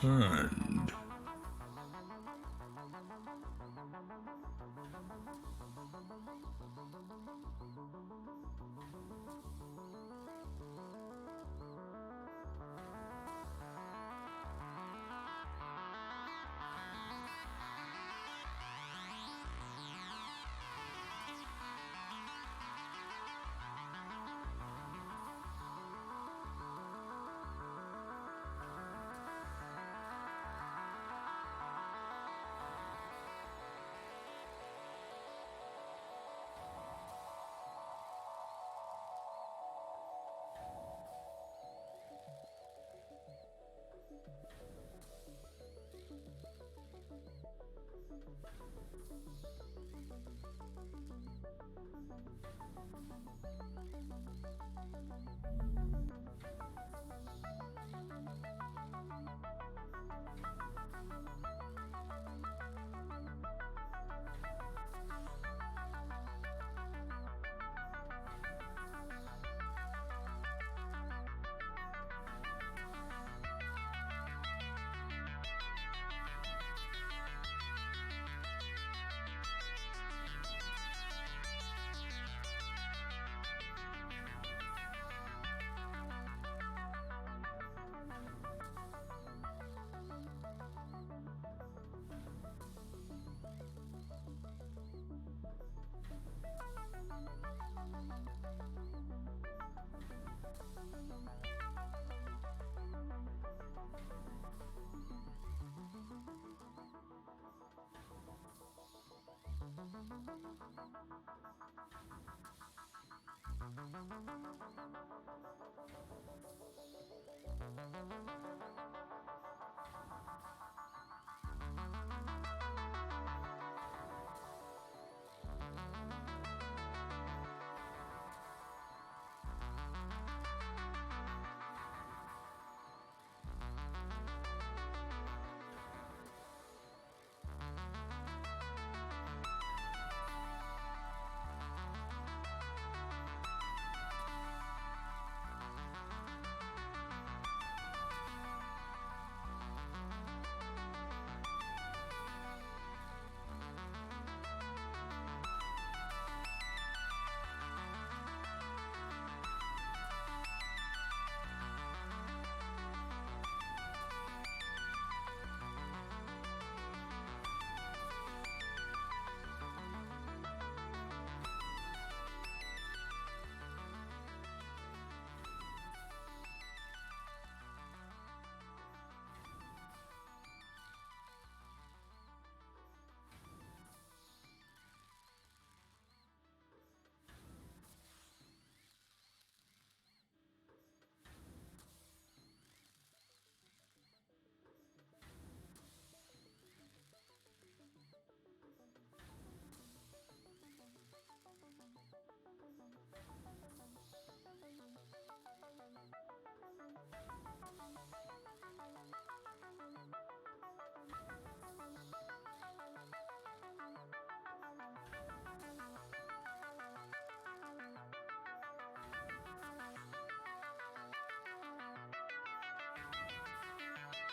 Returned.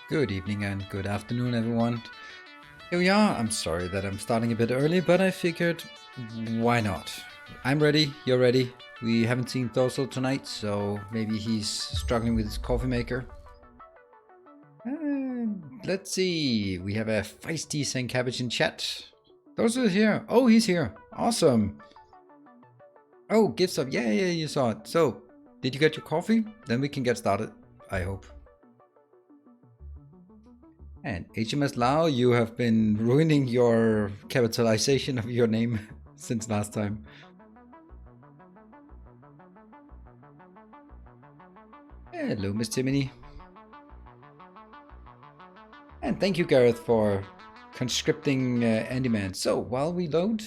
Good evening and good afternoon, everyone. Here we are. I'm sorry that I'm starting a bit early, but I figured, why not? I'm ready, you're ready. We haven't seen Thosel tonight, so maybe he's struggling with his coffee maker. Let's see. We have a feisty St. Cabbage in chat. Thosel is here. Oh, he's here. Awesome. Oh, gift sub. Yeah, you saw it. So, did you get your coffee? Then we can get started, I hope. And HMS Lao, you have been ruining your capitalization of your name since last time. Hello, Miss Timony. And thank you, Gareth, for conscripting Andy Man. So while we load,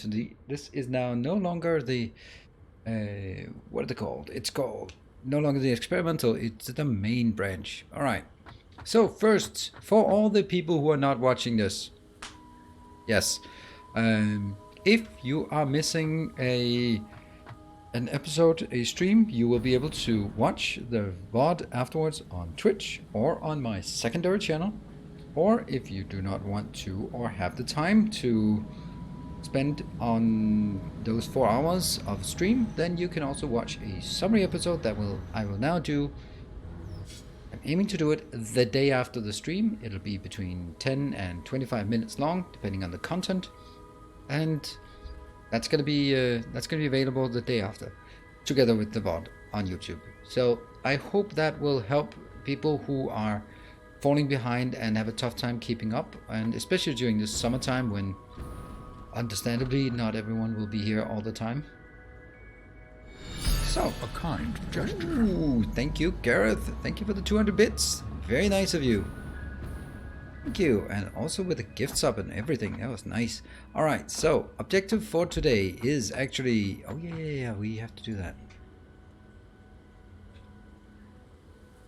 this is now no longer the what is it called? It's called no longer the experimental. It's the main branch. All right. So first, for all the people who are not watching this, yes, if you are missing an episode, a stream, you will be able to watch the VOD afterwards on Twitch or on my secondary channel. Or if you do not want to or have the time to spend on those 4 hours of stream, then you can also watch a summary episode that I will now do. I'm aiming to do it the day after the stream. It'll be between 10 and 25 minutes long, depending on the content, and that's gonna be available the day after, together with the VOD on YouTube. So I hope that will help people who are falling behind and have a tough time keeping up, and especially during this summertime when, understandably, not everyone will be here all the time. So, a kind gesture. Ooh, thank you, Gareth. Thank you for the 200 bits. Very nice of you. Thank you. And also with the gift sub and everything. That was nice. All right. So, objective for today is actually... Oh, yeah. We have to do that.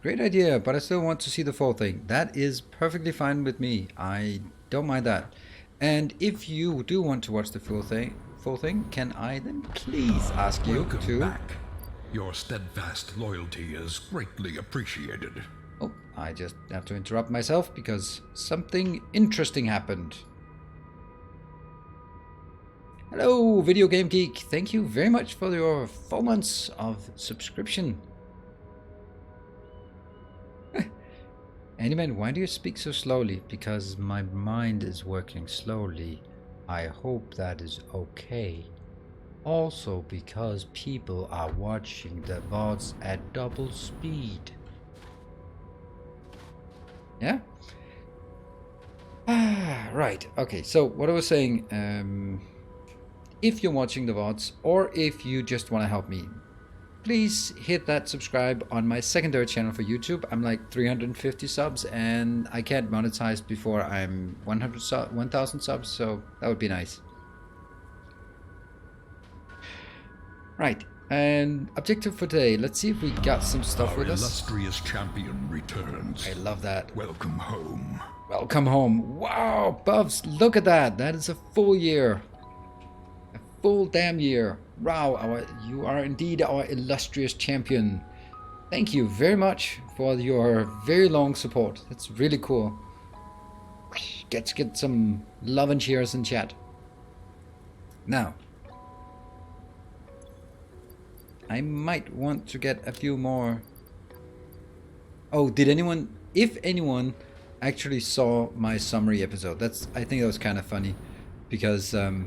Great idea, but I still want to see the full thing. That is perfectly fine with me. I don't mind that. And if you do want to watch the full thing, can I then please ask you Welcome to... back. Your steadfast loyalty is greatly appreciated. Oh, I just have to interrupt myself because something interesting happened. Hello, Video Game Geek. Thank you very much for your 4 months of subscription. Andyman, why do you speak so slowly? Because my mind is working slowly. I hope that is okay. also because people are watching the VODs at double speed. Yeah? Right, okay, so what I was saying, if you're watching the VODs or if you just want to help me, please hit that subscribe on my secondary channel for YouTube. I'm like 350 subs and I can't monetize before I'm 1,000 subs, so that would be nice. Right, and objective for today. Let's see if we got some stuff Our with us. illustrious champion returns. I love that. Welcome home. Welcome home. Wow, Bubs, look at that. That is a full year. A full damn year. Wow, you are indeed our illustrious champion. Thank you very much for your very long support. That's really cool. Let's get some love and cheers in chat. Now, I might want to get a few more. Oh, did anyone, if anyone actually saw my summary episode, I think that was kind of funny because the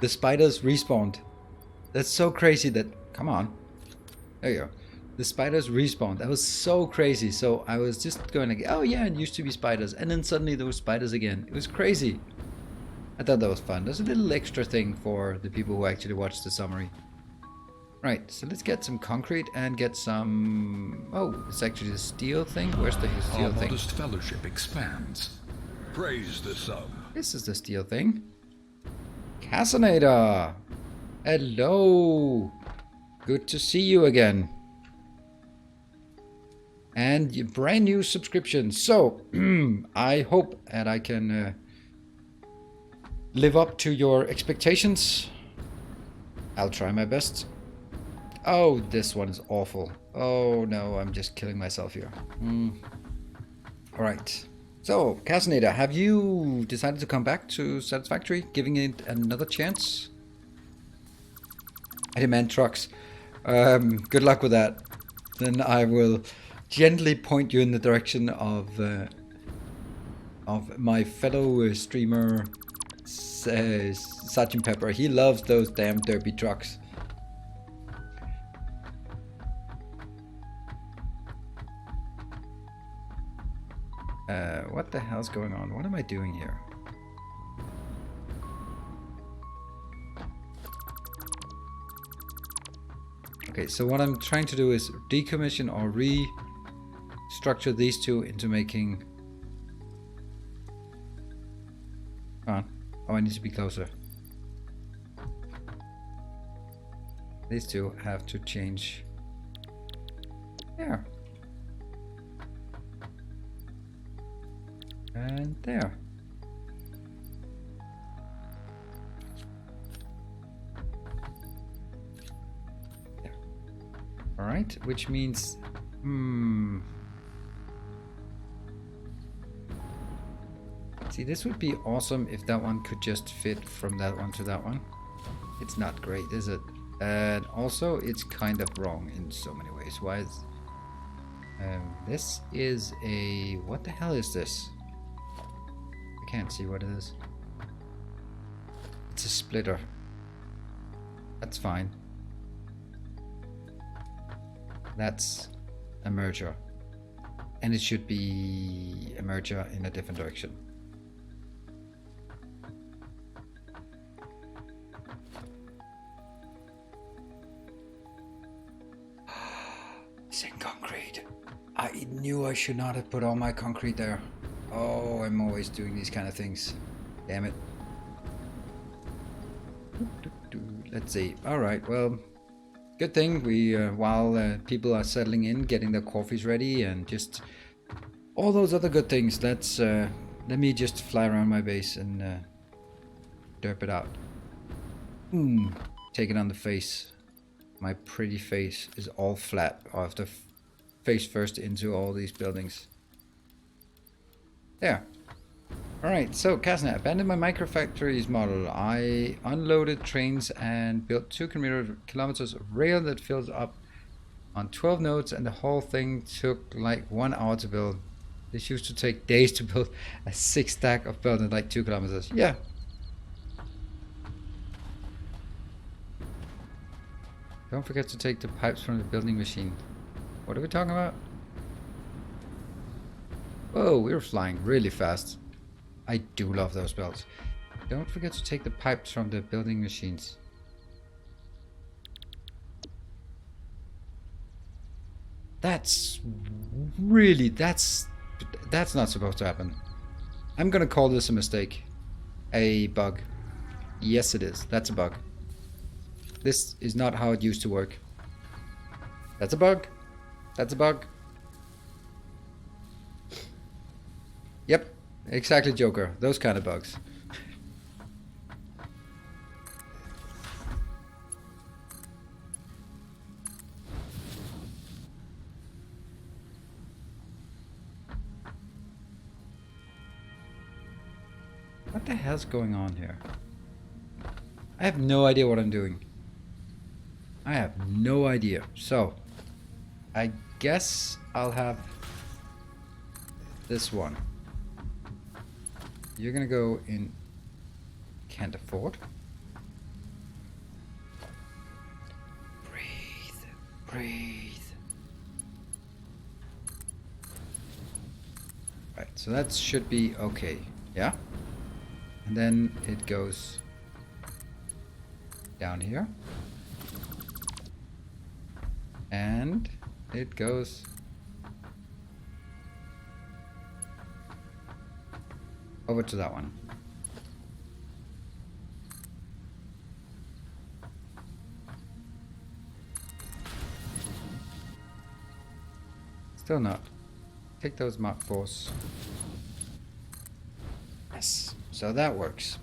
spiders respawned. That's so crazy that, come on, there you go. The spiders respawned. That was so crazy. So I was just going like, oh yeah, it used to be spiders, and then suddenly there were spiders again. It was crazy. I thought that was fun. There's a little extra thing for the people who actually watched the summary. Right, so let's get some concrete and get some... Oh, it's actually the steel thing. Where's the steel Our thing? modest fellowship expands. Praise the sub. This is the steel thing. Cassinator! Hello! Good to see you again. And your brand new subscription. So, I hope that I can live up to your expectations. I'll try my best. Oh, this one is awful. Oh no, I'm just killing myself here. Alright. So, Cassinator, have you decided to come back to Satisfactory, giving it another chance? I demand trucks. Good luck with that. Then I will gently point you in the direction of my fellow streamer, Sgt. Pepper. He loves those damn derpy trucks. What the hell's going on? What am I doing here? Okay, so what I'm trying to do is decommission or restructure these two into making... Come on. Oh, I need to be closer. These two have to change. There. And there. There. All right, which means, see, this would be awesome if that one could just fit from that one to that one. It's not great, is it? And also, it's kind of wrong in so many ways. Why is... this is a... What the hell is this? I can't see what it is. It's a splitter. That's fine. That's a merger. And it should be a merger in a different direction. Zinc concrete. I knew I should not have put all my concrete there. Oh, I'm always doing these kind of things. Damn it. Let's see. Alright, well, good thing we, while people are settling in, getting their coffees ready, and just all those other good things, let me just fly around my base and derp it out. Take it on the face. My pretty face is all flat. I have to face first into all these buildings. There. Alright, so Casna, abandoned my microfactories model. I unloaded trains and built 2 kilometers of rail that fills up on 12 nodes, and the whole thing took like 1 hour to build. This used to take days to build a 6 stack of building like 2 kilometers. Yeah. Don't forget to take the pipes from the building machine. What are we talking about? Oh, we're flying really fast. I do love those belts. Don't forget to take the pipes from the building machines. That's really, that's not supposed to happen. I'm gonna call this a mistake. A bug. Yes, it is. That's a bug. This is not how it used to work. That's a bug. That's a bug. Yep, exactly, Joker. Those kind of bugs. What the hell's going on here? I have no idea what I'm doing. I have no idea. So, I guess I'll have this one. You're gonna go in. Can't afford. Breathe. Breathe. Right, so that should be okay. Yeah? And then it goes down here. And it goes over to that one. Still not. Take those Mark 4s. Yes. So that works.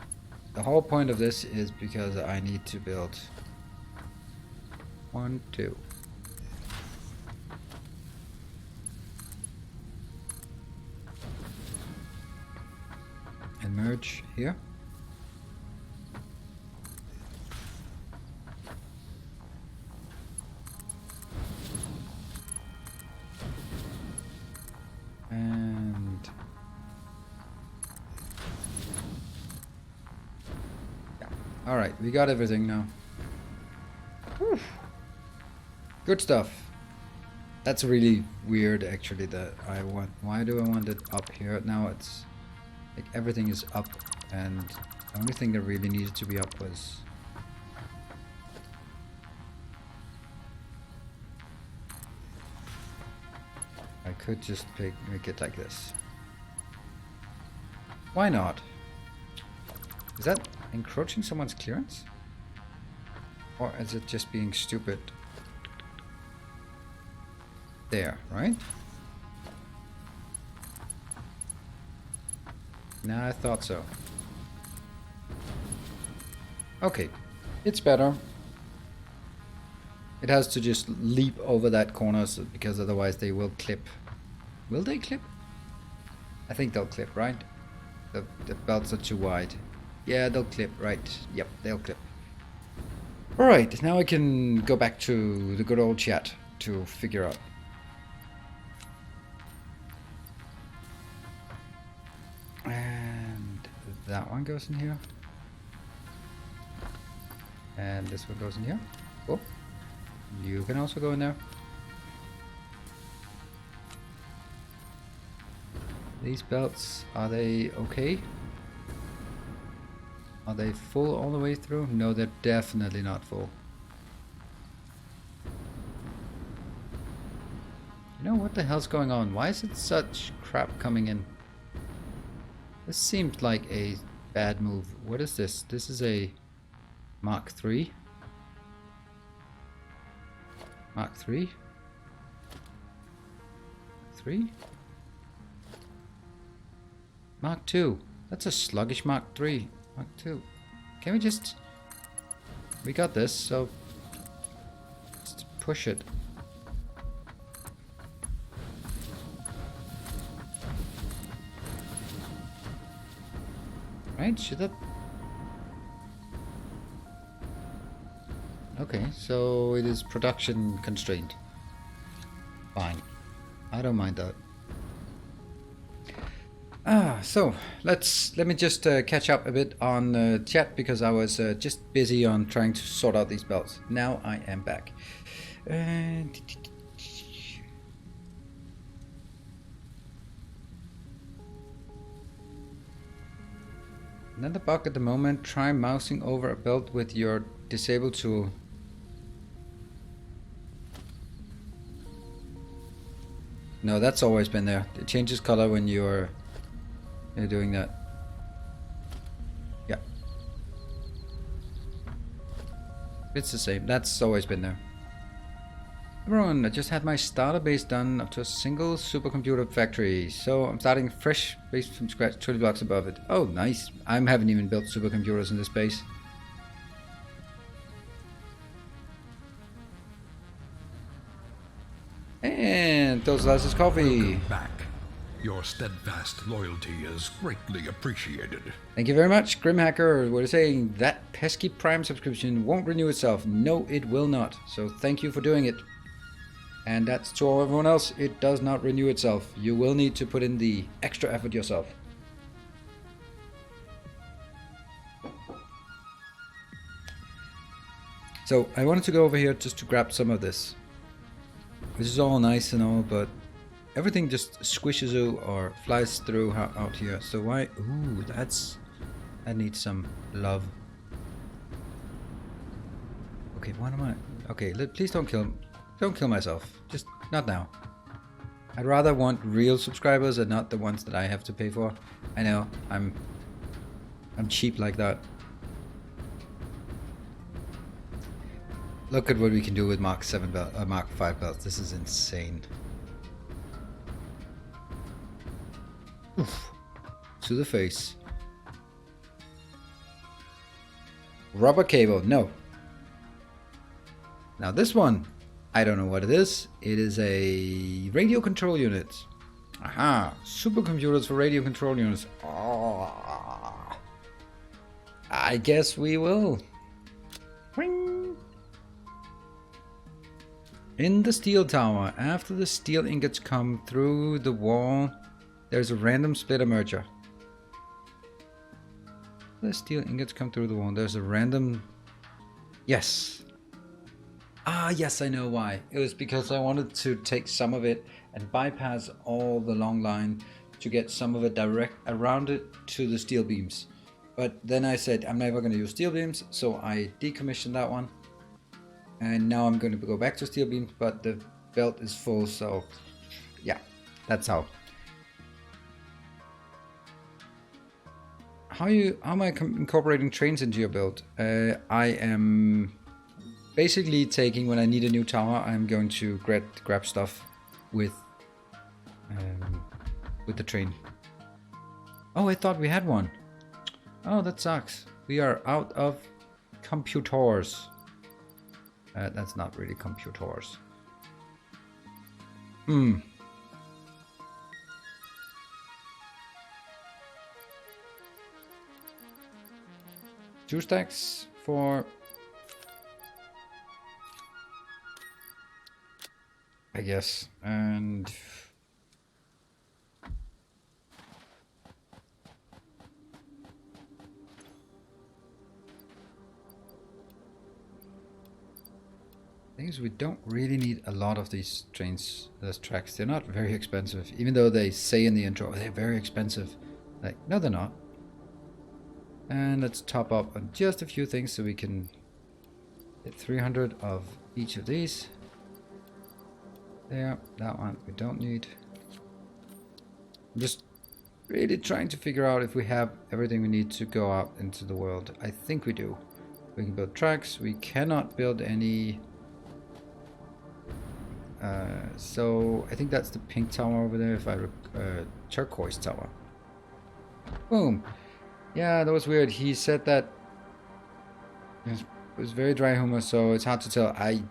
The whole point of this is because I need to build 1, 2. And merge here. And yeah. All right, we got everything now. Whew. Good stuff. That's really weird, actually. That I want. Why do I want it up here? Now it's like everything is up, and the only thing that really needed to be up was. I could just make it like this. Why not? Is that encroaching someone's clearance? Or is it just being stupid? There, right? Nah, I thought so. Okay, it's better. It has to just leap over that corner because otherwise they will clip. Will they clip? I think they'll clip, right? The belts are too wide. Yeah, they'll clip, right? Yep, they'll clip. Alright, now I can go back to the good old chat to figure out. And that one goes in here. And this one goes in here. Oh, you can also go in there. These belts, are they okay? Are they full all the way through? No, they're definitely not full. You know, what the hell's going on? Why is it such crap coming in? This seemed like a bad move. What is this? This is a Mark 3. Mark 3? 3? Mark 2. That's a sluggish Mark 3. Mark 2. Can we just... We got this, so... Just push it. Right? Should that... Okay, so it is production constrained. Fine. I don't mind that. So let me just catch up a bit on chat because I was just busy on trying to sort out these belts. Now I am back. Another bug at the moment. Try mousing over a belt with your disable tool. No, that's always been there. It changes color when you're doing that. Yeah. It's the same. That's always been there. Everyone, I just had my starter base done up to a single supercomputer factory. So I'm starting fresh base from scratch, 20 blocks above it. Oh, nice. I haven't even built supercomputers in this base. And those glasses coffee. Welcome back. Your steadfast loyalty is greatly appreciated. Thank you very much, Grimhacker. We're saying that pesky Prime subscription won't renew itself. No, it will not. So thank you for doing it. And that's to all everyone else. It does not renew itself. You will need to put in the extra effort yourself. So I wanted to go over here just to grab some of this. This is all nice and all, but everything just squishes or flies through out here. So why? Ooh, that needs some love. Okay, what am I? Okay, please don't kill myself. Just not now. I'd rather want real subscribers and not the ones that I have to pay for. I know I'm cheap like that. Look at what we can do with Mark 7 belt, Mark 5 belts. This is insane. Oof. To the face. Rubber cable, no. Now this one, I don't know what it is. It is a radio control unit. Aha, supercomputers for radio control units. Oh, I guess we will. Ring. In the steel tower, after the steel ingots come through the wall, there's a random splitter merger. The steel ingots come through the wall. There's a random... Yes. Ah, yes, I know why. It was because I wanted to take some of it and bypass all the long line to get some of it direct around it to the steel beams. But then I said, I'm never going to use steel beams, so I decommissioned that one. And now I'm going to go back to steel beams, but the belt is full, so yeah, that's how. How am I incorporating trains into your build? I am basically taking, when I need a new tower, I'm going to grab stuff with the train. Oh, I thought we had one. Oh, that sucks. We are out of computers. That's not really computers. Two stacks for... I guess. And... thing is, we don't really need a lot of these tracks. They're not very expensive, even though they say in the intro they're very expensive. Like, no, they're not. And let's top up on just a few things so we can get 300 of each of these. There, that one we don't need. I'm just really trying to figure out if we have everything we need to go out into the world. I think we do. We can build tracks. We cannot build any... so I think that's the pink tower over there. If I turquoise tower. Boom. Yeah, that was weird. He said that it was very dry humor, so it's hard to tell. I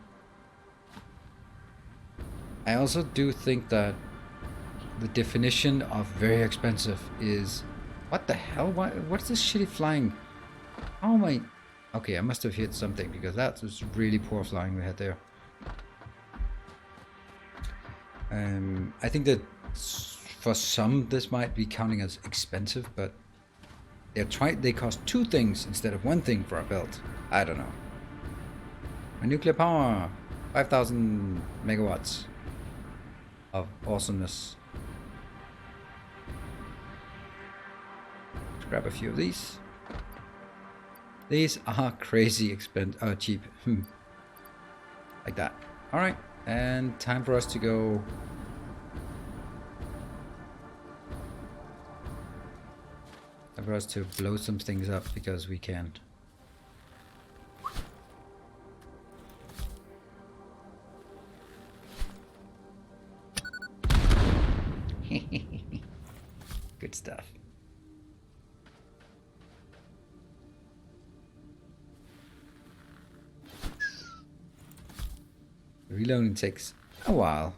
also do think that the definition of very expensive is... What the hell? What's this shitty flying? Oh my... Okay, I must have hit something because that was really poor flying we had there. I think that For some, this might be counting as expensive, but they cost 2 things instead of 1 thing for a belt. I don't know. A nuclear power, 5,000 megawatts of awesomeness. Let's grab a few of these. These are crazy cheap. Like that. Alright, and time for us to go. Time for us to blow some things up because we can. Good stuff. Reloading takes a while.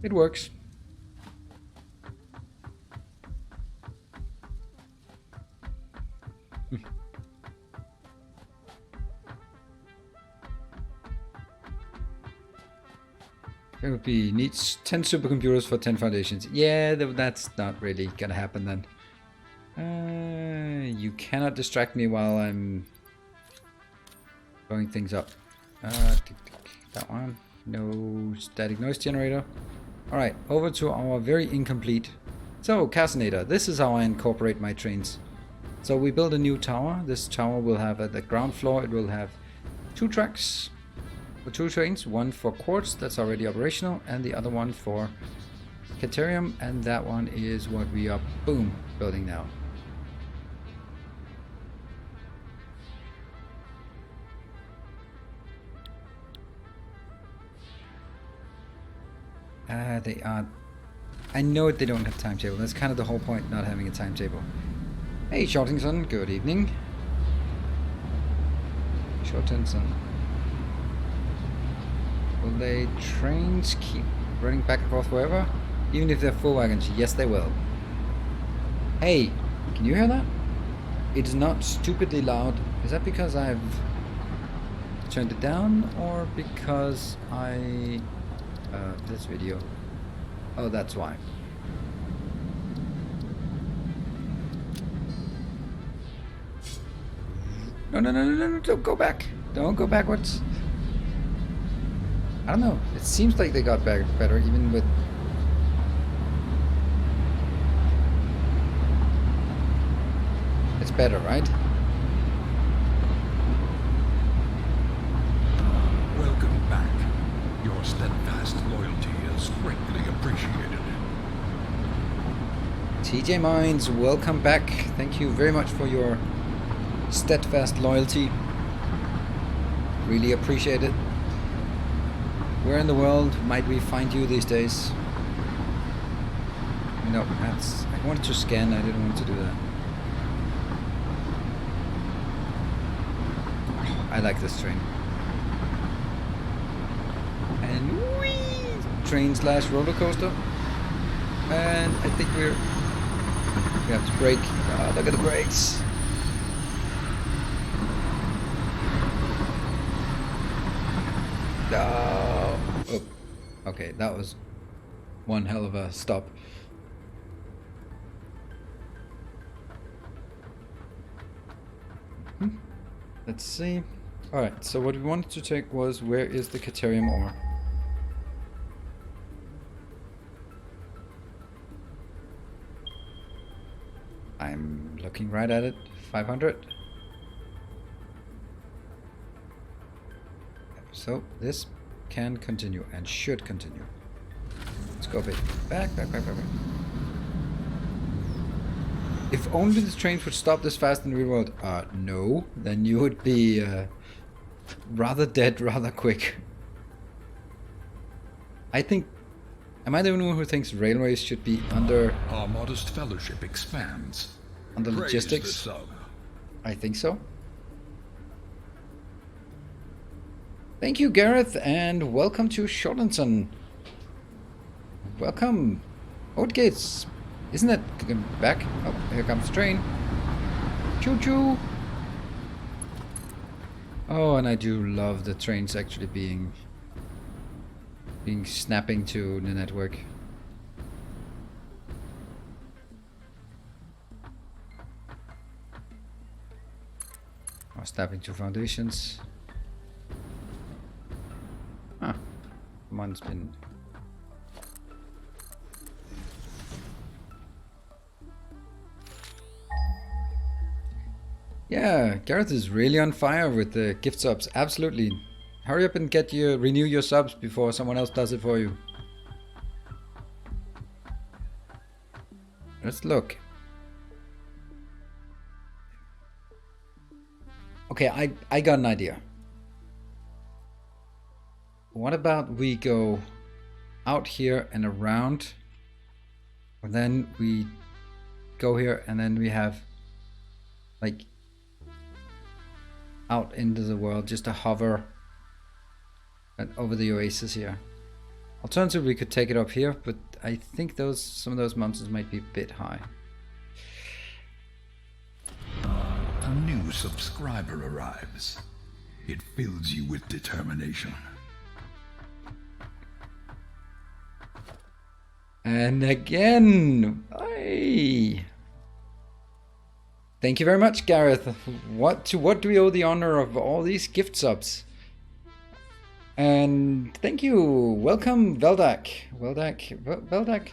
It works. It would be needs 10 supercomputers for 10 foundations. Yeah, that's not really gonna happen then. You cannot distract me while I'm blowing things up. That one. No static noise generator. Alright, over to our very incomplete. So, Cassinator, this is how I incorporate my trains. So we build a new tower. This tower will have at the ground floor, it will have 2 tracks. For 2 trains, one for quartz, that's already operational, and the other one for Caterium, and that one is what we are, boom, building now. They are... I know they don't have timetable. That's kind of the whole point, not having a timetable. Hey, Shortingson, good evening. Shortingson. Will the trains keep running back and forth forever? Even if they're full wagons? Yes, they will. Hey, can you hear that? It is not stupidly loud. Is that because I've turned it down or because I... this video. Oh, that's why. No, don't go back. Don't go backwards. I don't know. It seems like they got better even with... It's better, right? Welcome back. Your steadfast loyalty is greatly appreciated. TJ Mines, welcome back. Thank you very much for your steadfast loyalty. Really appreciate it. Where in the world might we find you these days? No, that's... I wanted to scan, I didn't want to do that. I like this train. And whee! Train slash roller coaster. And I think we have to brake. Oh, look at the brakes. Oh. Oh. Okay, that was one hell of a stop. Let's see. Alright, so what we wanted to check was where is the Caterium ore? I'm looking right at it. 500. So this can continue and should continue. Let's go a bit back. If only the trains would stop this fast in the real world. No. Then you would be rather dead rather quick. I think... Am I the only one who thinks railways should be under... Our modest fellowship expands. Under Praise logistics? the sub. I think so. Thank you, Gareth, and welcome to Shortenson. Welcome. Oatgates. Isn't that back? Oh, here comes the train. Choo choo. Oh, and I do love the trains actually being snapping to the network. Or snapping to foundations. Huh. One's been... Yeah, Gareth is really on fire with the gift subs. Absolutely. Hurry up and renew your subs before someone else does it for you. Let's look. Okay, I got an idea. What about we go out here and around, and then we go here, and then we have like out into the world, just to hover and over the oasis here. Alternatively, we could take it up here, but I think some of those mountains might be a bit high. A new subscriber arrives. It fills you with determination. And again, hey. Thank you very much, Gareth. What do we owe the honor of all these gift subs? And thank you. Welcome, Veldak. Veldak.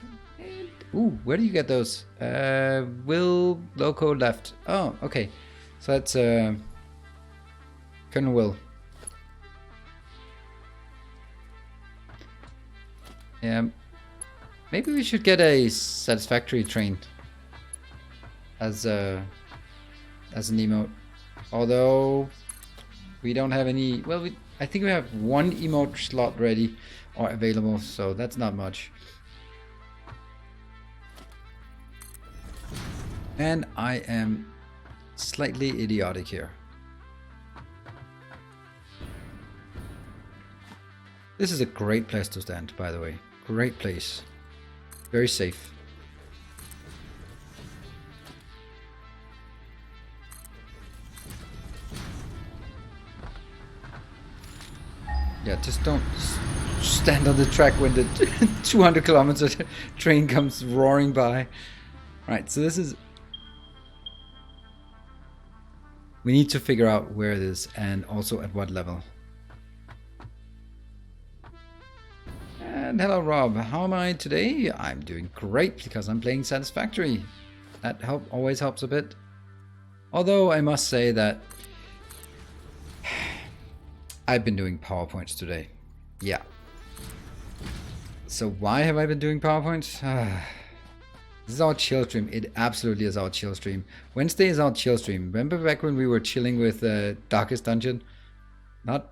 Ooh, where do you get those? Will Loco left. Oh, okay. So that's Colonel Will. Yeah. Maybe we should get a Satisfactory train as an emote. Although we don't have any. Well, I think we have one emote slot ready or available, so that's not much. And I am slightly idiotic here. This is a great place to stand, by the way. Great place. Very safe. Yeah, just don't stand on the track when the 200 kilometer train comes roaring by. Right, so this is... We need to figure out where it is and also at what level. And hello Rob, how am I today? I'm doing great because I'm playing Satisfactory. That always helps a bit. Although I must say that I've been doing PowerPoints today. Yeah. So why have I been doing PowerPoints? This is our chill stream. It absolutely is our chill stream. Wednesday is our chill stream. Remember back when we were chilling with Darkest Dungeon? Not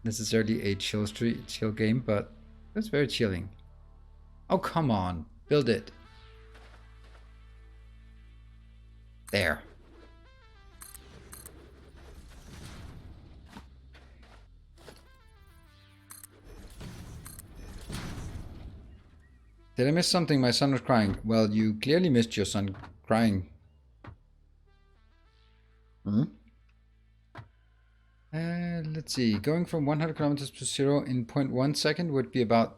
necessarily a chill game, but it was very chilling. Oh, come on. Build it. There. Did I miss something? My son was crying. Well, you clearly missed your son crying. Let's see. Going from 100 kilometers to 0 in 0.1 second would be about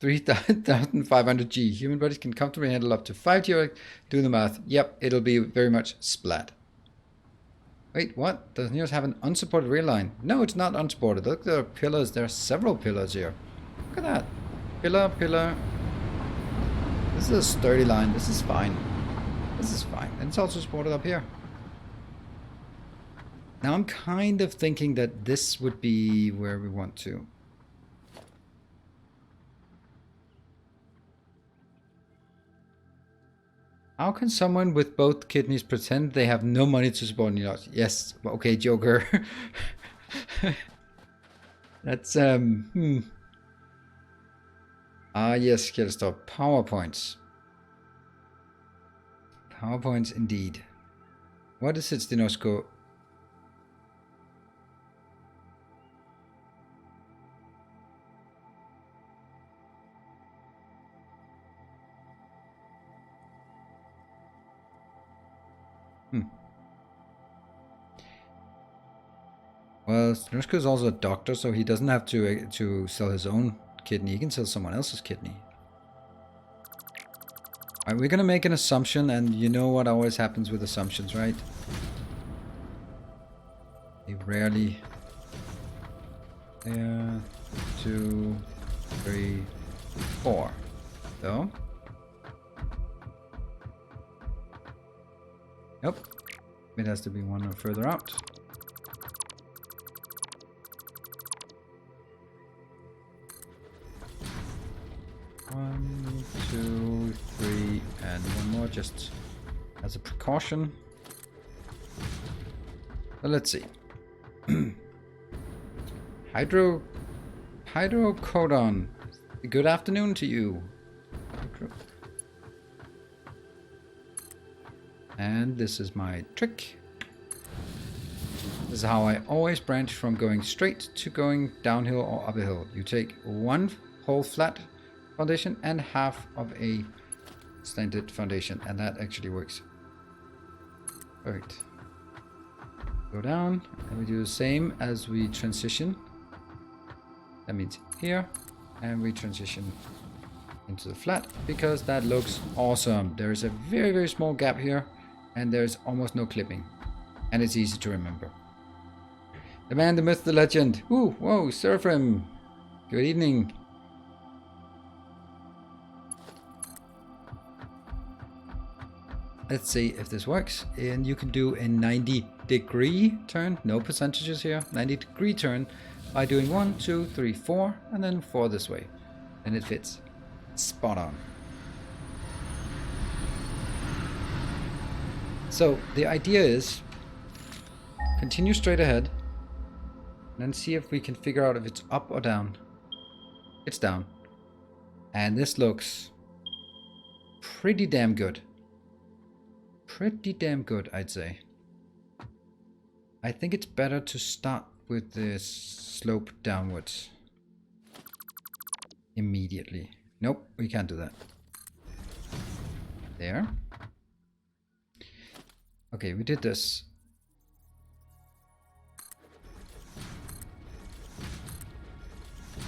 3,500 G. Human bodies can comfortably handle up to 5 G. Do the math. Yep, it'll be very much splat. Wait, what? Does Neos have an unsupported rail line? No, it's not unsupported. Look, there are pillars. There are several pillars here. Look at that. Pillar. This is a sturdy line. This is fine. This is fine. And it's also supported up here. Now I'm kind of thinking that this would be where we want to. How can someone with both kidneys pretend they have no money to support Neos? Yes, okay, Joker. That's Ah, yes, Killstop. PowerPoints. PowerPoints indeed. What is it, Stinosko? Well, Snushko is also a doctor, so he doesn't have to sell his own kidney. He can sell someone else's kidney. Alright, we're gonna make an assumption, and you know what always happens with assumptions, right? They rarely... There, 2, 3, 4. So... Nope. It has to be one further out. One, 2, 3, and one more just as a precaution. Well, let's see. Hydrocodone. Good afternoon to you. And this is my trick. This is how I always branch from going straight to going downhill or up a hill. You take one whole flat foundation and half of a slanted foundation, and that actually works. Perfect. Go down, and we do the same as we transition. That means here, and we transition into the flat, because that looks awesome. There is a very, very small gap here, and there's almost no clipping, and it's easy to remember. The man, the myth, the legend. Ooh, whoa, Surfrim. Good evening. Let's see if this works. And you can do a 90-degree turn. No percentages here. 90-degree turn by doing 1, 2, 3, 4, and then 4 this way. And it fits. Spot on. So the idea is continue straight ahead and then see if we can figure out if it's up or down. It's down. And this looks pretty damn good. Pretty damn good, I'd say. I think it's better to start with the slope downwards immediately. Nope, we can't do that. There. Okay, we did this.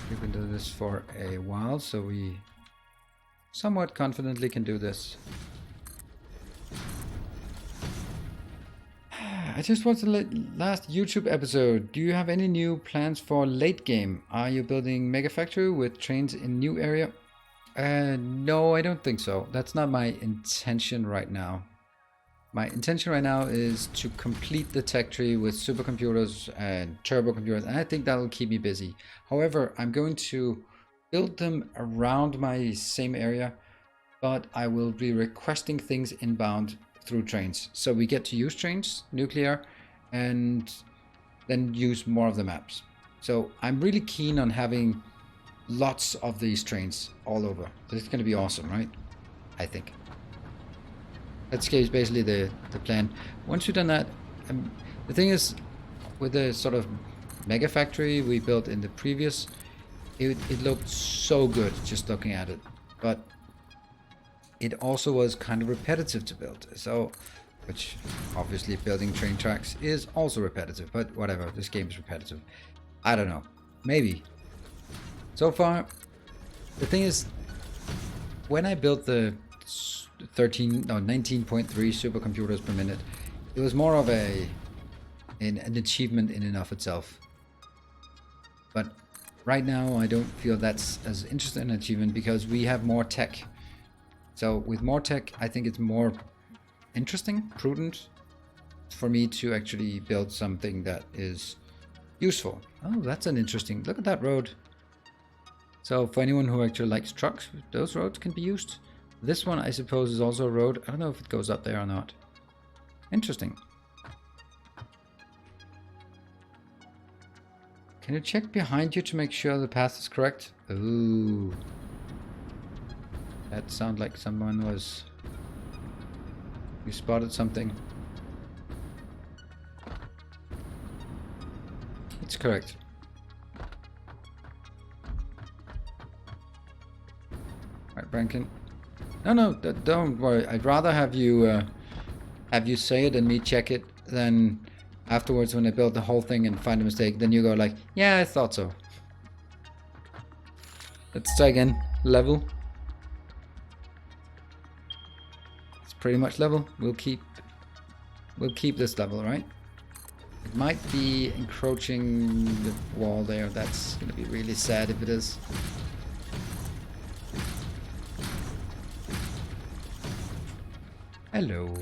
We've been doing this for a while, so we somewhat confidently can do this. I just watched the last YouTube episode. Do you have any new plans for late game? Are you building Mega Factory with trains in new area? No, I don't think so. That's not my intention right now. My intention right now is to complete the tech tree with supercomputers and turbo computers, and I think that will keep me busy. However, I'm going to build them around my same area, but I will be requesting things inbound through trains. So we get to use trains, nuclear, and then use more of the maps. So I'm really keen on having lots of these trains all over. It's going to be awesome, right? I think. That's basically the plan. Once we've done that, the thing is, with the sort of mega factory we built in the previous, it looked so good just looking at it. But it also was kind of repetitive to build. So, which obviously building train tracks is also repetitive, but whatever, this game is repetitive. I don't know, maybe. So far, the thing is, when I built the 19.3 supercomputers per minute, it was more of an achievement in and of itself. But right now, I don't feel that's as interesting an achievement because we have more tech. So with more tech, I think it's more interesting, prudent for me to actually build something that is useful. Oh, that's an interesting, look at that road. So for anyone who actually likes trucks, those roads can be used. This one, I suppose, is also a road. I don't know if it goes up there or not. Interesting. Can you check behind you to make sure the path is correct? Ooh. That sounded like someone was... You spotted something. It's correct. Right, Brankin. No, don't worry. I'd rather have you say it and me check it than Afterwards, when I build the whole thing and find a mistake, then you go like, yeah, I thought so. Let's try again. Level. It's pretty much level. We'll keep this level, right? It might be encroaching the wall there. That's gonna be really sad if it is. Hello.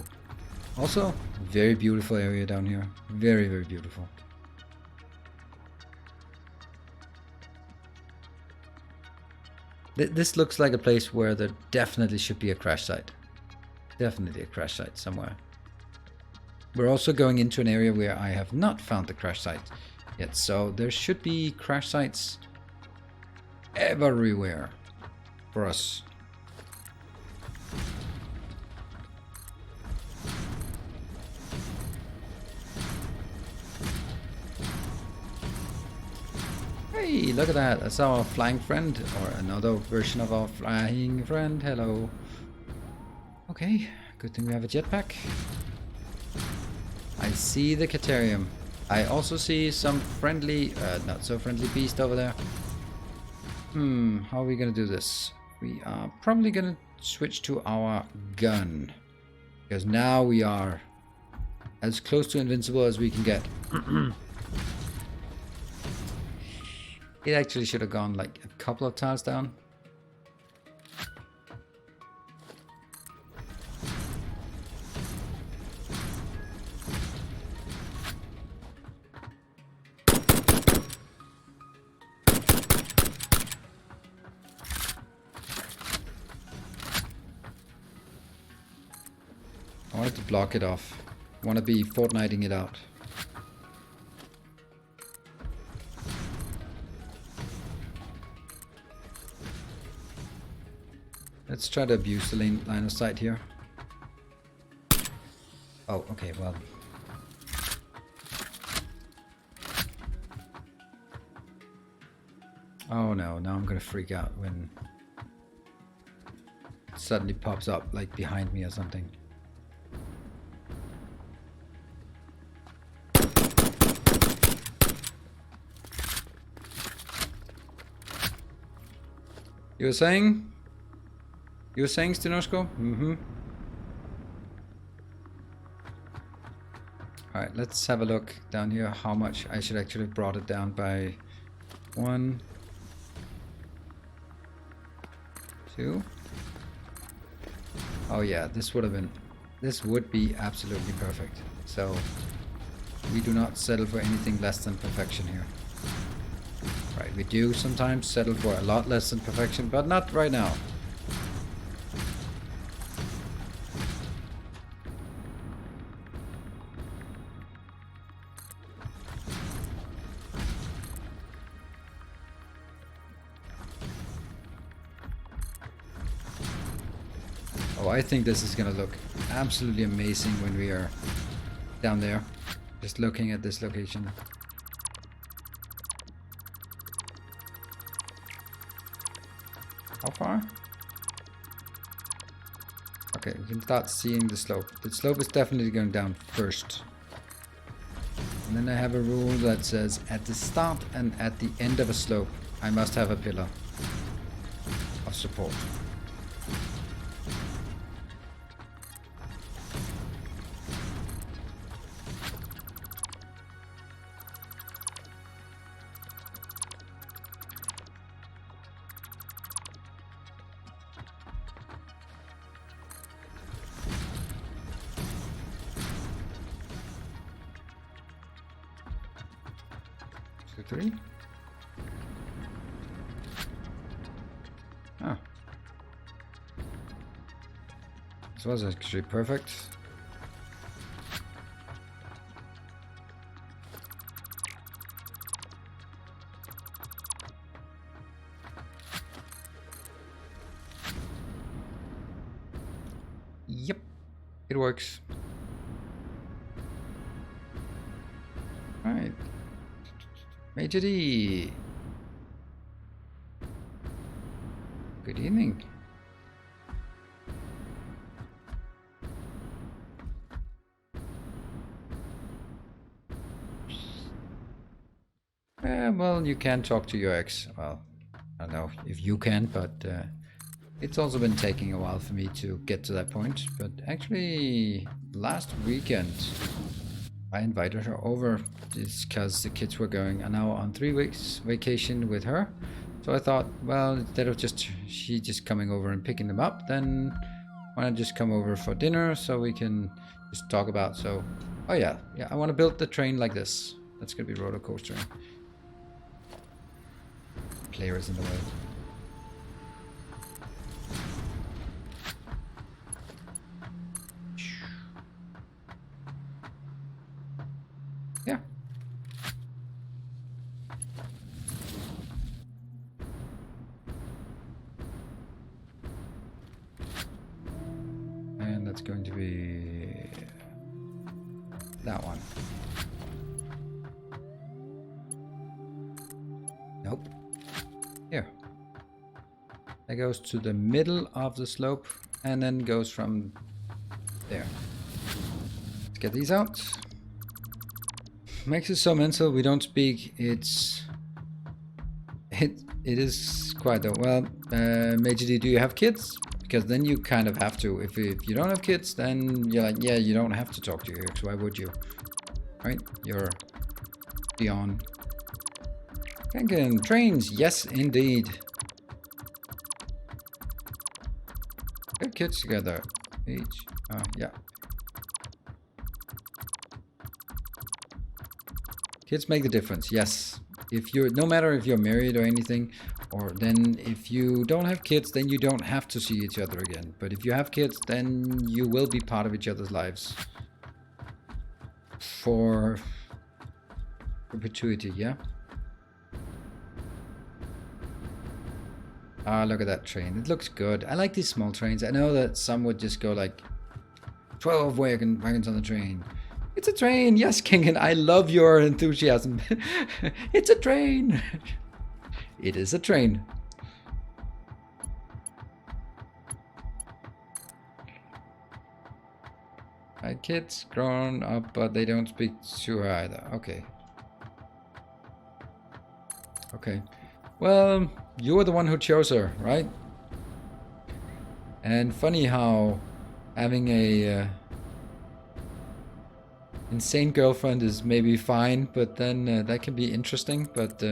Also, very beautiful area down here. Very, very beautiful. This looks like a place where there definitely should be a crash site. Definitely a crash site somewhere. We're also going into an area where I have not found the crash site yet, so there should be crash sites everywhere for us. Hey, look at that. That's our flying friend, or another version of our flying friend. Hello. Okay, good thing we have a jetpack. I see the Caterium. I also see some friendly, not so friendly beast over there. How are we gonna do this? We are probably gonna switch to our gun. Because now we are as close to invincible as we can get. It actually should have gone like a couple of tiles down. I wanted to block it off. I want to be Fortniting it out. Let's try to abuse the line of sight here. Oh, okay, well. Oh no, now I'm gonna freak out when it suddenly pops up like behind me or something. You were saying? You were saying, Stinoshko? Mm-hmm. Alright, let's have a look down here how much I should actually have brought it down by 1, 2. Oh yeah, this would be absolutely perfect. So we do not settle for anything less than perfection here. Right, we do sometimes settle for a lot less than perfection, but not right now. Oh, I think this is gonna look absolutely amazing when we are down there, just looking at this location. How far? Okay, we can start seeing the slope. The slope is definitely going down first. And then I have a rule that says at the start and at the end of a slope, I must have a pillar of support. Three. Ah. This was actually perfect. Yep, it works. All right. Major D. Good evening. Well, you can talk to your ex. Well, I don't know if you can, but it's also been taking a while for me to get to that point. But actually, last weekend, I invited her over because the kids were going now on 3 weeks vacation with her. So I thought, well, instead of she just coming over and picking them up, then why not just come over for dinner so we can just talk about. So, oh yeah, I want to build the train like this. That's gonna be roller coaster. Player is in the way. Yeah. And that's going to be that one. Nope. Here. That goes to the middle of the slope and then goes from there. Let's get these out. Makes it so mental we don't speak. It is quite though. Well, Major D, do you have kids? Because then you kind of have to. If you don't have kids, then you're like, yeah, you don't have to talk to your ex. Why would you? Right? You're beyond. Kanken, trains, yes indeed. Get kids together. Each. Yeah. Kids make the difference, yes. If you're, no matter if you're married or anything, or then if you don't have kids, then you don't have to see each other again. But if you have kids, then you will be part of each other's lives. For perpetuity, yeah? Ah, look at that train. It looks good. I like these small trains. I know that some would just go like 12 wagons on the train. It's a train. Yes, Kingan, I love your enthusiasm. It's a train. It is a train. My kids grown up, but they don't speak to her either. Okay. Okay. Well, you were the one who chose her, right? And funny how having a insane girlfriend is maybe fine, but then that can be interesting. But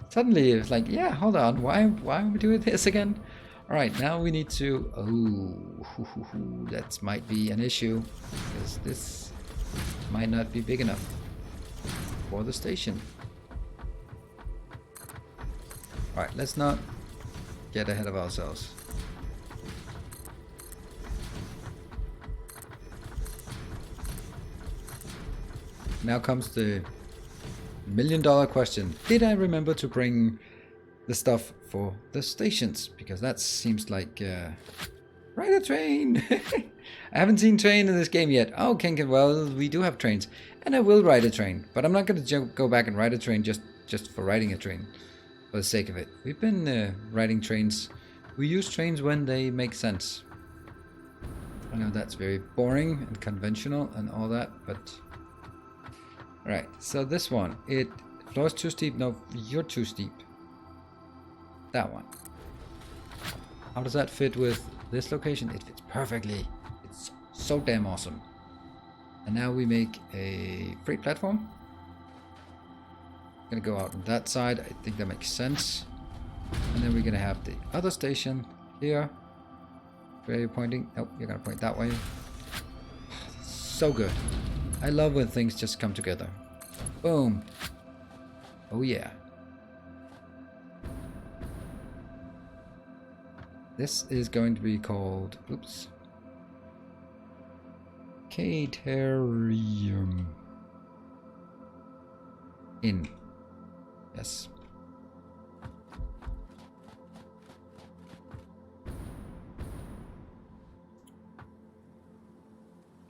suddenly it's like, yeah, hold on, why are we doing this again? All right, now we need to. Oh, that might be an issue because this might not be big enough for the station. All right, let's not get ahead of ourselves. Now comes the $1,000,000 question. Did I remember to bring the stuff for the stations? Because that seems like... ride a train! I haven't seen train in this game yet. Oh, Kenken, well, we do have trains. And I will ride a train. But I'm not going to go back and ride a train just for riding a train. For the sake of it. We've been riding trains. We use trains when they make sense. I know that's very boring and conventional and all that, but... Alright, so this one, floor's too steep. No, you're too steep. That one. How does that fit with this location? It fits perfectly. It's so damn awesome. And now we make a freight platform. Gonna go out on that side. I think that makes sense. And then we're gonna have the other station here. Where are you pointing? Nope, you're gonna point that way. So good. I love when things just come together. Boom. Oh yeah. This is going to be called, oops, Catarium Inn. Yes.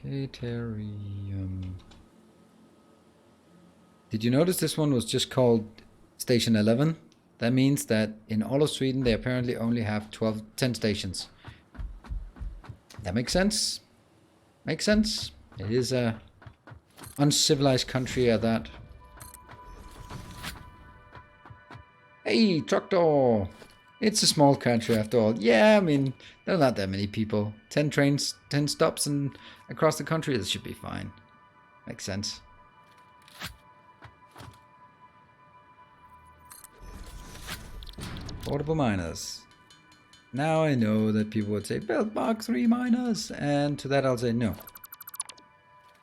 Catarium. Did you notice this one was just called Station 11? That means that in all of Sweden they apparently only have 10 stations. That makes sense. Makes sense. It is a uncivilized country at that. Hey, tractor! It's a small country after all. Yeah, I mean, there are not that many people. 10 trains, 10 stops and across the country, this should be fine. Makes sense. Portable miners. Now I know that people would say, build Mark 3 miners. And to that I'll say no.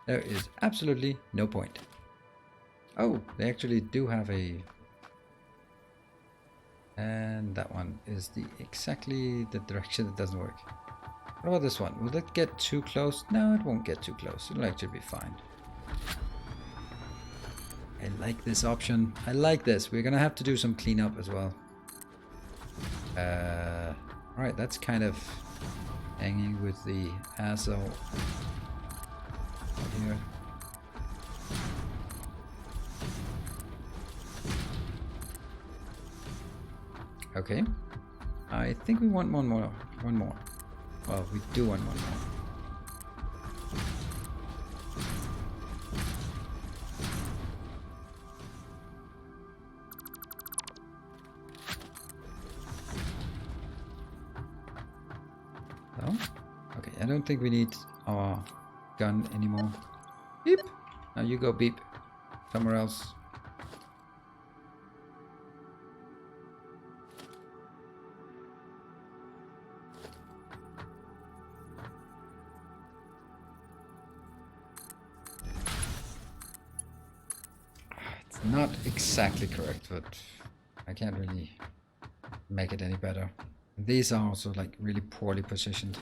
There is absolutely no point. Oh, they actually do have a... And that one is exactly the direction that doesn't work. What about this one? Will it get too close? No, it won't get too close. It'll actually be fine. I like this option. I like this. We're gonna have to do some cleanup as well. Alright, that's kind of hanging with the asshole here. Okay. I think we want one more. One more. Well, we do want one more. No? Okay, I don't think we need our gun anymore. Beep! Now you go beep. Somewhere else. It's not exactly correct, but I can't really make it any better. These are also like really poorly positioned.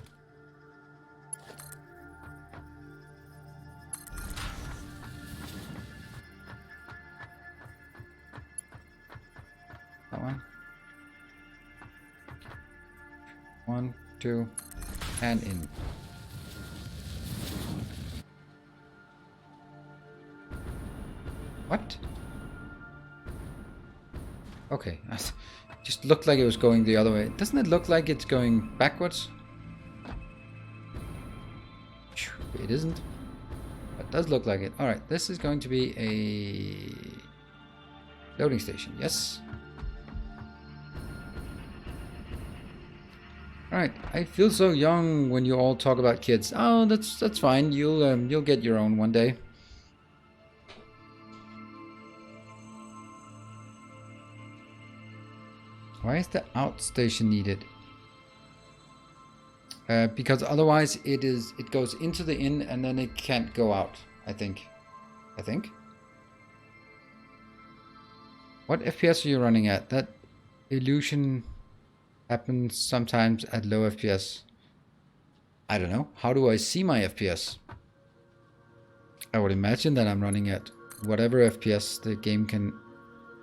That one. 1, 2, and in. What? Okay, it just looked like it was going the other way. Doesn't it look like it's going backwards? It isn't. It does look like it. Alright, this is going to be a loading station. Yes. Alright, I feel so young when you all talk about kids. Oh, that's fine. You'll get your own one day. Why is the outstation needed? Because otherwise it goes into the in and then it can't go out, I think. What FPS are you running at? That illusion happens sometimes at low FPS. I don't know. How do I see my FPS? I would imagine that I'm running at whatever FPS the game can...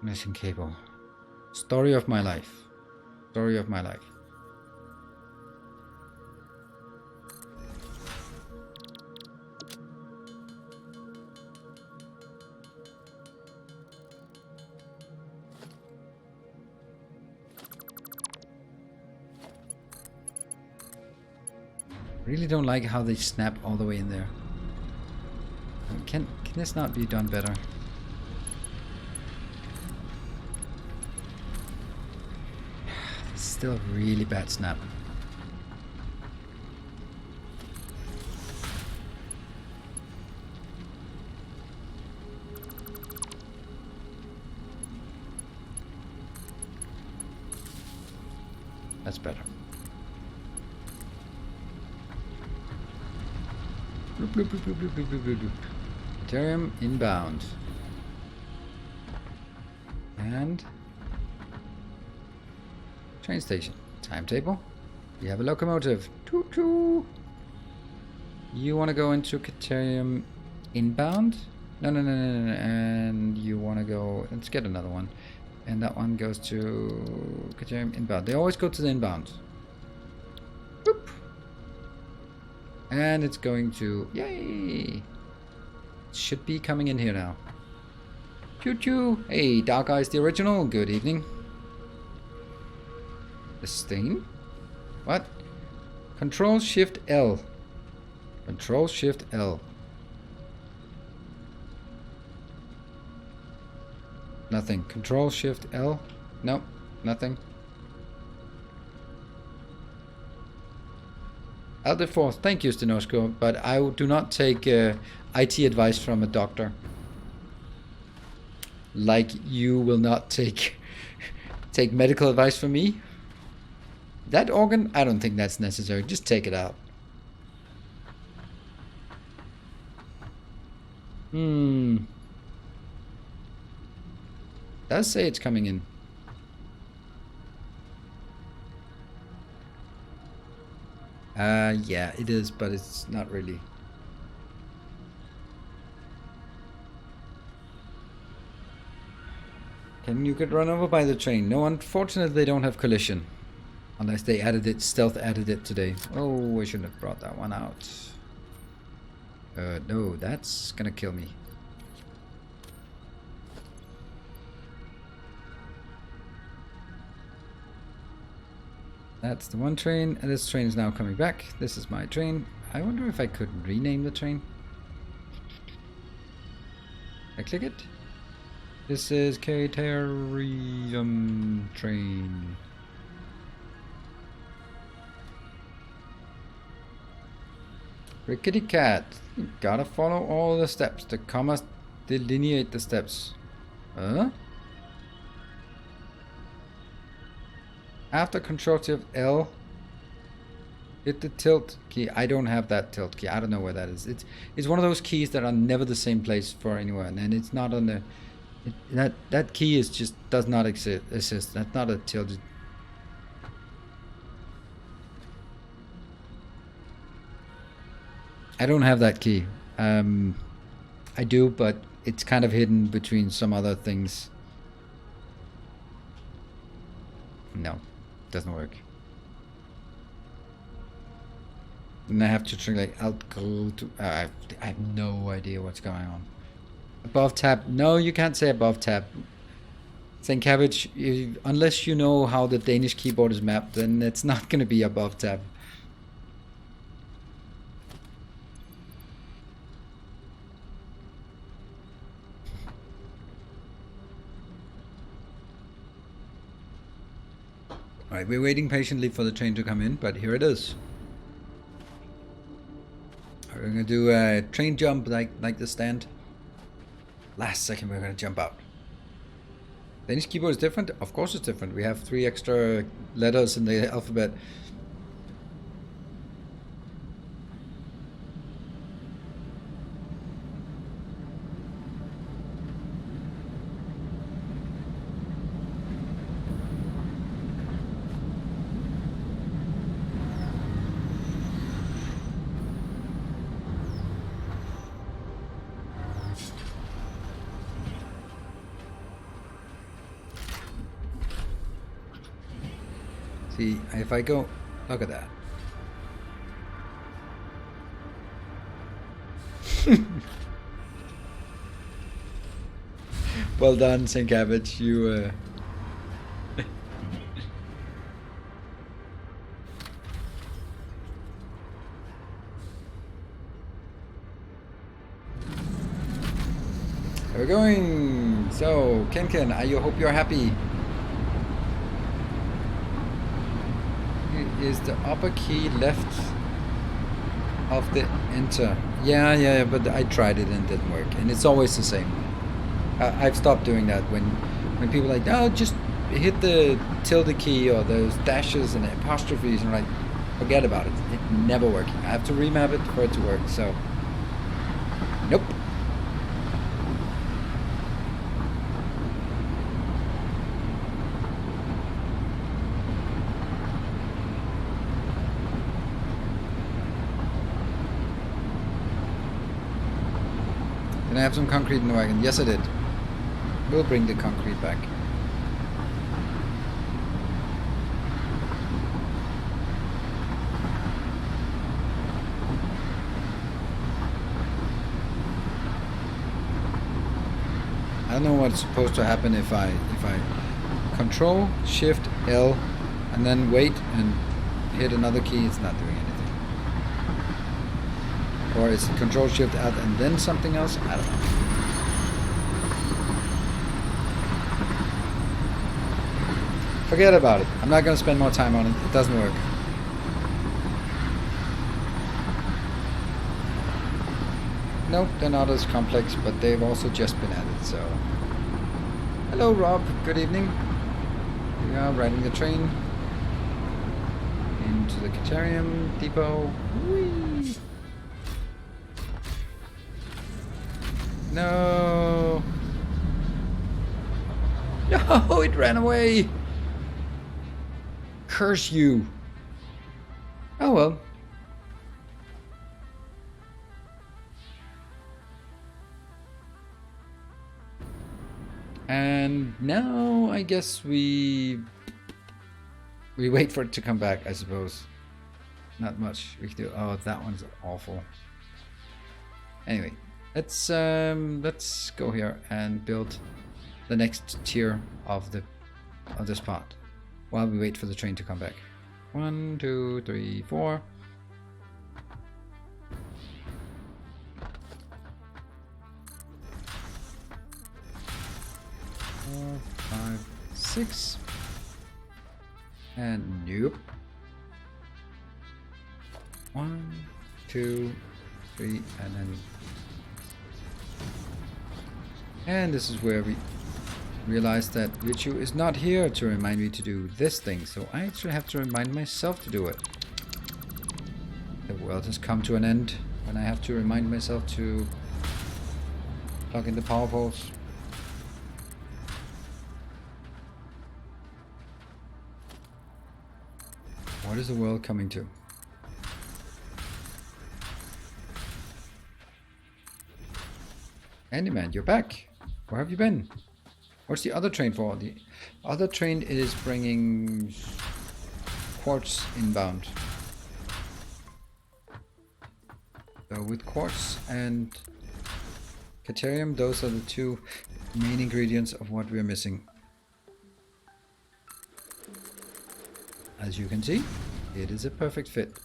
Missing cable. Story of my life. Story of my life. Really don't like how they snap all the way in there. Can this not be done better? Still a really bad snap. That's better. Bloop, bloop, bloop, bloop, bloop, bloop, bloop, bloop. Ethereum inbound. And train station. Timetable. We have a locomotive. Toot toot. You want to go into Caterium inbound? No. And you want to go... Let's get another one. And that one goes to Caterium inbound. They always go to the inbound. Boop. And it's going to... Yay! It should be coming in here now. Choo choo! Hey, Dark Eyes the original. Good evening. Stain? What? Control Shift L. Control Shift L. Nothing. Control Shift L. Nope. Nothing. Elder Force, thank you, Stenosko, but I do not take IT advice from a doctor. Like you will not take medical advice from me. That organ, I don't think that's necessary. Just take it out. Does say it's coming in. Yeah, it is, but it's not really. Can you get run over by the train? No, unfortunately they don't have collision. Unless they added it, stealth added it today. Oh, I shouldn't have brought that one out. No, that's gonna kill me. That's the one train, and this train is now coming back. This is my train. I wonder if I could rename the train. I click it. This is Caterium train. Rickety cat. You gotta follow all the steps. The commas delineate the steps. Huh? After Control Shift L, hit the tilt key. I don't have that tilt key. I don't know where that is. It's one of those keys that are never the same place for anyone, and it's not on the. That key is just does not exist. That's not a tilt. I don't have that key. I do, but it's kind of hidden between some other things. No, doesn't work. And I have to translate alcohol to. I have no idea what's going on. Above tab. No, you can't say above tab. St. Cabbage, unless you know how the Danish keyboard is mapped, then it's not going to be above tab. Alright, we're waiting patiently for the train to come in, but here it is. We're going to do a train jump like the stand. Last second we're going to jump out. Danish keyboard is different? Of course it's different. We have 3 extra letters in the alphabet. See, if I go, look at that. Well done, St. Cabbage. You, We're going. So, Ken, I hope you're happy. Is the upper key left of the enter? Yeah, but I tried it and it didn't work, and it's always the same. I've stopped doing that when people are like, oh, just hit the tilde key or those dashes and apostrophes, and I'm like, forget about it. It never works. I have to remap it for it to work. So, nope. Can I have some concrete in the wagon? Yes, I did. We'll bring the concrete back. I don't know what's supposed to happen if I Control Shift L and then wait and hit another key. It's not doing anything. Or is it Control Shift Alt and then something else? I don't know. Forget about it. I'm not gonna spend more time on it. It doesn't work. Nope, they're not as complex, but they've also just been added, so... Hello, Rob. Good evening. We are riding the train into the Caterium depot. Whee! No! No, it ran away! Curse you! Oh well. And now I guess we wait for it to come back, I suppose. Not much we can do. Oh, that one's awful. Anyway, let's go here and build the next tier of this part while we wait for the train to come back. 1, 2, 3, 4. 4, 5, 6. And nope. 1, 2, 3, and then. And this is where we realize that Richu is not here to remind me to do this thing, so I actually have to remind myself to do it. The world has come to an end when I have to remind myself to plug in the power poles. What is the world coming to? Handyman, you're back. Where have you been? What's the other train for? The other train is bringing quartz inbound. So with quartz and Caterium, those are the two main ingredients of what we're missing. As you can see, it is a perfect fit.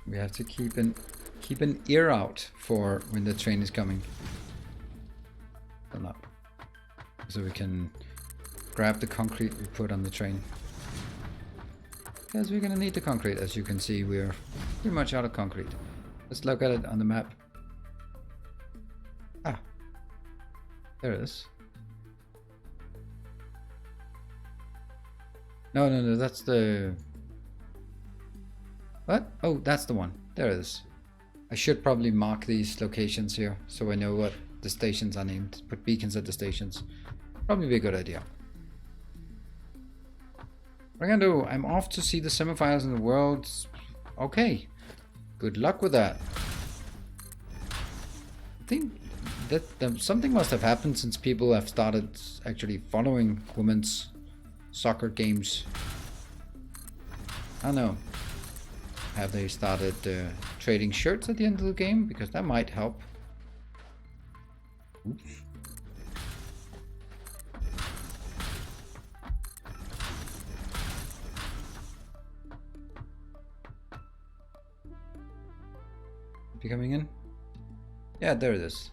We have to keep an ear out for when the train is coming. So we can grab the concrete we put on the train. Because we're gonna need the concrete. As you can see, we're pretty much out of concrete. Let's look at it on the map. Ah, there it is. No, that's the... What? Oh, that's the one. There it is. I should probably mark these locations here so I know what the stations are named. Put beacons at the stations. Probably be a good idea. What am I gonna do? I'm off to see the semifinals in the world. Okay. Good luck with that. I think that something must have happened since people have started actually following women's soccer games. I don't know. Have they started trading shirts at the end of the game? Because that might help. Oops. Be coming in? Yeah, there it is.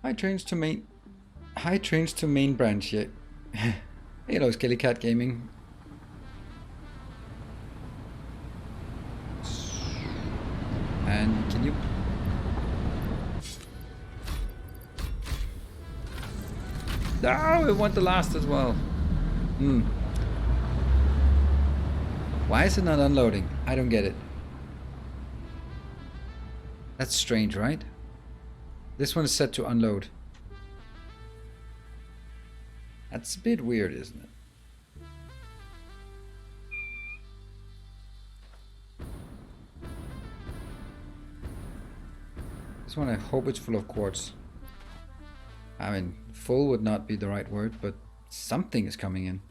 High trains to main branch, yeah. Hello, Skelly Cat Gaming. And can you... Oh, it went the last as well. Why is it not unloading? I don't get it. That's strange, right? This one is set to unload. That's a bit weird, isn't it? This one, I hope it's full of quartz. I mean, full would not be the right word, but Something is coming in.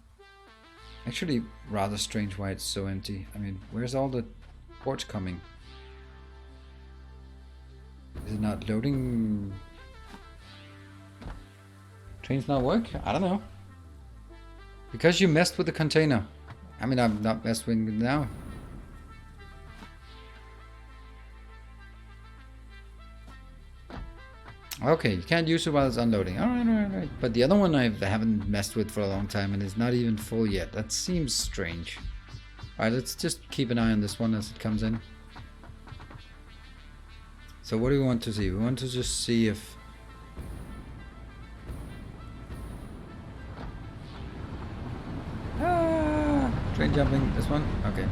Actually, rather strange why it's so empty. I mean, where's all the ports coming? Is it not loading? Trains not work? I don't know. Because you messed with the container. I mean, I'm not messing with it now. Okay, you can't use it while it's unloading. Alright. But the other one I haven't messed with for a long time and it's not even full yet. That seems strange. Alright, let's just keep an eye on this one as it comes in. So what do we want to see? We want to just see if... Train jumping, this one? Okay.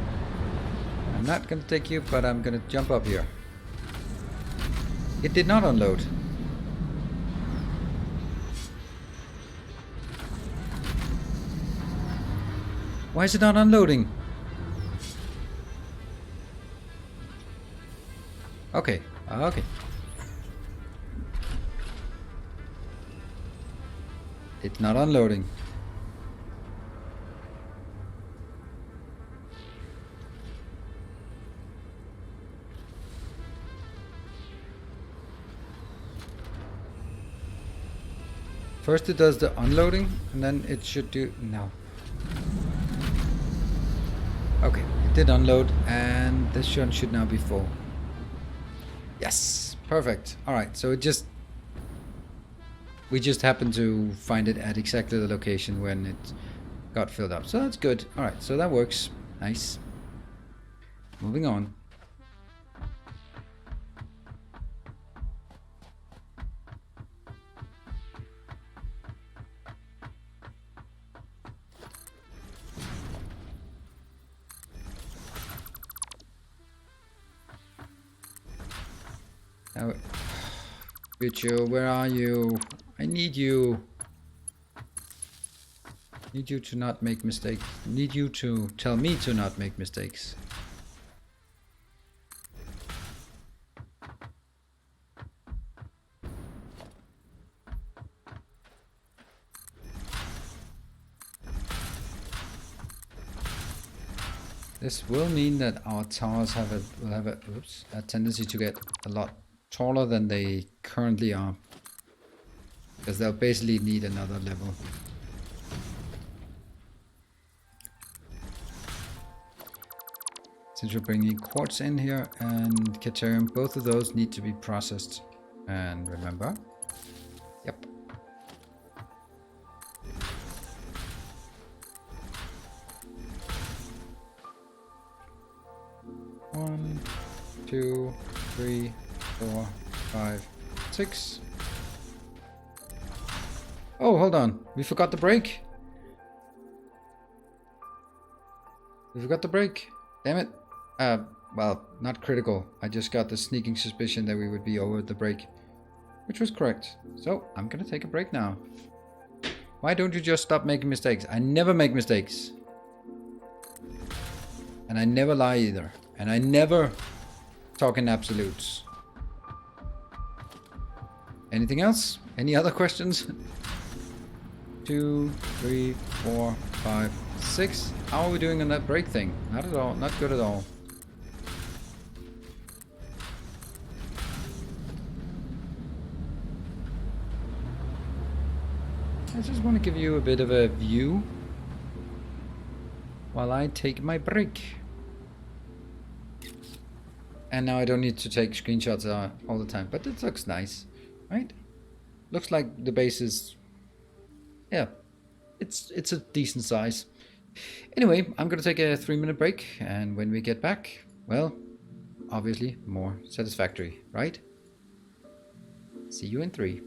I'm not gonna take you, but I'm gonna jump up here. It did not unload. Why is it not unloading? Okay, okay. It's not unloading. First it does the unloading, and then it should do... No. Okay, it did unload, and this one should now be full. Yes, perfect. Alright, so we just happened to find it at exactly the location when it got filled up. So that's good. Alright, so that works. Nice. Moving on. Now, Bicho, where are you? I need you. Need you to not make mistakes. Need you to tell me to not make mistakes. This will mean that our towers will have a tendency to get a lot taller than they currently are, because they'll basically need another level. Since we're bringing quartz in here and Caterium, both of those need to be processed. And remember, yep. One, 2, 3, 4, 5, 6. Oh, hold on. We forgot the brake. We forgot the brake. Damn it. Well, not critical. I just got the sneaking suspicion that we would be over the brake, which was correct. So, I'm gonna take a break now. Why don't you just stop making mistakes? I never make mistakes. And I never lie either. And I never talk in absolutes. Anything else? Any other questions? 2, 3, 4, 5, 6. How are we doing on that brake thing? Not at all. Not good at all. I just want to give you a bit of a view while I take my break. And now I don't need to take screenshots all the time, but it looks nice, right? Looks like the base is, yeah, it's a decent size. Anyway, I'm gonna take a 3-minute break, and when we get back, well, obviously more Satisfactory, right? See you in 3.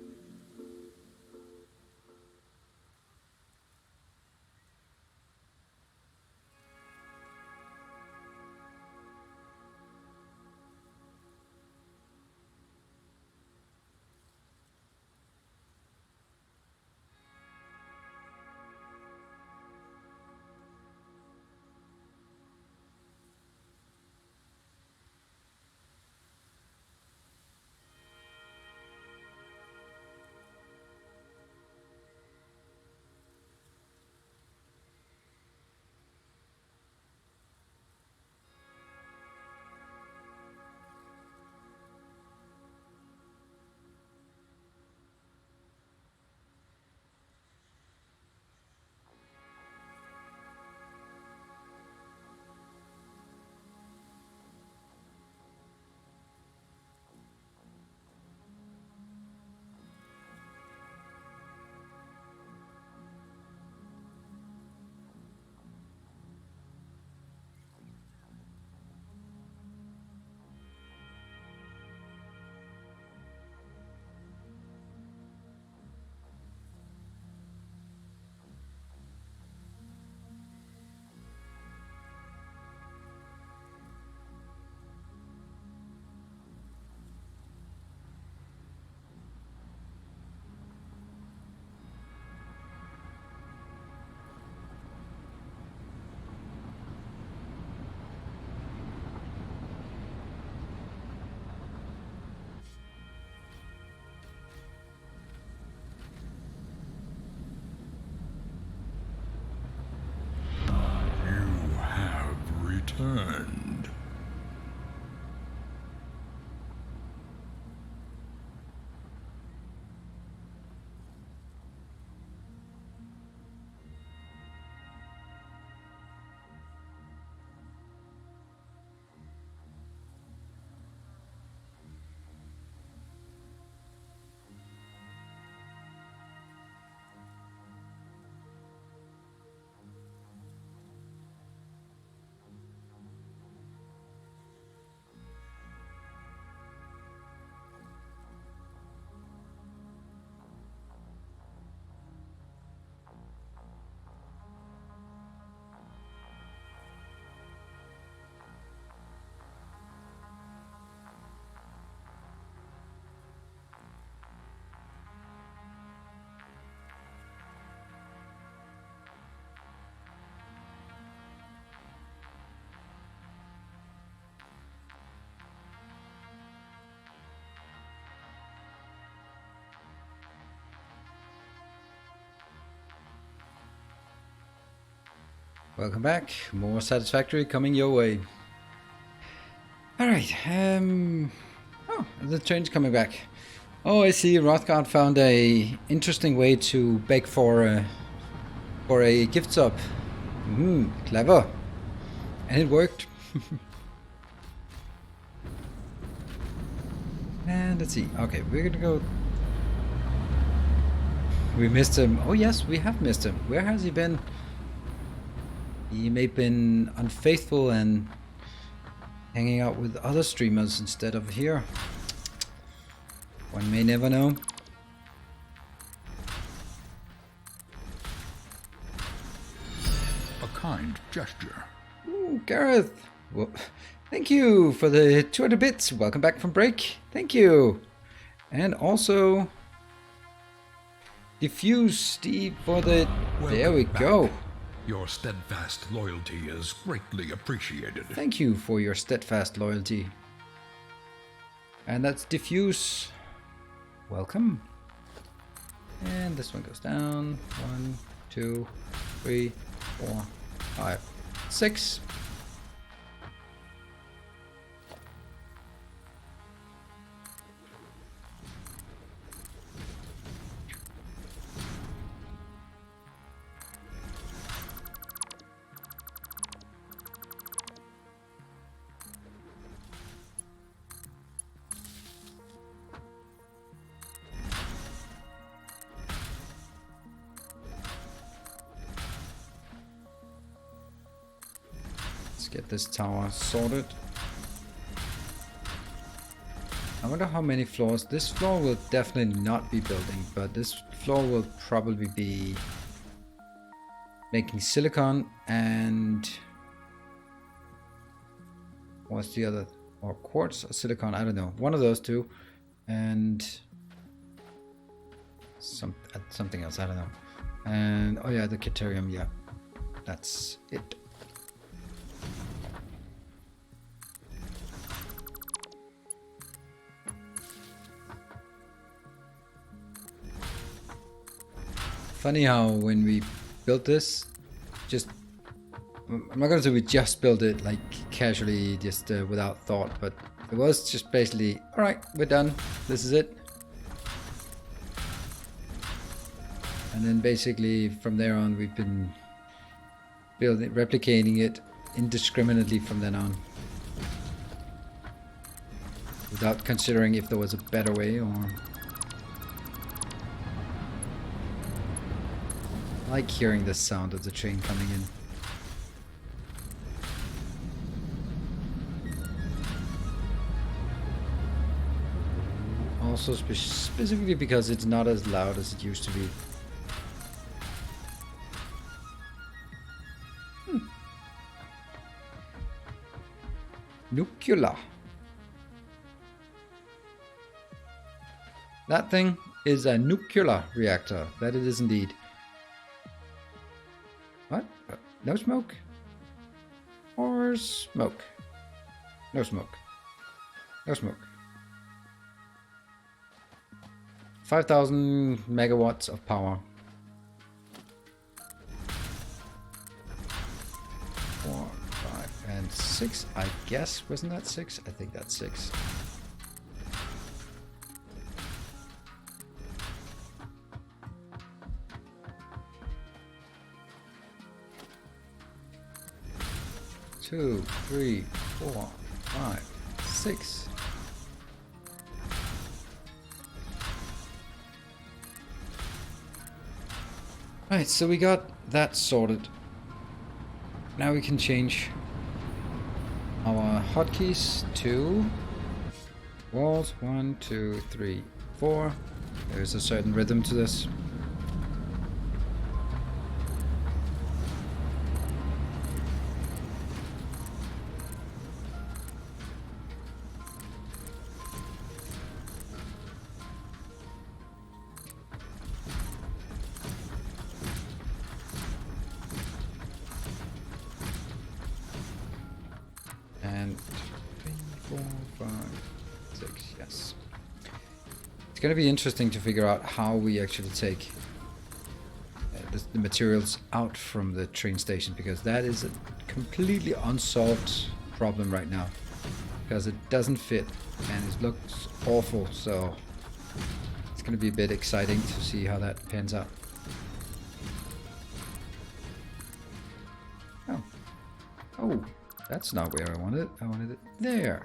Welcome back. More Satisfactory coming your way. Alright, oh, the train's coming back. Oh, I see Rothgard found a interesting way to beg for a gift sub. Clever. And it worked. And let's see. Okay, we're gonna go. We missed him. Oh yes, we have missed him. Where has he been? He may have been unfaithful and hanging out with other streamers instead of here. One may never know. A kind gesture. Ooh, Gareth. Well, thank you for the 200 bits. Welcome back from break. Thank you. And also Diffuse Steve for the... there we go. Your steadfast loyalty is greatly appreciated. Thank you for your steadfast loyalty. And that's Diffuse. Welcome. And this one goes down. 1, 2, 3, 4, 5, 6. Get this tower sorted. I wonder how many floors. This floor will definitely not be building, but this floor will probably be making silicon and what's the other? Or quartz or silicon? I don't know. One of those two, and something else. I don't know. And oh yeah, the Caterium. Yeah, that's it. Funny how when we built this, I'm not gonna say we just built it like casually, just without thought, but it was just basically, all right, we're done. This is it. And then basically from there on, we've been replicating it indiscriminately from then on, without considering if there was a better way or. I like hearing the sound of the train coming in. Also specifically because it's not as loud as it used to be. Nuclear. That thing is a nuclear reactor. That it is indeed. What? No smoke? Or smoke? No smoke. No smoke. 5,000 megawatts of power. 4, 5, and 6, I guess. Wasn't that 6? I think that's 6. Two, 3, 4, 5, 6. Right, so we got that sorted. Now we can change our hotkeys to walls. 1, 2, 3, 4. There's a certain rhythm to this. And 3, 4, 5, 6, yes. It's going to be interesting to figure out how we actually take the materials out from the train station, because that is a completely unsolved problem right now, because it doesn't fit and it looks awful. So it's going to be a bit exciting to see how that pans out. Oh, that's not where I wanted it. I wanted it there.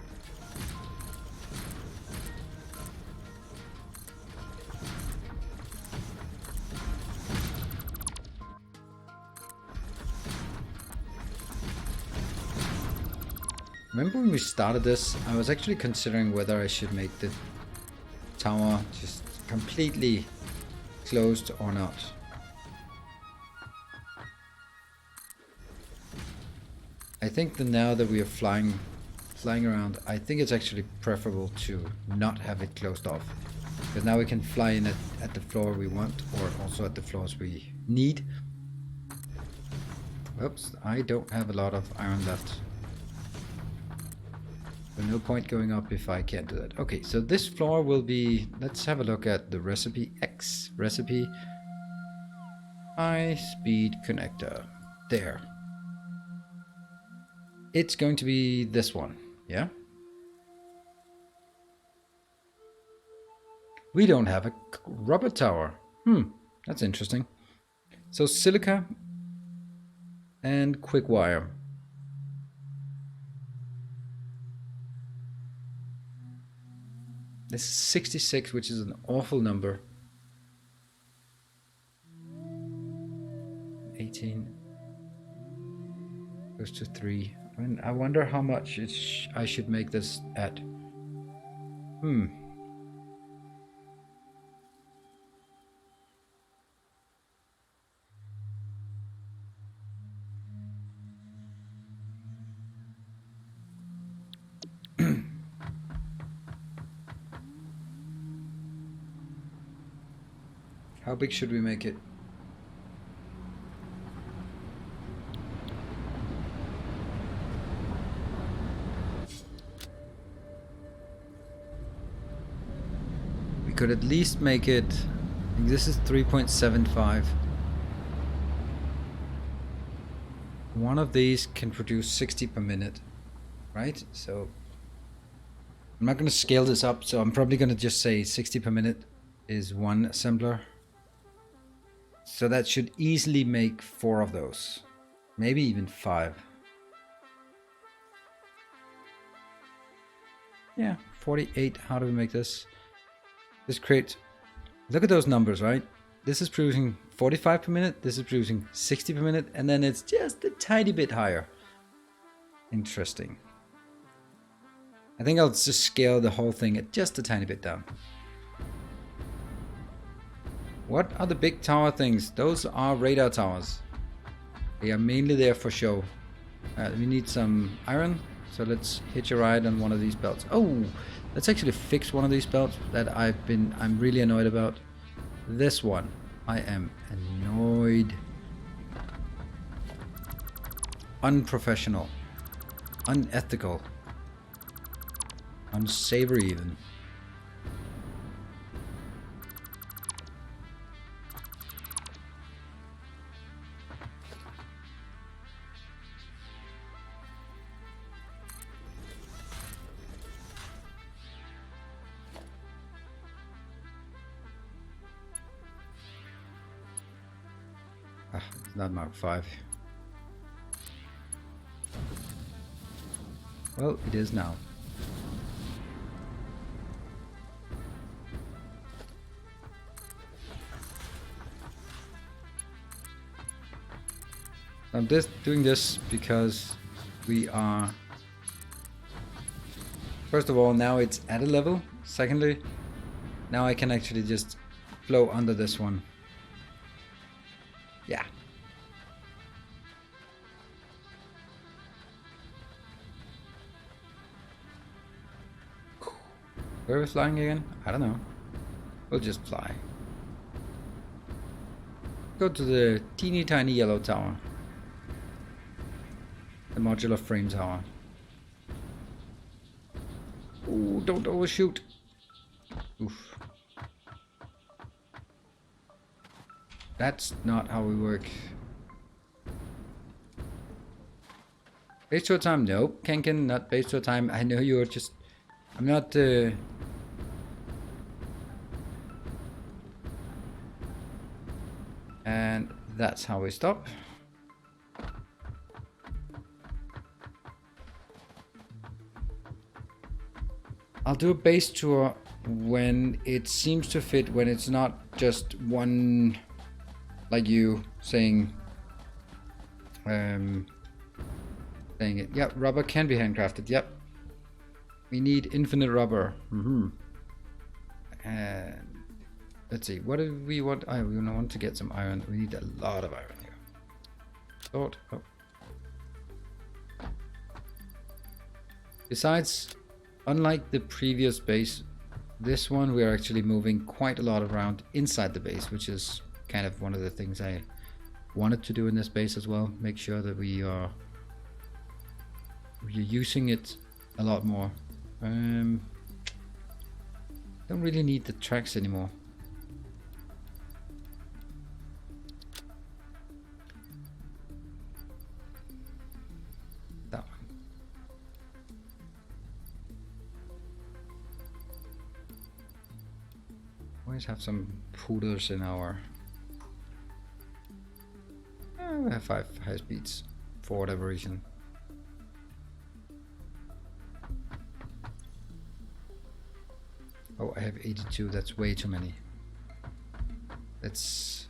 Remember when we started this, I was actually considering whether I should make the tower just completely closed or not. I think that now that we are flying around, I think it's actually preferable to not have it closed off. Because now we can fly in at the floor we want, or also at the floors we need. Oops, I don't have a lot of iron left. So no point going up if I can't do that. Okay, so this floor will be... Let's have a look at the recipe X. Recipe high speed connector. There. It's going to be this one, yeah? We don't have a rubber tower. That's interesting. So silica and quick wire. This is 66, which is an awful number. 18 goes to 3. And I wonder how much I should make this at. How big should we make it? We could at least make it... I think this is 3.75. One of these can produce 60 per minute, right? So I'm not going to scale this up, so I'm probably going to just say 60 per minute is one assembler. So that should easily make 4 of those. Maybe even 5. Yeah, 48. How do we make this? This creates... Look at those numbers, right? This is producing 45 per minute. This is producing 60 per minute. And then it's just a tiny bit higher. Interesting. I think I'll just scale the whole thing at just a tiny bit down. What are the big tower things? Those are radar towers. They are mainly there for show. We need some iron, so let's hitch a ride on one of these belts. Oh, let's actually fix one of these belts that I'm really annoyed about. This one, I am annoyed. Unprofessional, unethical, unsavory even. It's not Mark 5. Well, it is now. I'm just doing this because we are... First of all, now it's at a level. Secondly, now I can actually just flow under this one. Yeah. Where are we flying again? I don't know. We'll just fly. Go to the teeny tiny yellow tower. The modular frame tower. Ooh, don't overshoot. Oof. That's not how we work. Base tour time? Nope. Kenken, not base tour time. I know you're just... I'm not... And that's how we stop. I'll do a base tour when it seems to fit, when it's not just one, like you saying it. Yep, rubber can be handcrafted. Yep, we need infinite rubber. And let's see, what do we want? Oh, we want to get some iron. We need a lot of iron here. Sort. Oh. Besides, unlike the previous base, this one we are actually moving quite a lot around inside the base, which is kind of one of the things I wanted to do in this base as well. Make sure that we're using it a lot more. Don't really need the tracks anymore. That one. Always have some poodles in our... we have 5 high speeds for whatever reason. Oh, I have 82. That's way too many. That's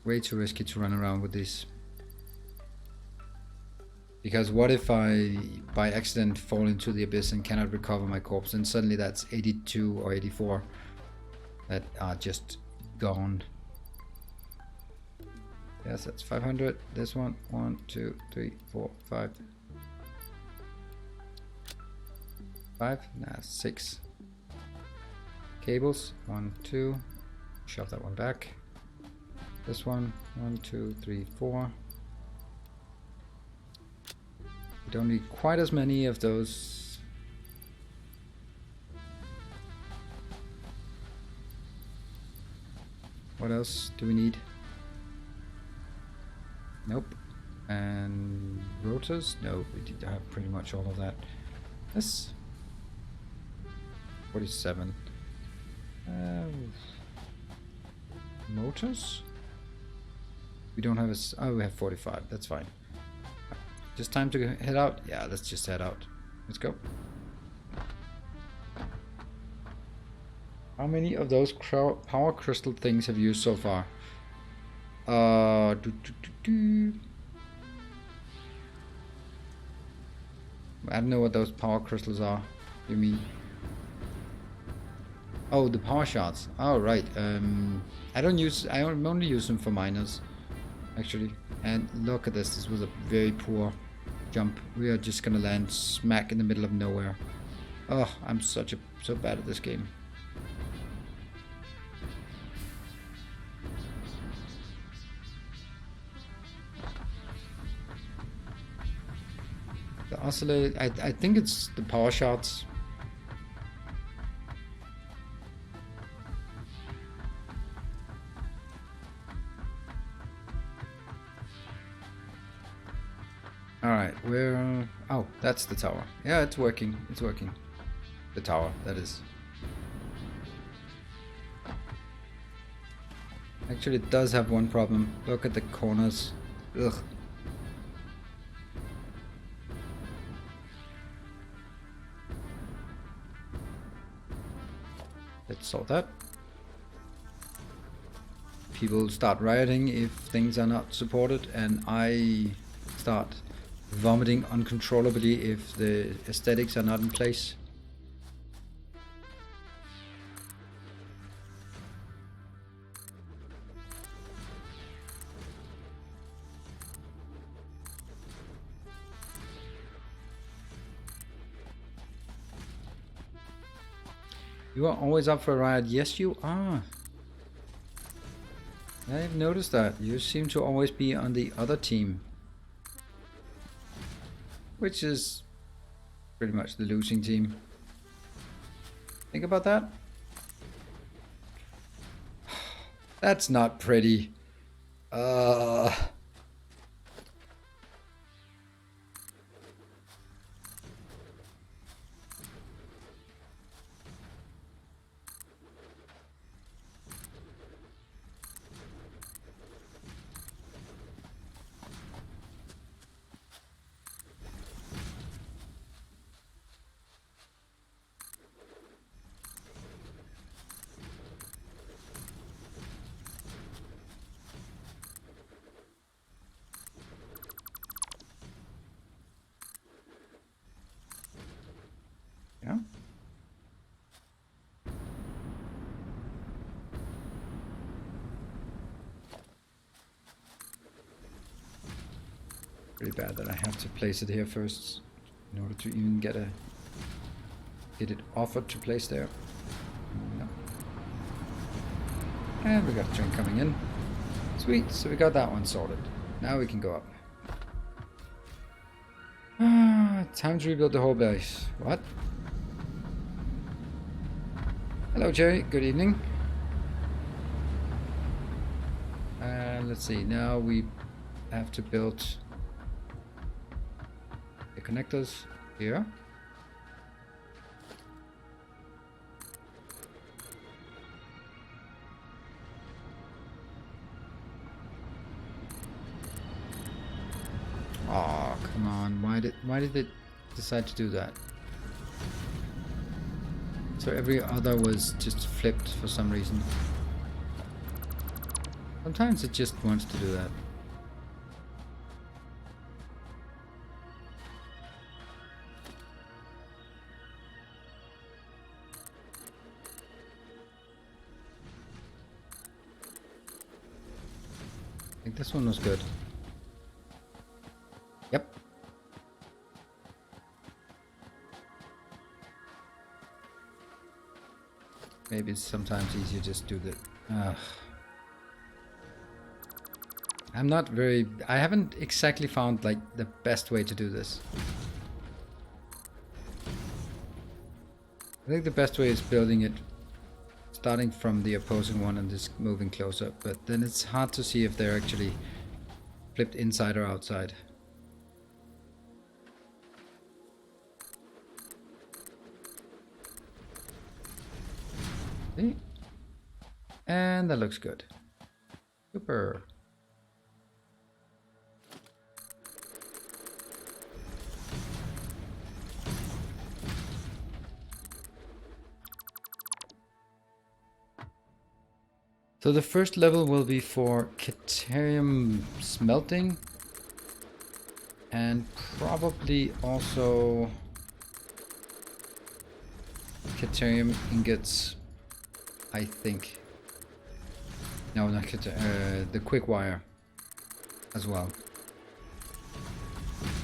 way too risky to run around with this. Because what if I, by accident, fall into the abyss and cannot recover my corpse, and suddenly that's 82 or 84 that are just gone. Yes, that's 500. This one, 1, 2, 3, 4, 5. 5? Nah, 6. Cables, 1, 2. Shove that one back. This one, 1, 2, 3, 4. We don't need quite as many of those. What else do we need? Nope. And rotors? No, we did have pretty much all of that. This 47. Motors? We don't have a... Oh, we have 45. That's fine. Just time to head out? Yeah, let's just head out. Let's go. How many of those power crystal things have you used so far? I don't know what those power crystals are. You mean? Oh, the power shards. Oh, right. I only use them for miners, actually. And look at this. This was a very poor jump. We are just gonna land smack in the middle of nowhere. Oh, I'm so bad at this game. The oscillator. I think it's the power shards. Alright, where... oh, that's the tower. Yeah, it's working. It's working. The tower, that is. Actually, it does have one problem. Look at the corners. Ugh. Let's solve that. People start rioting if things are not supported, and I start vomiting uncontrollably if the aesthetics are not in place. You are always up for a riot. Yes, you are. I've noticed that. You seem to always be on the other team. Which is pretty much the losing team. Think about that. That's not pretty. Uh... Yeah. Pretty bad that I have to place it here first in order to even get it offered to place there. No. And we got a train coming in. Sweet, so we got that one sorted. Now we can go up. Time to rebuild the whole base. What? Hello, Jerry. Good evening. Let's see. Now we have to build the connectors here. Oh, come on. Why did it decide to do that? So every other was just flipped for some reason. Sometimes it just wants to do that. I think this one was good. Yep. Maybe it's sometimes easier just do that. I haven't exactly found like the best way to do this. I think the best way is building it starting from the opposing one and just moving closer, but then it's hard to see if they're actually flipped inside or outside. See? And that looks good. Super. So the first level will be for Caterium smelting and probably also Caterium ingots, I think. No, not the quick wire as well.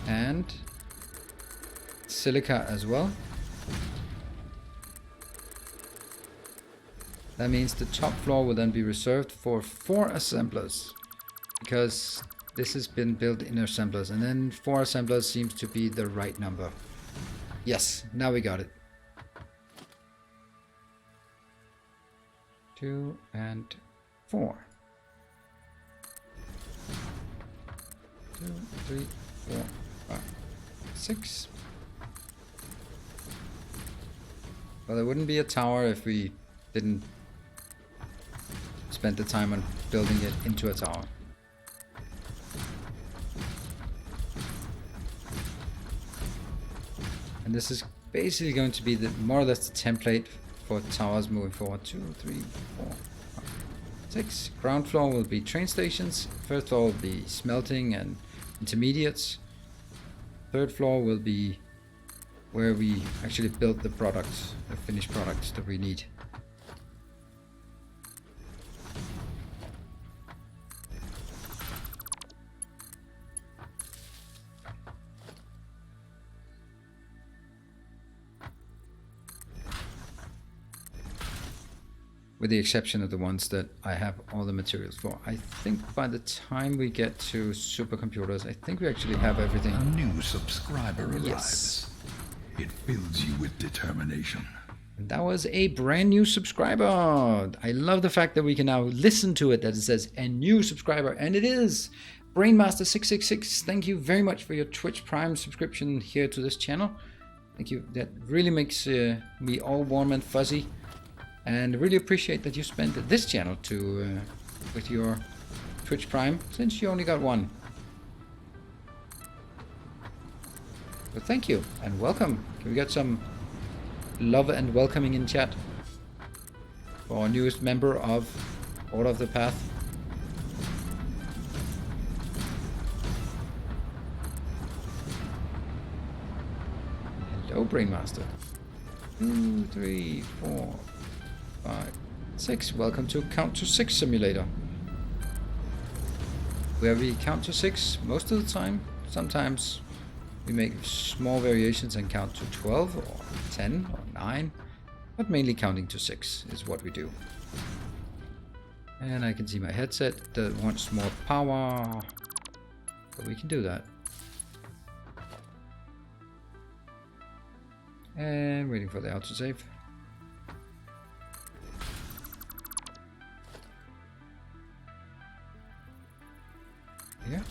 And silica as well. That means the top floor will then be reserved for 4 assemblers, because this has been built in assemblers, and then 4 assemblers seems to be the right number. Yes, now we got it. 2 and 4. 2, 3, 4, 5, 6. Well, there wouldn't be a tower if we didn't spend the time on building it into a tower. And this is basically going to be the more or less the template for towers moving forward. 2, 3, 4, 5, 6. Ground floor will be train stations. First floor will be smelting and intermediates. Third floor will be where we actually build the products, the finished products that we need. With the exception of the ones that I have all the materials for. I think by the time we get to supercomputers, I think we actually have everything. A new subscriber arrives. Yes. It fills you with determination. And that was a brand new subscriber. I love the fact that we can now listen to it, that it says a new subscriber, and it is Brainmaster666. Thank you very much for your Twitch Prime subscription here to this channel. Thank you. That really makes me all warm and fuzzy, and really appreciate that you spent this channel to with your Twitch Prime, since you only got one. But thank you and welcome. Can we get some love and welcoming in chat for our newest member of Order of the Path? Hello, Brainmaster. 2, 3, 4, 5, 6. Welcome to Count to 6 Simulator, where we count to 6 most of the time. Sometimes we make small variations and count to 12 or 10 or 9, but mainly counting to 6 is what we do. And I can see my headset that wants more power, but we can do that. And waiting for the autosave. Yeah.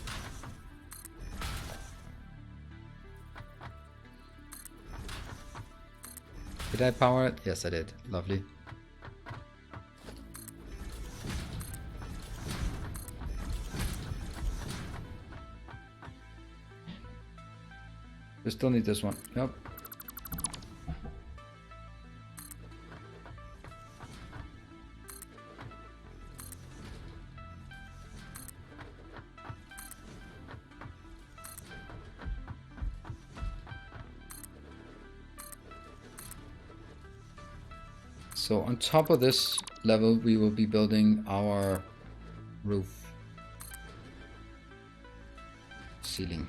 Did I power it? Yes, I did. Lovely. We still need this one. Nope. So on top of this level, we will be building our roof ceiling.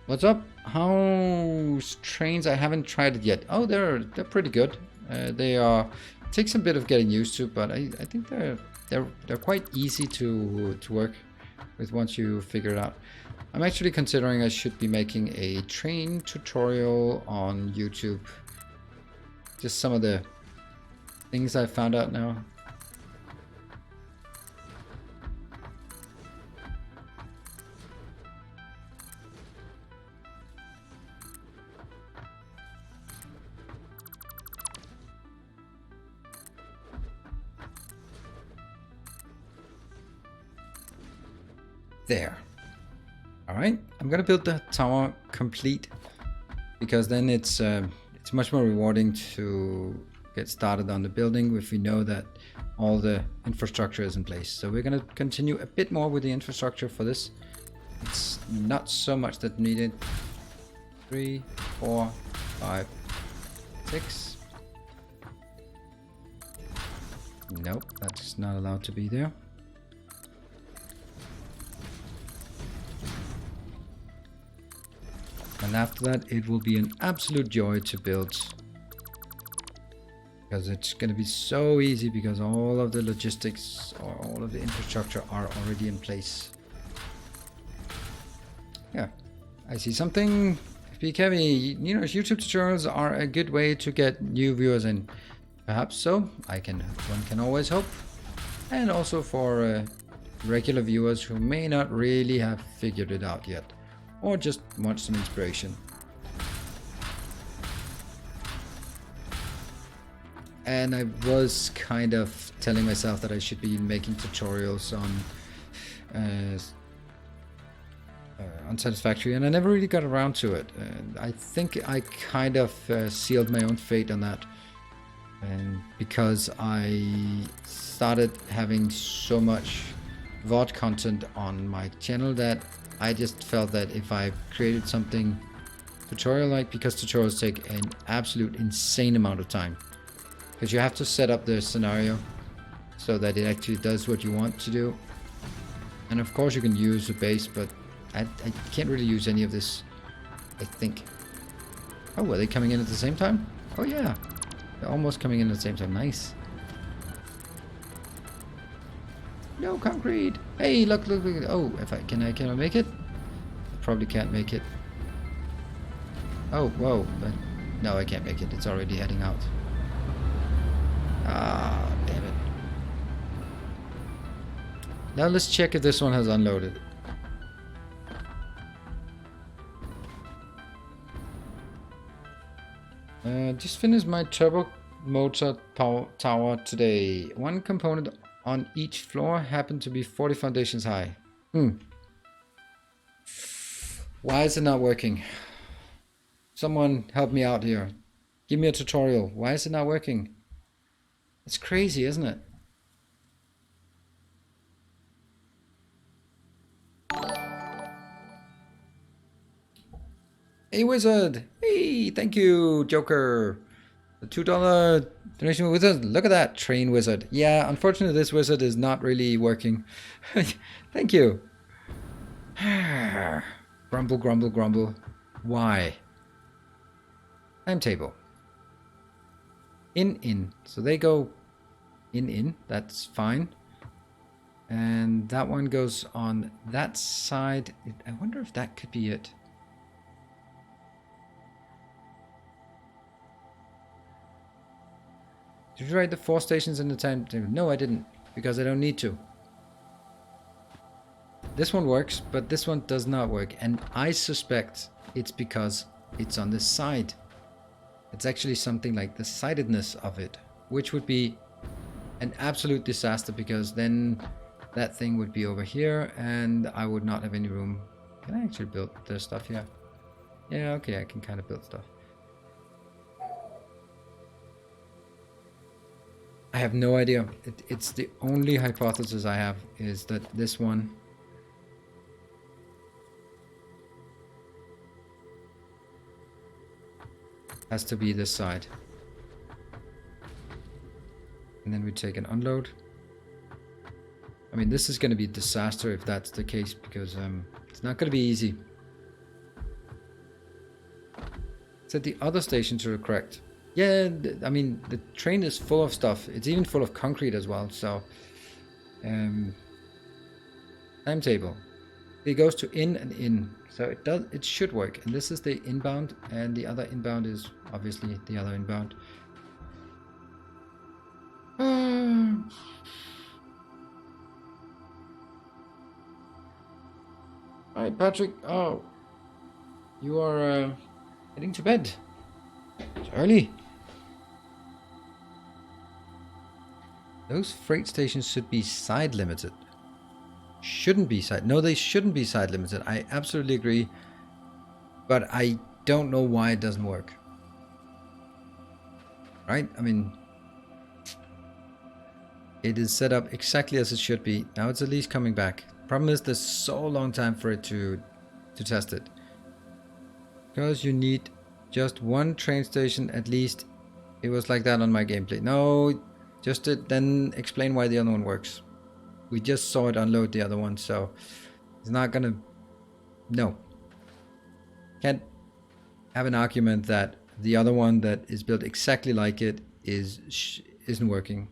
What's up? How's trains? I haven't tried it yet. Oh, they're pretty good. They are takes a bit of getting used to, but I think they're quite easy to work with once you figure it out. I'm actually considering I should be making a train tutorial on YouTube. Just some of the things I found out now. There. All right, I'm gonna build the tower complete, because then it's much more rewarding to get started on the building if we know that all the infrastructure is in place. So we're going to continue a bit more with the infrastructure for this. It's not so much that needed. 3, 4, 5, 6. Nope, that's not allowed to be there. And after that, it will be an absolute joy to build, because it's going to be so easy, because all of the logistics or all of the infrastructure are already in place. Yeah, I see something. Be Kevy, you know, YouTube tutorials are a good way to get new viewers in. Perhaps so. One can always hope. And also for regular viewers who may not really have figured it out yet, or just want some inspiration. And I was kind of telling myself that I should be making tutorials on Satisfactory, and I never really got around to it. And I think I kind of sealed my own fate on that, and because I started having so much VOD content on my channel that I just felt that if I created something tutorial-like, because tutorials take an absolute insane amount of time, because you have to set up the scenario so that it actually does what you want to do. And of course you can use a base, but I can't really use any of this, I think. Oh, are they coming in at the same time? Oh yeah, they're almost coming in at the same time. Nice. No concrete. Hey, look. Oh, can I make it? Probably can't make it. Oh, whoa. No, I can't make it. It's already heading out. Ah, damn it. Now let's check if this one has unloaded. Just finished my turbo motor power tower today. One component on each floor happened to be 40 foundations high. Why is it not working? Someone help me out here. Give me a tutorial. Why is it not working? It's crazy, isn't it? Hey, wizard! Hey, thank you, Joker. The $2 donation wizard. Look at that, train wizard. Yeah, unfortunately, this wizard is not really working. Thank you. Grumble, grumble, grumble. Why? Timetable. In. So they go in. That's fine. And that one goes on that side. I wonder if that could be it. Did you write the 4 stations in the timetable? No, I didn't, because I don't need to. This one works, but this one does not work. And I suspect it's because it's on this side. It's actually something like the sidedness of it, which would be an absolute disaster, because then that thing would be over here and I would not have any room. Can I actually build the stuff here? Yeah, okay, I can kind of build stuff. I have no idea. It's the only hypothesis I have is that this one has to be this side. And then we take an unload. I mean, this is going to be a disaster if that's the case, because it's not going to be easy. Set the other station to the correct. Yeah, I mean, the train is full of stuff. It's even full of concrete as well, so... timetable. It goes to in and in, so it should work. And this is the inbound, and the other inbound is obviously the other inbound. Hi, Patrick. Oh, you are heading to bed. It's early. Those freight stations should be side limited. Shouldn't be side. No, they shouldn't be side limited. I absolutely agree. But I don't know why it doesn't work. Right? I mean, it is set up exactly as it should be. Now it's at least coming back. Problem is, there's so long time for it to test it. Because you need just one train station at least. It was like that on my gameplay. No, just then explain why the other one works. We just saw it unload the other one, so it's not gonna... No. Can't have an argument that the other one that is built exactly like it isn't working.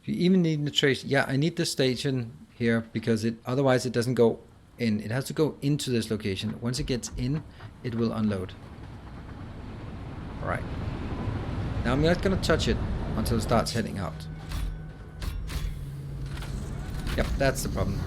You even need the trace. Yeah, I need the station here because otherwise it doesn't go in. It has to go into this location. Once it gets in, it will unload. Alright. Now I'm not gonna touch it until it starts heading out. Yep, that's the problem.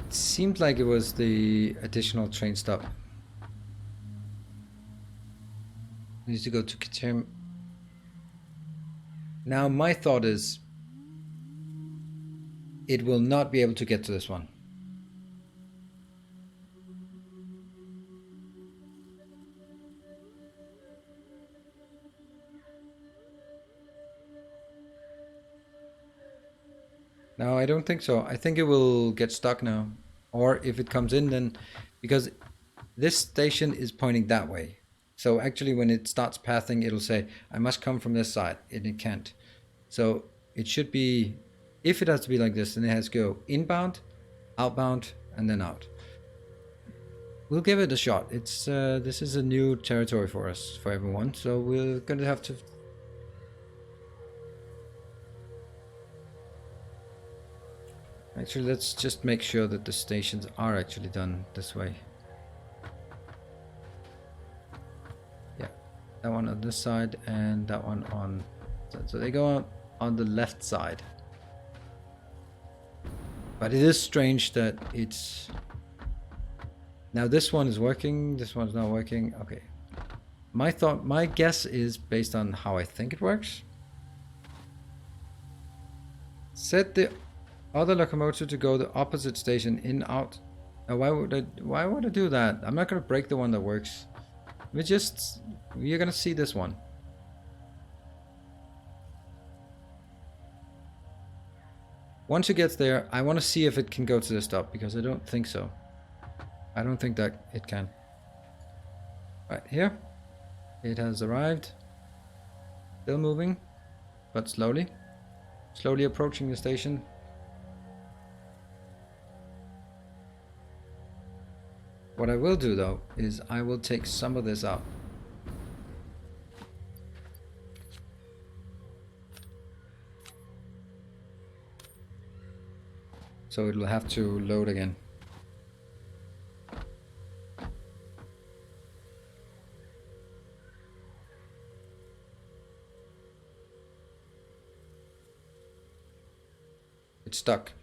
Seemed like it was the additional train stop. Needs to go to Katerm. Now my thought is it will not be able to get to this one. No, I don't think so. I think it will get stuck now. Or if it comes in, then because this station is pointing that way. So actually when it starts pathing, it'll say, I must come from this side, and it can't. So it should be, if it has to be like this, then it has to go inbound, outbound, and then out. We'll give it a shot. It's this is a new territory for us, for everyone. So we're gonna have to. Actually, let's just make sure that the stations are actually done this way. Yeah, that one on this side and that one on. So they go on the left side. But it is strange that it's. Now this one is working, this one's not working. Okay. My guess is based on how I think it works. Set the other locomotive to go the opposite station in out. Now why would I do that? I'm not gonna break the one that works. You're gonna see this one. Once it gets there, I want to see if it can go to the stop, because I don't think so. I don't think that it can. Right here, it has arrived. Still moving, but slowly. Slowly approaching the station. What I will do though, is I will take some of this out. So it'll have to load again. It's stuck.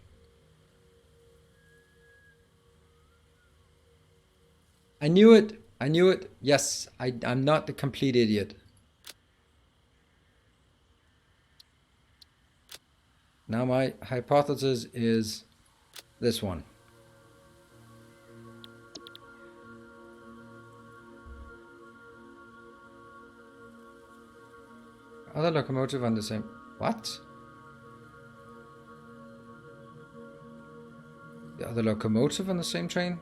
I knew it. I knew it. Yes, I'm not the complete idiot. Now my hypothesis is this one. Other locomotive on the same. What? The other locomotive on the same train?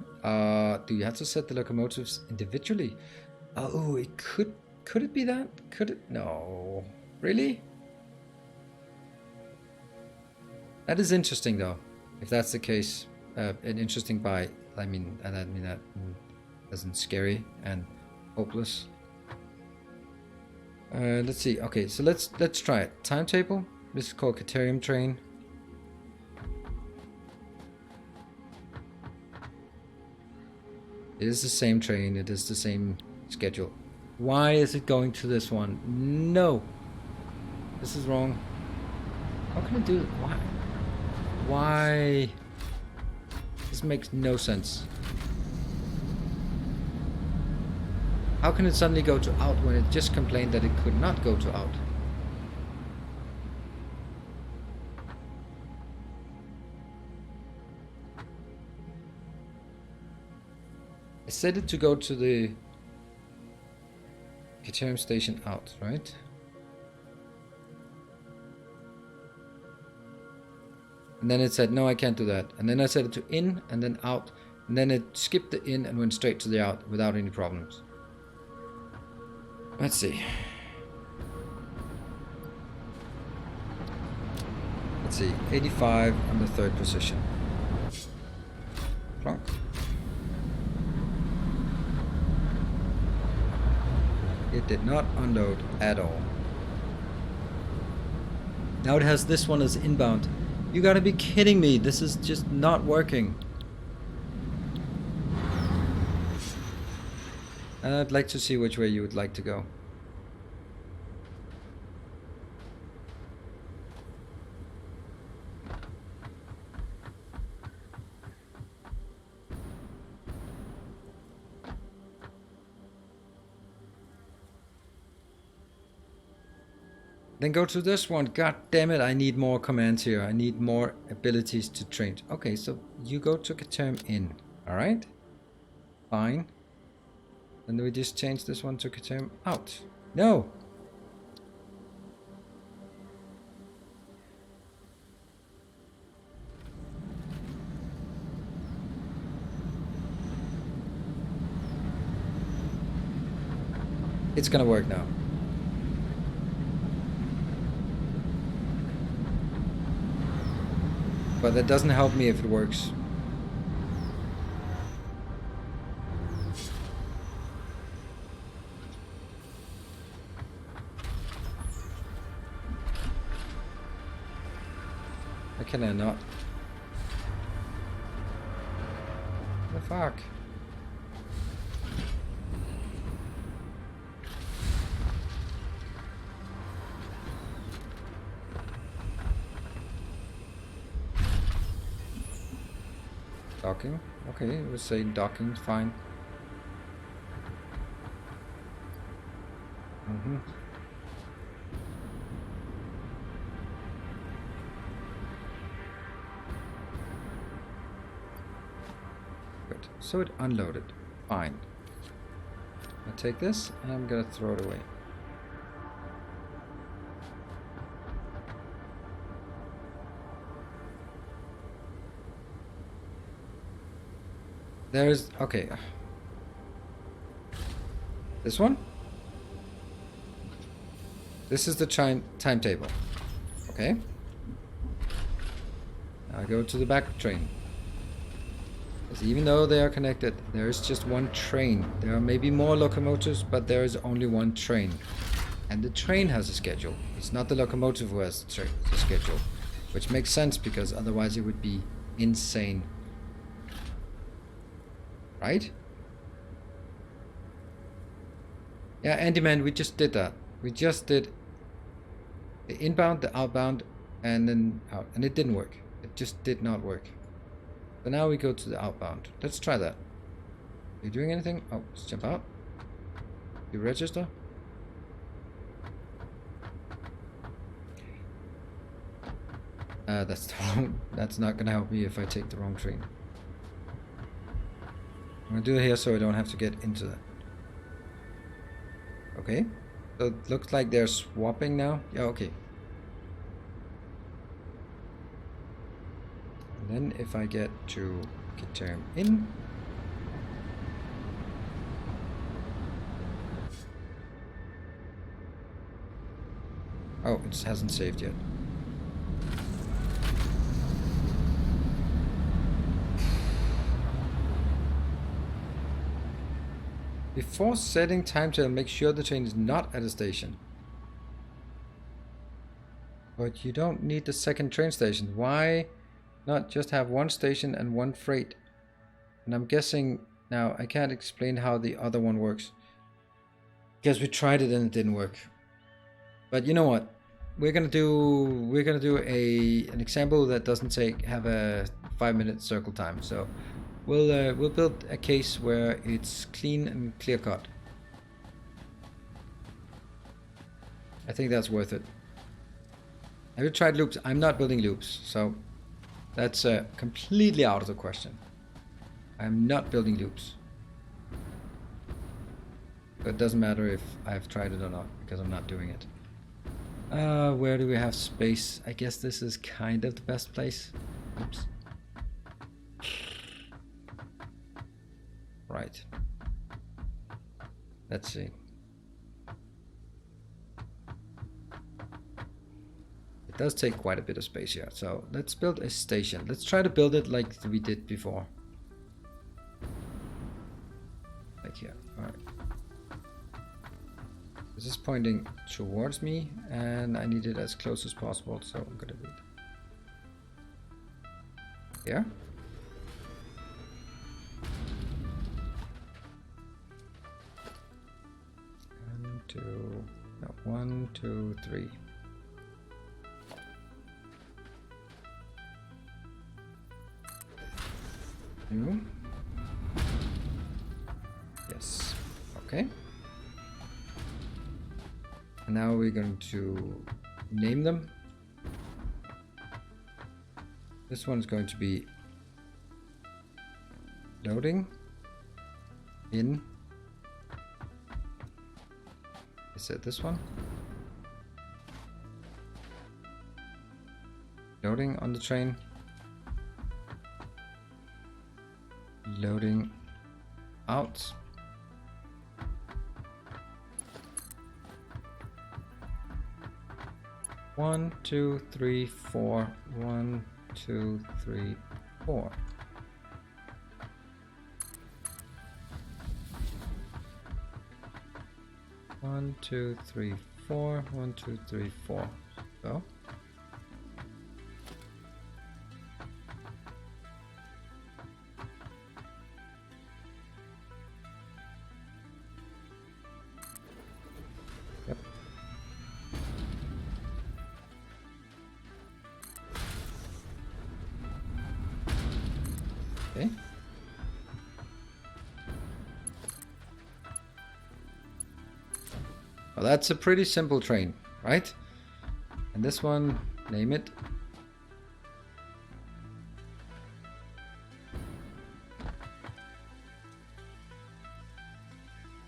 Do you have to set the locomotives individually? Oh, it could. Could it be that? Could it? No. Really? That is interesting, though. If that's the case, an interesting buy. I mean that isn't scary and hopeless. Let's see. Okay, so let's try it. Timetable. This is called Caterium train. It is the same train. It is the same schedule. Why is it going to this one? No. This is wrong. How can it do it? Why? Why? This makes no sense. How can it suddenly go to out when it just complained that it could not go to out? I set it to go to the Caterium station out, right? And then it said, no, I can't do that. And then I set it to in and then out. And then it skipped the in and went straight to the out without any problems. Let's see. Let's see. 85 on the third position. Plonk. It did not unload at all. Now it has this one as inbound. You gotta be kidding me. This is just not working. And I'd like to see which way you would like to go. Then go to this one. God damn it, I need more commands here. I need more abilities to train. Okay, so you go to term in. Alright? Fine. And we just change this one to term out. No! It's gonna work now. But that doesn't help me if it works. Why can I not? What the fuck? Docking? Okay, we'll say docking, fine. Good. So it unloaded. Fine. I'll take this and I'm gonna throw it away. There's... okay. This one? This is the timetable. Okay. Now I go to the back train. Because even though they are connected, there is just one train. There are maybe more locomotives, but there is only one train. And the train has a schedule. It's not the locomotive who has the schedule. Which makes sense, because otherwise it would be insane. Right? Yeah, Andyman, we just did that. We just did the inbound, the outbound, and then out. And it didn't work. It just did not work. So now we go to the outbound. Let's try that. Are you doing anything? Oh, let's jump out. You register? That's the wrong, that's not gonna help me if I take the wrong train. I'm gonna do it here so I don't have to get into that. Okay. So it looks like they're swapping now. Yeah, okay. And then if I get to term in. Oh, it hasn't saved yet. Before setting timetable, make sure the train is not at a station. But you don't need the second train station. Why not just have one station and one freight? And I'm guessing now I can't explain how the other one works. Because we tried it and it didn't work. But you know what? We're gonna do an example that doesn't have a 5-minute circle time. So we'll build a case where it's clean and clear cut. I think that's worth it. Have you tried loops? I'm not building loops, so that's completely out of the question. I'm not building loops. But it doesn't matter if I've tried it or not, because I'm not doing it. Where do we have space? I guess this is kind of the best place. Oops. Right. Let's see. It does take quite a bit of space here. So let's build a station. Let's try to build it like we did before. Like here. Alright. This is pointing towards me and I need it as close as possible, so I'm gonna do it. Here. One, two, three. Two. Yes. Okay. And now we're going to name them. This one's going to be loading in. Is it this one? Loading on the train. Loading out. One, two, three, four. 1, 2, 3, 4. One, two, three, four. 1, 2, 3, 4. So. Yep. Okay. Well, that's a pretty simple train, right? And this one, name it.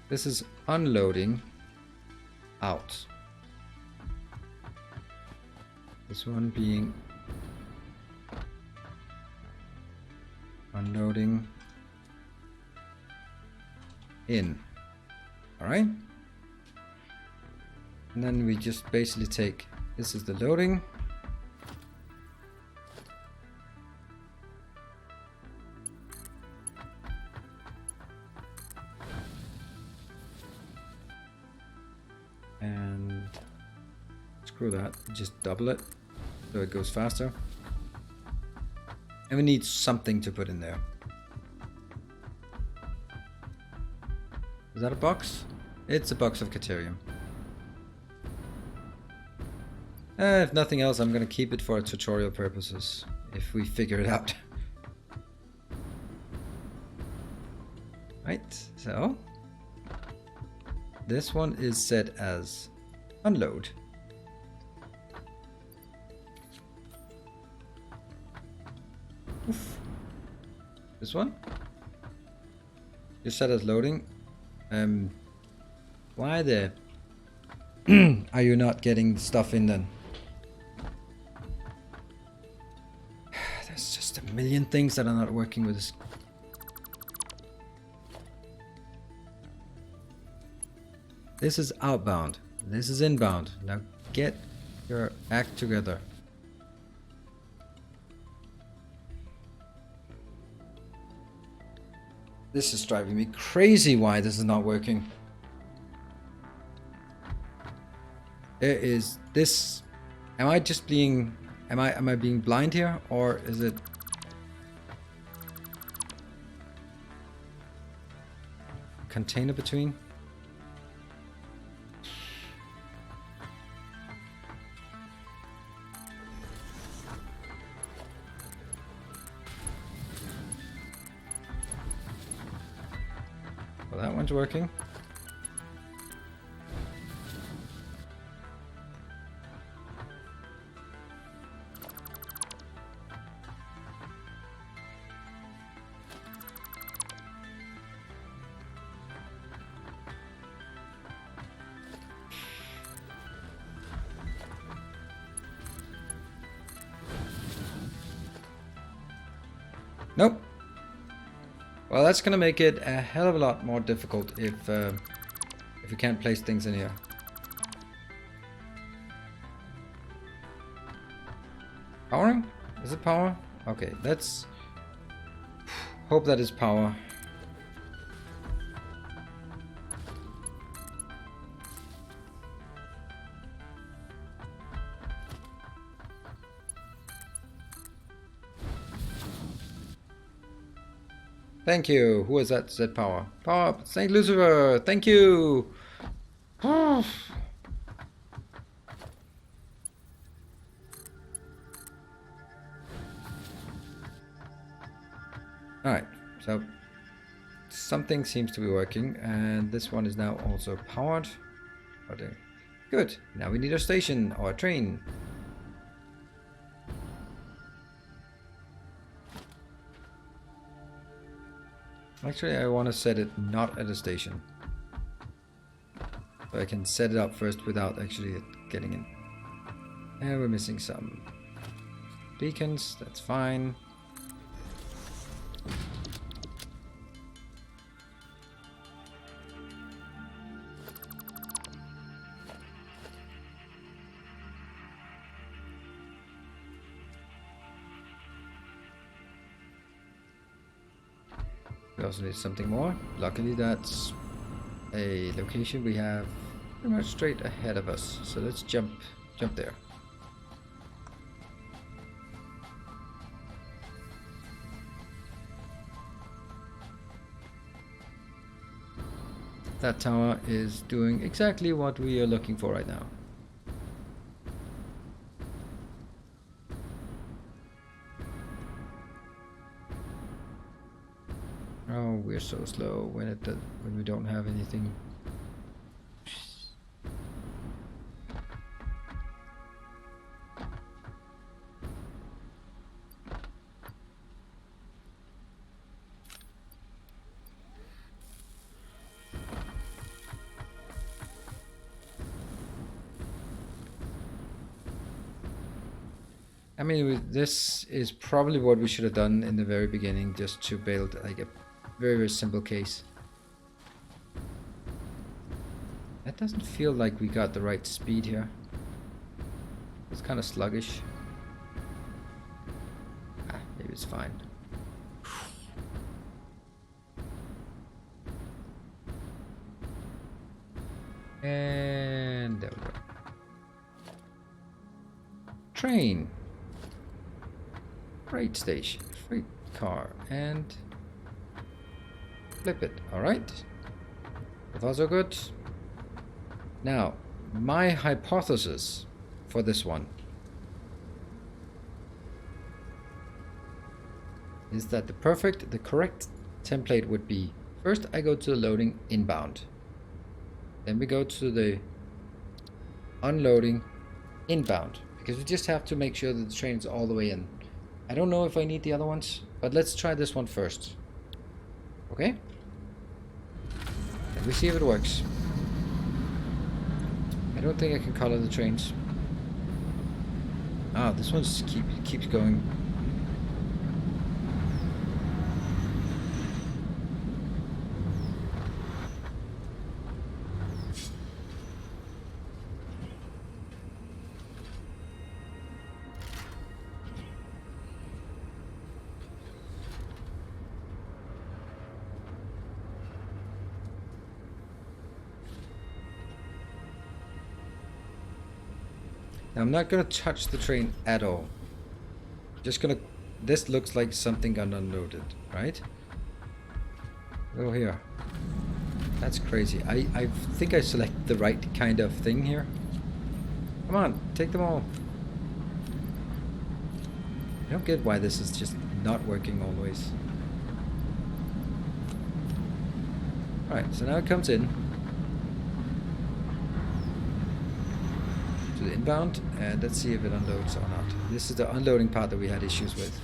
This is unloading out. This one being unloading in. All right. And then we just basically take, this is the loading. And screw that, just double it so it goes faster. And we need something to put in there. Is that a box? It's a box of Caterium. If nothing else, I'm gonna keep it for tutorial purposes, if we figure it out. Right, so this one is set as unload. Oof. This one is set as loading. Why the are you not getting stuff in then? There's just a million things that are not working with this. This is outbound. This is inbound. Now get your act together. This is driving me crazy why this is not working. There is this. Am I just being am I being blind here, or is it container between? Well, that one's working. Nope. Well, that's gonna make it a hell of a lot more difficult if you can't place things in here. Powering? Is it power? Okay, let's hope that is power. Thank you. Who is that? Said power. Power. Saint Lucifer. Thank you. Alright. So something seems to be working, and this one is now also powered. Okay. Good. Now we need a station or a train. Actually, I want to set it not at a station. So I can set it up first without actually getting in. And we're missing some beacons. That's fine. We also need something more. Luckily, that's a location we have pretty much straight ahead of us. So let's jump there. That tower is doing exactly what we are looking for right now. Oh, we're so slow when we don't have anything. I mean, this is probably what we should have done in the very beginning, just to build like a very, very simple case. That doesn't feel like we got the right speed here. It's kind of sluggish. Ah, maybe it's fine. And there we go. Train. Freight station. Freight car. And flip it. Alright. That's also good. Now, my hypothesis for this one is that the correct template would be, first I go to the loading inbound. Then we go to the unloading inbound, because we just have to make sure that the train's all the way in. I don't know if I need the other ones, but let's try this one first. Okay? Let me see if it works. I don't think I can color the trains. Ah, this one keeps going. Now, I'm not gonna touch the train at all. Just gonna. This looks like something got unloaded, right? Oh, here. That's crazy. I think I select the right kind of thing here. Come on, take them all. I don't get why this is just not working always. Alright, so now it comes in to the inbound, and let's see if it unloads or not. This is the unloading part that we had issues with.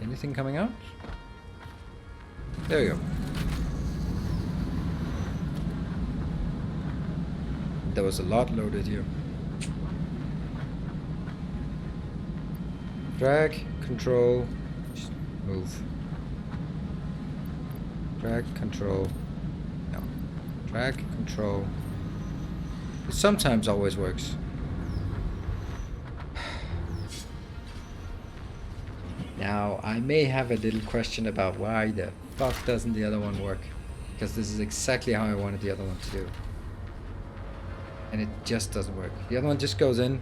Anything coming out? There we go. There was a lot loaded here. Drag, control, move. Drag, control. No. Drag, control. It sometimes always works. Now, I may have a little question about why the fuck doesn't the other one work? Because this is exactly how I wanted the other one to do. And it just doesn't work. The other one just goes in,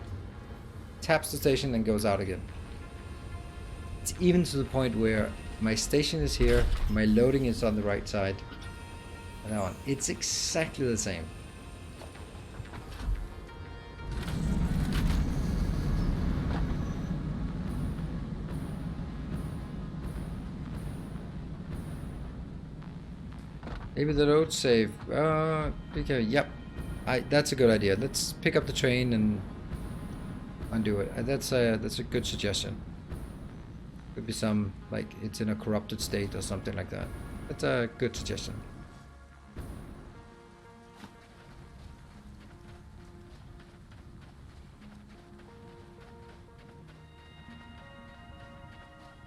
taps the station, and goes out again. It's even to the point where my station is here, my loading is on the right side. And that one, it's exactly the same. Maybe the road save. Okay, yep. That's a good idea. Let's pick up the train and undo it. That's a good suggestion. Could be some, like, it's in a corrupted state or something like that. That's a good suggestion.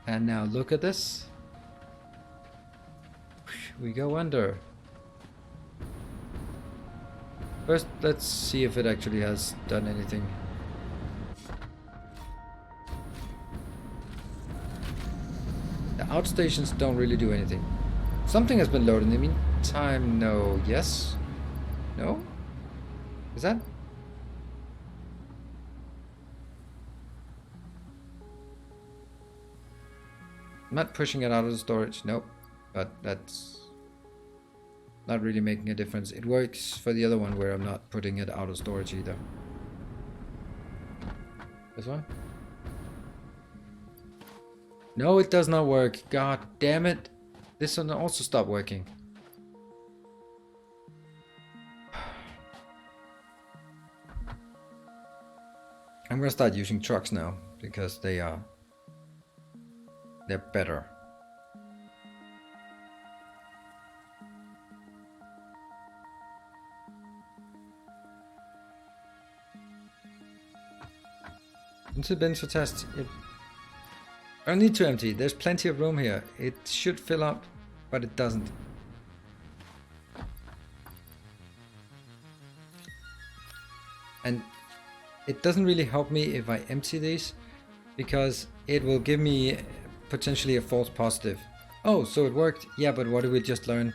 And now look at this. We go under. First, let's see if it actually has done anything. The outstations don't really do anything. Something has been loaded in the meantime. No. Yes? No? Is that? I'm not pushing it out of the storage. Nope. But that's not really making a difference. It works for the other one where I'm not putting it out of storage either. This one? No, it does not work. God damn it. This one also stopped working. I'm gonna start using trucks now because they're better. Into the bins for test. I don't need to empty. There's plenty of room here. It should fill up, but it doesn't. And it doesn't really help me if I empty these, because it will give me potentially a false positive. Oh, so it worked. Yeah, but what did we just learn?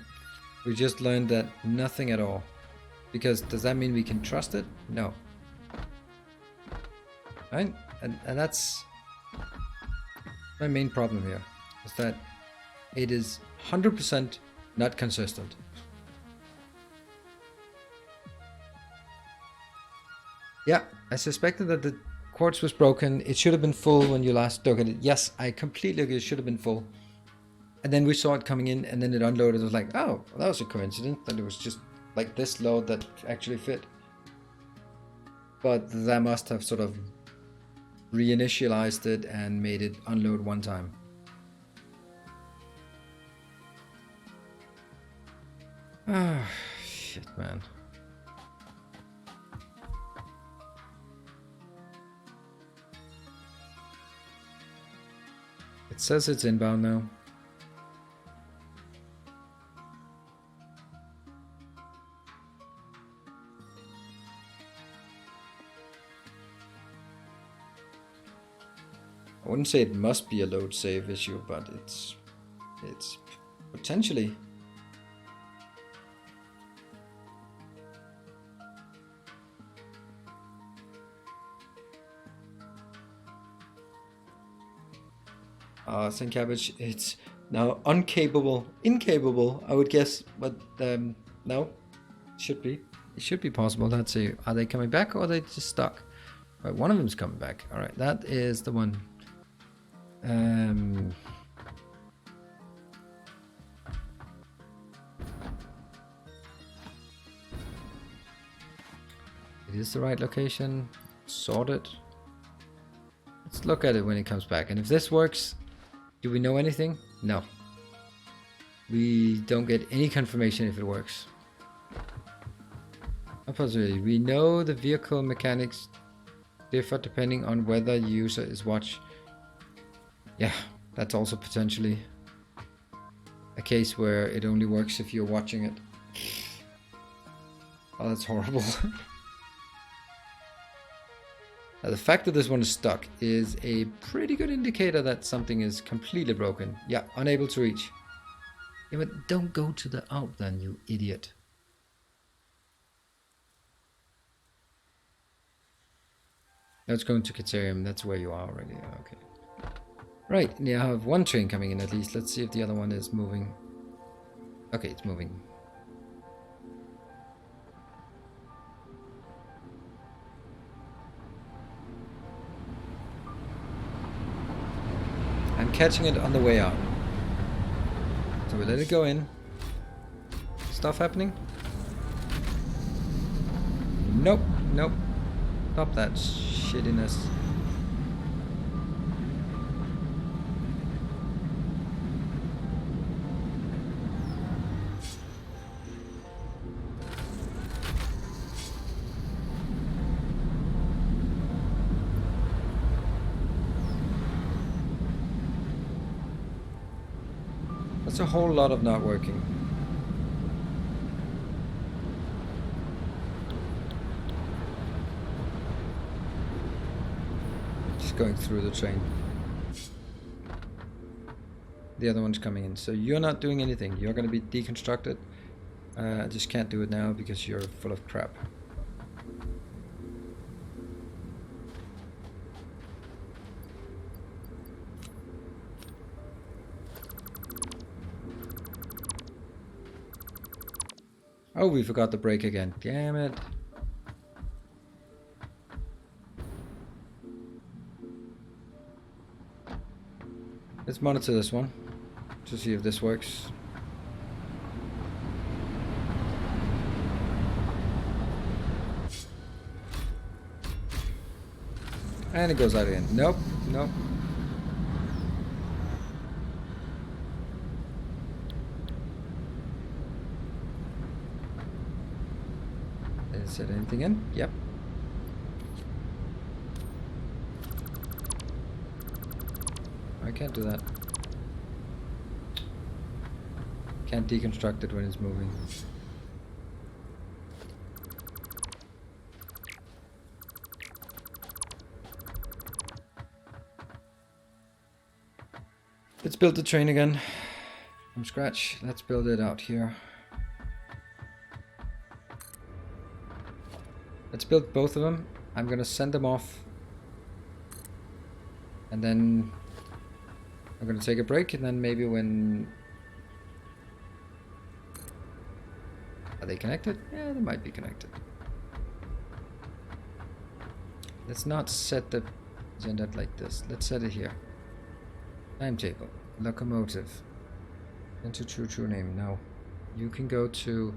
We just learned that nothing at all. Because does that mean we can trust it? No. Right? And that's my main problem here, is that it is 100% not consistent. Yeah, I suspected that the quartz was broken. It should have been full when you last took it. Yes, I completely agree. It should have been full. And then we saw it coming in, and then it unloaded. It was like, oh, well, that was a coincidence that it was just like this load that actually fit. But that must have sort of reinitialized it and made it unload one time. Ah, shit, man. It says it's inbound now. I wouldn't say it must be a load save issue, but it's potentially. St. Cabbage, it's now incapable, I would guess, but no, it should be possible. Let's see, are they coming back or are they just stuck? Right, one of them's coming back. All right, that is the one. It is the right location. Sorted. Let's look at it when it comes back. And if this works, do we know anything? No. We don't get any confirmation if it works. Unfortunately, we know the vehicle mechanics differ depending on whether the user is watching. Yeah, that's also potentially a case where it only works if you're watching it. Oh, that's horrible. Now, the fact that this one is stuck is a pretty good indicator that something is completely broken. Yeah, unable to reach. Yeah, but don't go to the out then, you idiot. Now it's going to Caterium. That's where you are already. Okay. Right, yeah, I have one train coming in at least. Let's see if the other one is moving. Okay, it's moving. I'm catching it on the way out. So we let it go in. Stuff happening? Nope, nope. Stop that shittiness. That's a whole lot of not working. Just going through the train. The other one's coming in. So you're not doing anything. You're going to be deconstructed. I just can't do it now because you're full of crap. Oh, we forgot the brake again. Damn it. Let's monitor this one to see if this works. And it goes out again. Nope, nope. Is it anything in? Yep. I can't do that. Can't deconstruct it when it's moving. Let's build the train again from scratch. Let's build it out here. Let's build both of them. I'm gonna send them off. And then I'm gonna take a break, and then maybe when... Are they connected? Yeah, they might be connected. Let's not set the agenda like this. Let's set it here. Timetable. Locomotive. Enter true name. No. You can go to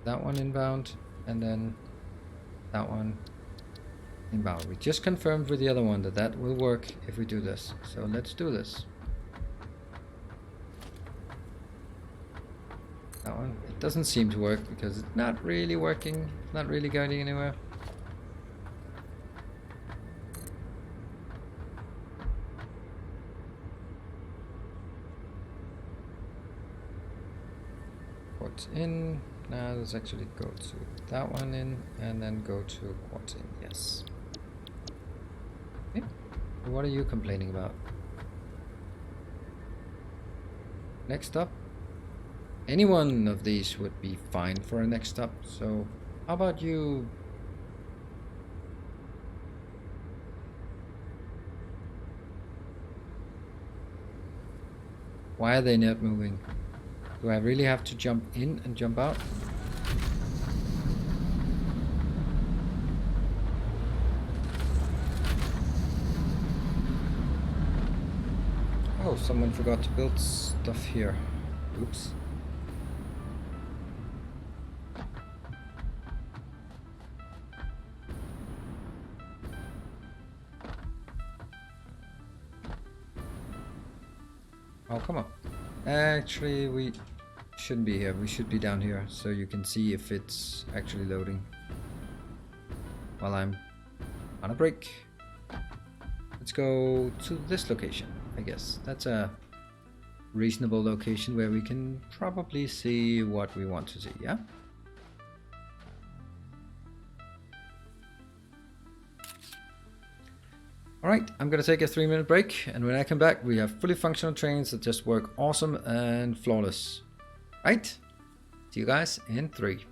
that one inbound, and then that one inbound. We just confirmed with the other one that that will work if we do this. So let's do this. That one. It doesn't seem to work because it's not really working. It's not really going anywhere. Quartz in. Now let's actually go to that one in and then go to quartz in. Yes. Okay. What are you complaining about? Next up. Any one of these would be fine for a next up. So how about you? Why are they not moving? Do I really have to jump in and jump out? Oh, someone forgot to build stuff here. Oops. Oh, come on. Actually, we shouldn't be here. We should be down here so you can see if it's actually loading. While I'm on a break. Let's go to this location, I guess. That's a reasonable location where we can probably see what we want to see, yeah? Alright, I'm gonna take a 3-minute break, and when I come back we have fully functional trains that just work awesome and flawless. Right? See you guys in 3.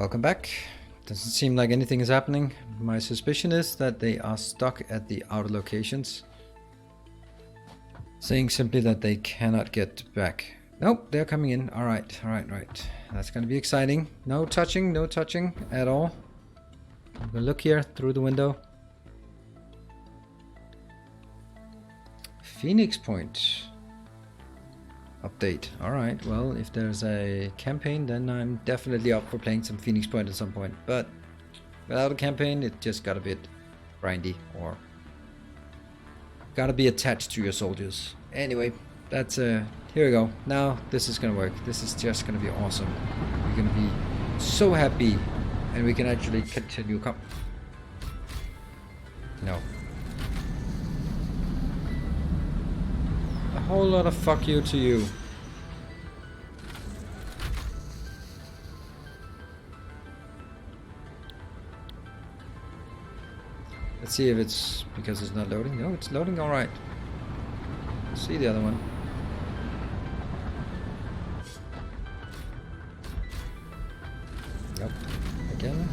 Welcome back. Doesn't seem like anything is happening. My suspicion is that they are stuck at the outer locations. Saying simply that they cannot get back. Nope, they're coming in. Alright, right. That's gonna be exciting. No touching at all. I'm gonna look here through the window. Phoenix Point. Update. Alright, well, if there's a campaign, then I'm definitely up for playing some Phoenix Point at some point. But without a campaign, it just got a bit grindy, or gotta be attached to your soldiers. Anyway, that's here we go. Now this is gonna work. This is just gonna be awesome. We're gonna be so happy, and we can actually continue. Come. No. A whole lot of fuck you to you. Let's see if it's because it's not loading. No, it's loading alright. Let's see the other one. Yep. Again.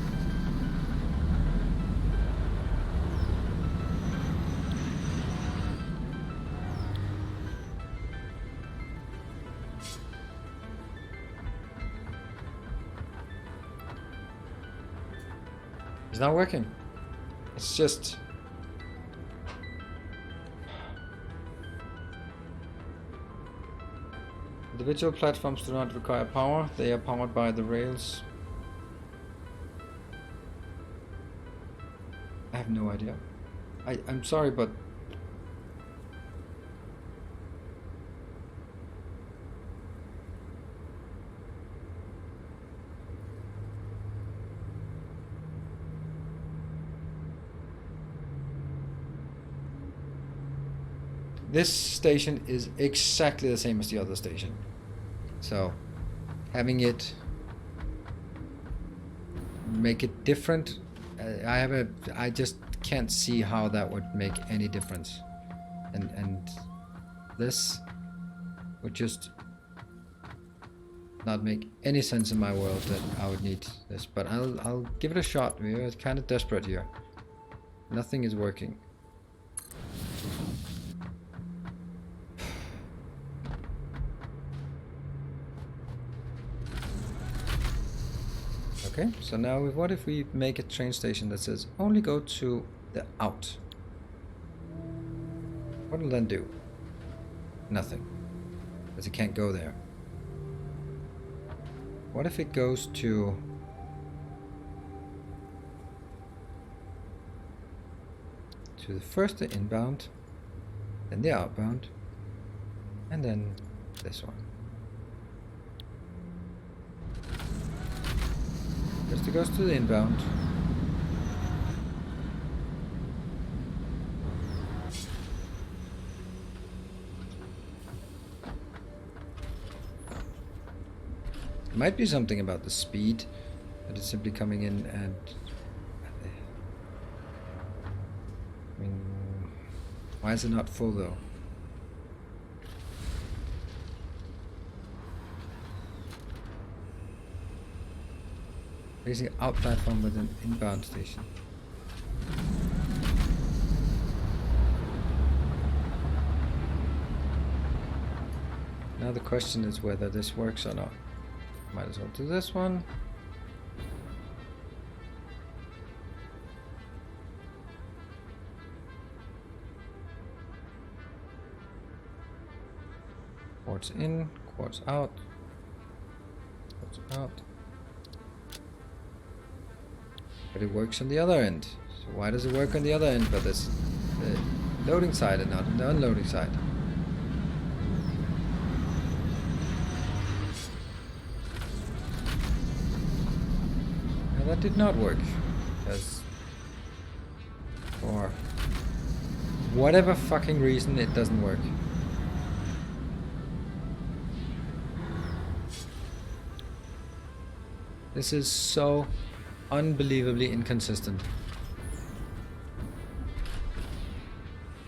It's not working. It's just... Individual platforms do not require power. They are powered by the rails. I have no idea. I'm sorry, but... This station is exactly the same as the other station. So, having it make it different, I just can't see how that would make any difference. And this would just not make any sense in my world that I would need this. But I'll give it a shot. We're kind of desperate here. Nothing is working. Okay, so now what if we make a train station that says only go to the out? What will that do? Nothing, because it can't go there. What if it goes to the first the inbound, then the outbound, and then this one? First it goes to the inbound. It might be something about the speed, that it's simply coming in and... I mean, why is it not full though? Raising out platform with an inbound station. Now the question is whether this works or not. Might as well do this one. Quartz in, quartz out, quartz out. But it works on the other end. So why does it work on the other end but this the loading side and not on the unloading side? Now that did not work, because for whatever fucking reason it doesn't work. This is so unbelievably inconsistent.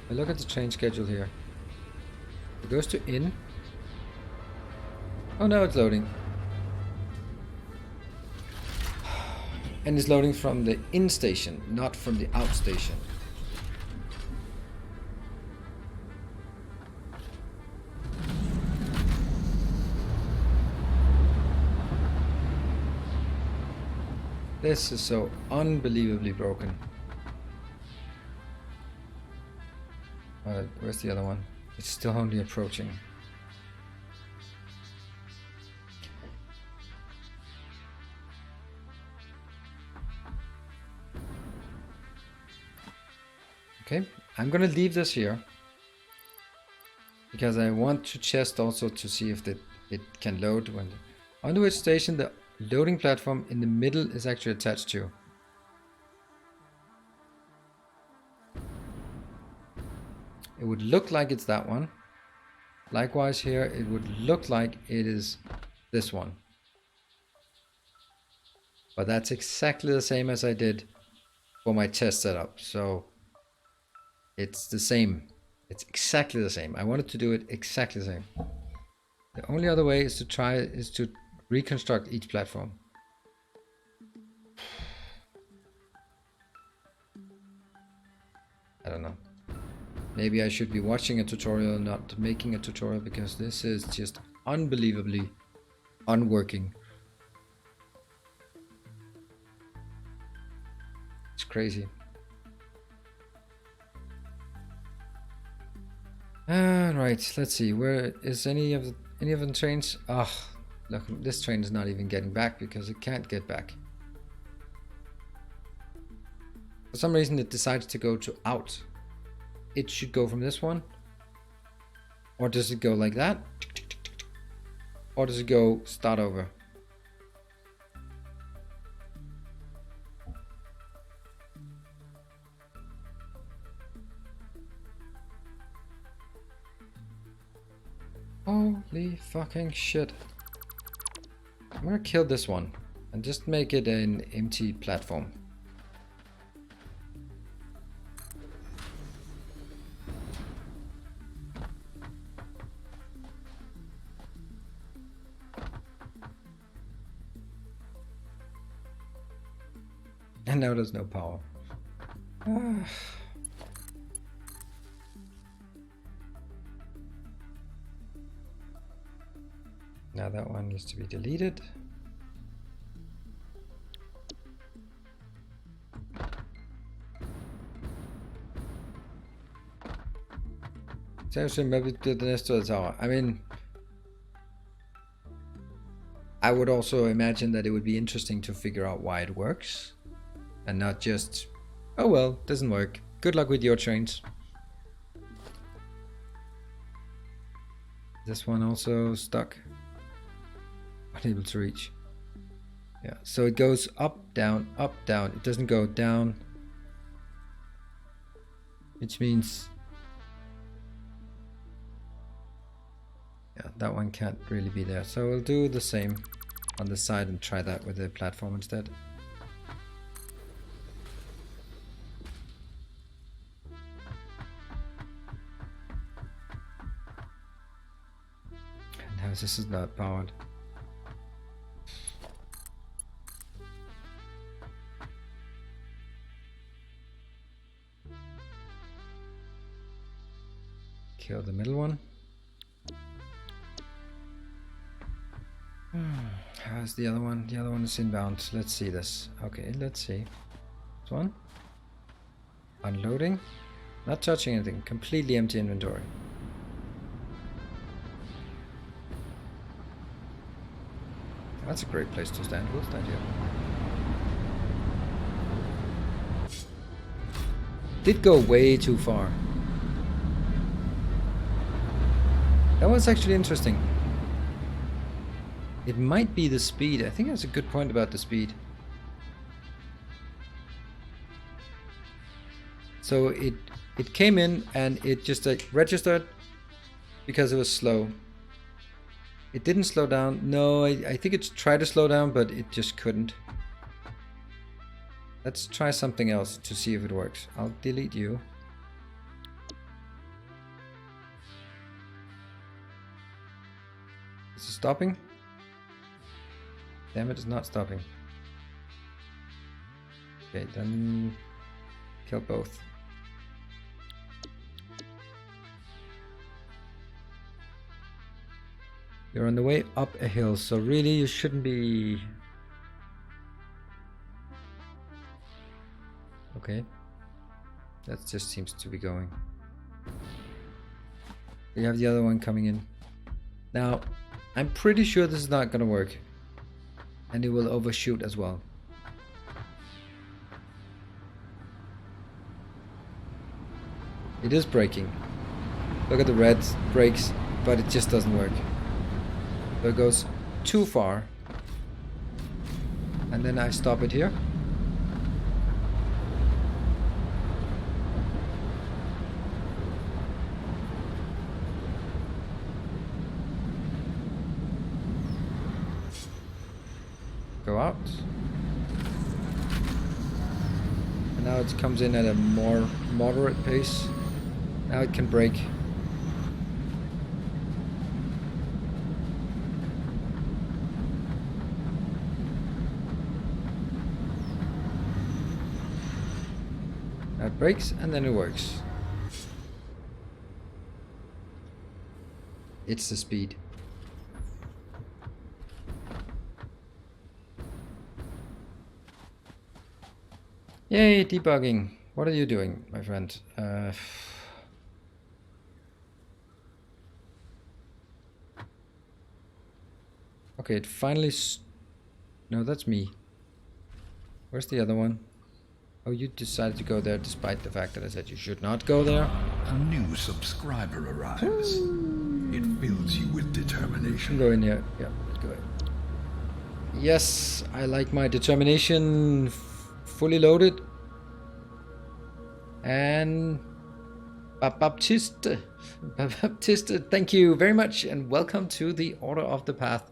I look at the train schedule here. It goes to in. Oh, now it's loading. And it's loading from the in station, not from the out station. This is so unbelievably broken. Where's the other one? It's still only approaching. Okay, I'm gonna leave this here because I want to test also to see if it can load when on which station the loading platform in the middle is actually attached to. It would look like it's that one. Likewise here, it would look like it is this one. But that's exactly the same as I did for my test setup. So it's the same. It's exactly the same. I wanted to do it exactly the same. The only other way is to reconstruct each platform. I don't know. Maybe I should be watching a tutorial, not making a tutorial, because this is just unbelievably unworking. It's crazy. Right, let's see. Where is any of the trains? Ah, look, this train is not even getting back because it can't get back. For some reason, it decides to go to out. It should go from this one, or does it go like that, or does it go start over? Holy fucking shit. I'm gonna kill this one and just make it an empty platform. And now there's no power. Now that one needs to be deleted. Seriously, maybe do the next to the tower. I mean, I would also imagine that it would be interesting to figure out why it works. And not just, oh well, doesn't work. Good luck with your trains. This one also stuck. Unable to reach. Yeah, so it goes up, down, up, down. It doesn't go down. Which means, yeah, that one can't really be there. So we'll do the same on the side and try that with the platform instead. And now this is not powered. Kill the middle one. How's the other one? The other one is inbound. Let's see this. Okay, let's see. This one. Unloading. Not touching anything. Completely empty inventory. That's a great place to stand. We'll stand here. Did go way too far. That was actually interesting. It might be the speed. I think that's a good point about the speed. So it came in and it just registered because it was slow. It didn't slow down. No, I think it tried to slow down, but it just couldn't. Let's try something else to see if it works. I'll delete you. Is it stopping? Damn it, it's not stopping. Okay, then kill both. You're on the way up a hill, so really you shouldn't be... Okay. That just seems to be going. You have the other one coming in. Now, I'm pretty sure this is not gonna work. And it will overshoot as well. It is braking. Look at the red brakes, but it just doesn't work. So it goes too far. And then I stop it here. Go out. And now it comes in at a more moderate pace. Now it can brake. Now it brakes and then it works. It's the speed. Yay, debugging. What are you doing, my friend? Okay, it finally... No, that's me. Where's the other one? Oh, you decided to go there despite the fact that I said you should not go there. A new subscriber arrives. It fills you with determination. Go in here. Yeah, go in. Yes, I like my determination fully loaded. And Baptiste, thank you very much and welcome to the Order of the Path.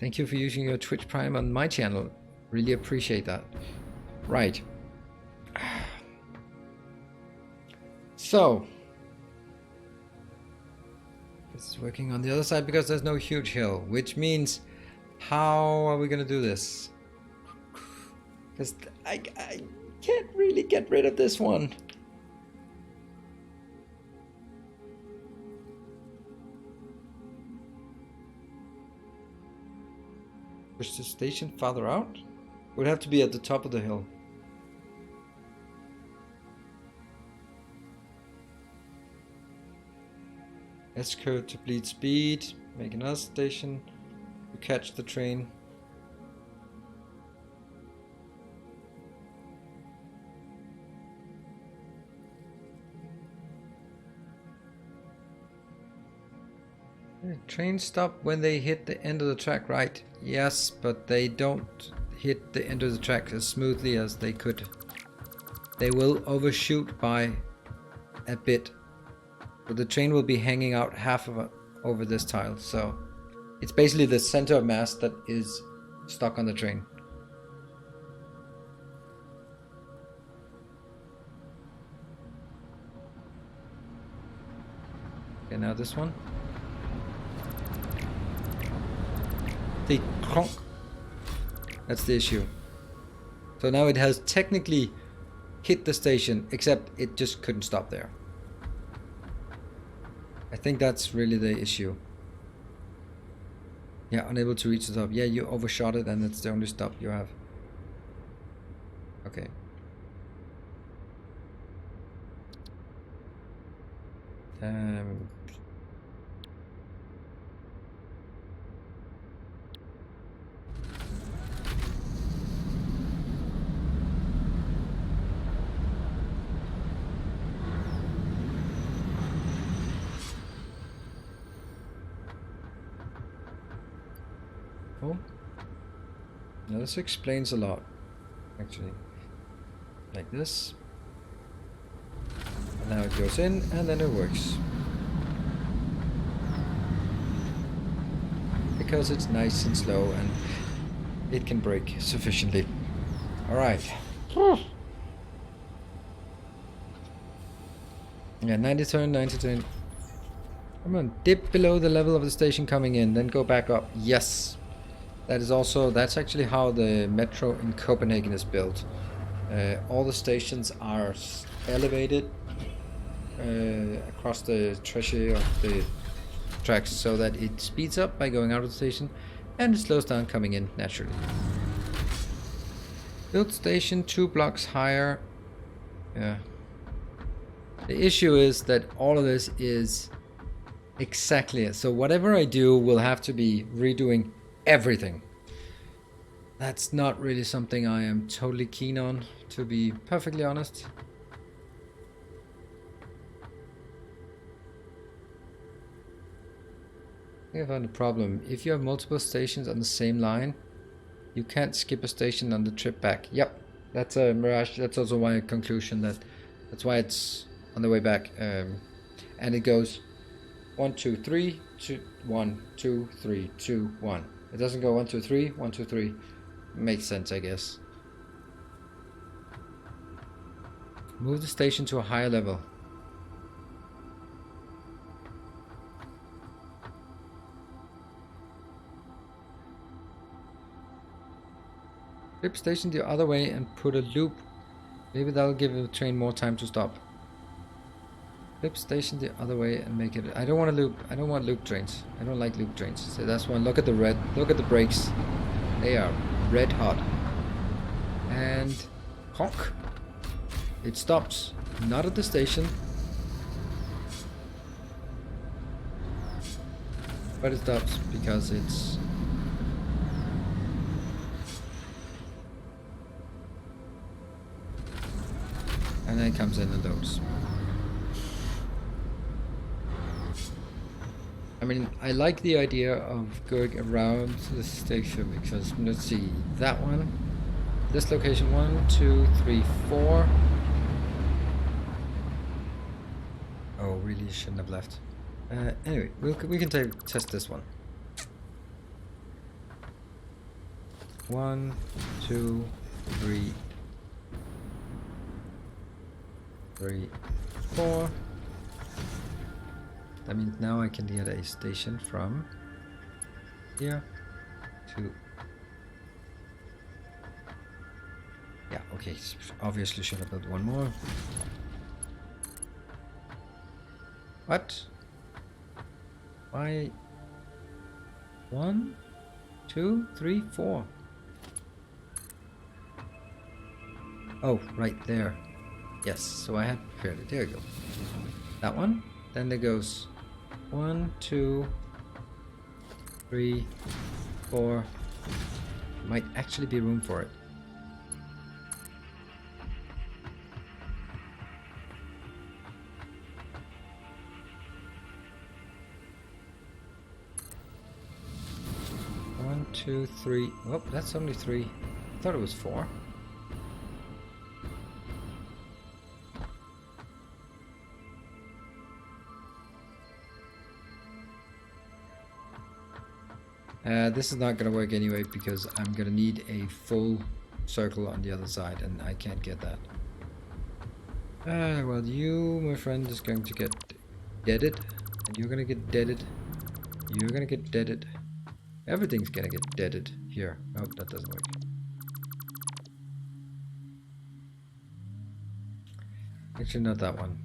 Thank you for using your Twitch Prime on my channel. Really appreciate that. Right. So it's working on the other side because there's no huge hill, which means how are we gonna do this? Because I can't really get rid of this one. Push the station farther out? Would have to be at the top of the hill. S-curve to bleed speed. Make another station to catch the train. Trains stop when they hit the end of the track, right? Yes, but they don't hit the end of the track as smoothly as they could. They will overshoot by a bit. So the train will be hanging out half of over this tile. So it's basically the center of mass that is stuck on the train. Okay, now this one. The clonk. That's the issue. So now it has technically hit the station, except it just couldn't stop there. I think that's really the issue. Yeah, unable to reach the top. Yeah, you overshot it and it's the only stop you have. Okay. Oh. Now this explains a lot, actually. Like this. And now it goes in and then it works. Because it's nice and slow and it can brake sufficiently. Alright. Yeah, 90 turn, 90 turn. Come on, dip below the level of the station coming in, then go back up. Yes. That is also, that's actually how the metro in Copenhagen is built. All the stations are elevated across the trajectory of the tracks so that it speeds up by going out of the station and it slows down coming in naturally. Build station 2 blocks higher. Yeah. The issue is that all of this is exactly it. So whatever I do will have to be redoing everything. That's not really something I am totally keen on, to be perfectly honest. I found a problem. If you have multiple stations on the same line, you can't skip a station on the trip back. Yep, that's a Mirage. That's also my conclusion. That's why it's on the way back. And it goes 1, 2, 3, 2, 1, 2, 3, 2, 1. It doesn't go 1, 2, 3, 1, 2, 3. Makes sense, I guess. Move the station to a higher level. Flip station the other way and put a loop. Maybe that'll give the train more time to stop. Flip station the other way and make it. I don't want to loop. I don't want loop trains. I don't like loop trains. So that's one. Look at the red. Look at the brakes. They are red hot. And honk. It stops. Not at the station. But it stops because it's. And then it comes in and loads. I mean, I like the idea of going around the station because, let's see, that one, this location, 1, 2, 3, 4. Oh, really shouldn't have left. Anyway, we can test this one. 1, 2, 3, 4. That means now I can get a station from here to. Yeah, okay. Obviously should have built one more. What? Why? 1, 2, 3, 4. Oh, right there. Yes, so I had prepared it. There you go. That one. Then there goes 1, 2, 3, 4. Might actually be room for it. One, 2, 3. Oh, that's only 3. I thought it was 4. This is not going to work anyway because I'm going to need a full circle on the other side and I can't get that. Well, you, my friend, is going to get deaded and you're going to get deaded. You're going to get deaded. Everything's going to get deaded here. Oh, that doesn't work. Actually, not that one.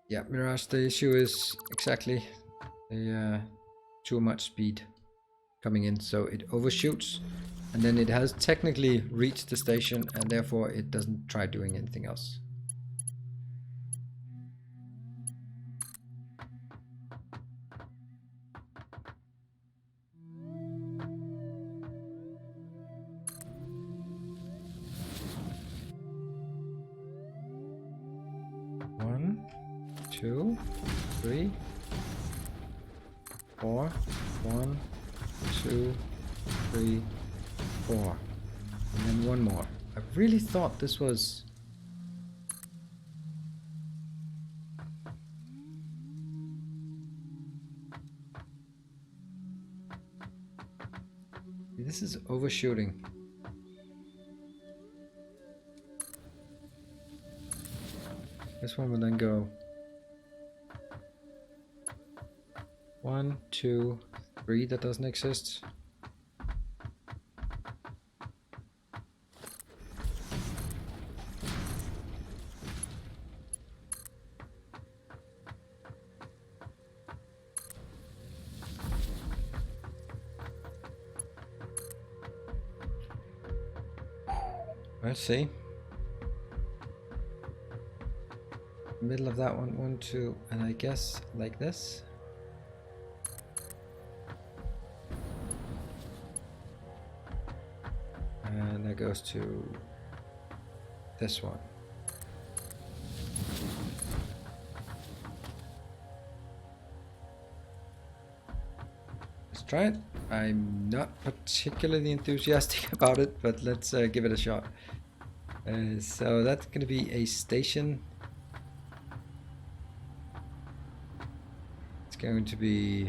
Yeah, Mirage, the issue is exactly the too much speed coming in, so it overshoots and then it has technically reached the station and therefore it doesn't try doing anything else. One, 2, 3, 4. 1, 2, 3, 4. And then one more. I really thought this was... This is overshooting. This one will then go 1, 2, 3. That doesn't exist. Let's see. Middle of that one, 1, 2, and I guess like this. And that goes to this one. Let's try it. I'm not particularly enthusiastic about it, but let's give it a shot. So that's going to be a station. It's going to be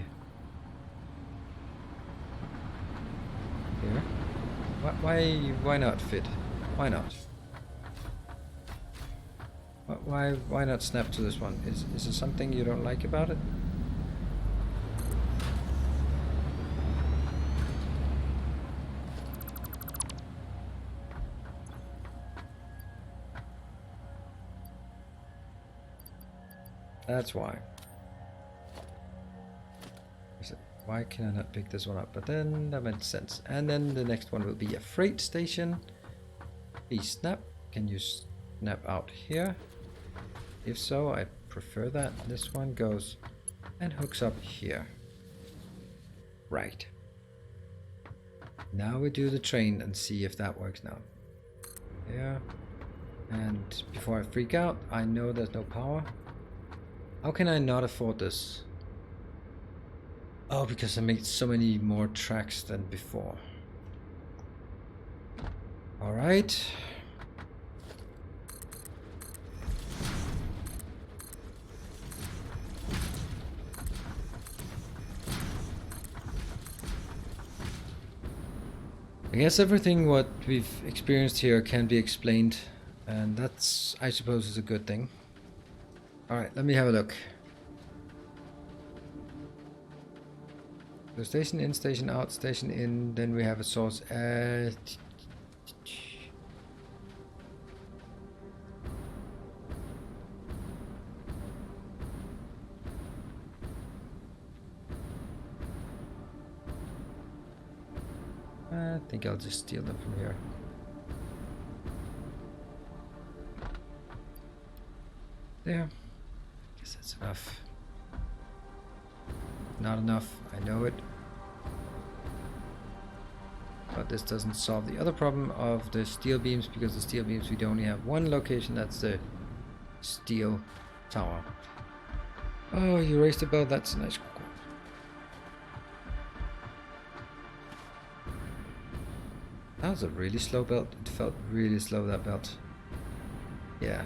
here. Why not fit? Why not? Why not snap to this one? Is there something you don't like about it? That's why. Why can I not pick this one up? But then that makes sense. And then the next one will be a freight station. Please snap. Can you snap out here? If so, I prefer that. This one goes and hooks up here. Right. Now we do the train and see if that works now. Yeah. And before I freak out, I know there's no power. How can I not afford this? Oh, because I made so many more tracks than before. Alright. I guess everything what we've experienced here can be explained, and that's, I suppose, is a good thing. Alright, let me have a look. So station in, station out, station in, then we have a source. I think I'll just steal them from here. There. Guess that's enough. Not enough, I know it. But this doesn't solve the other problem of the steel beams, because the steel beams, we only have one location, that's the steel tower. Oh, you raised the bell, that's a nice quote. That was a really slow belt. It felt really slow, that belt. Yeah.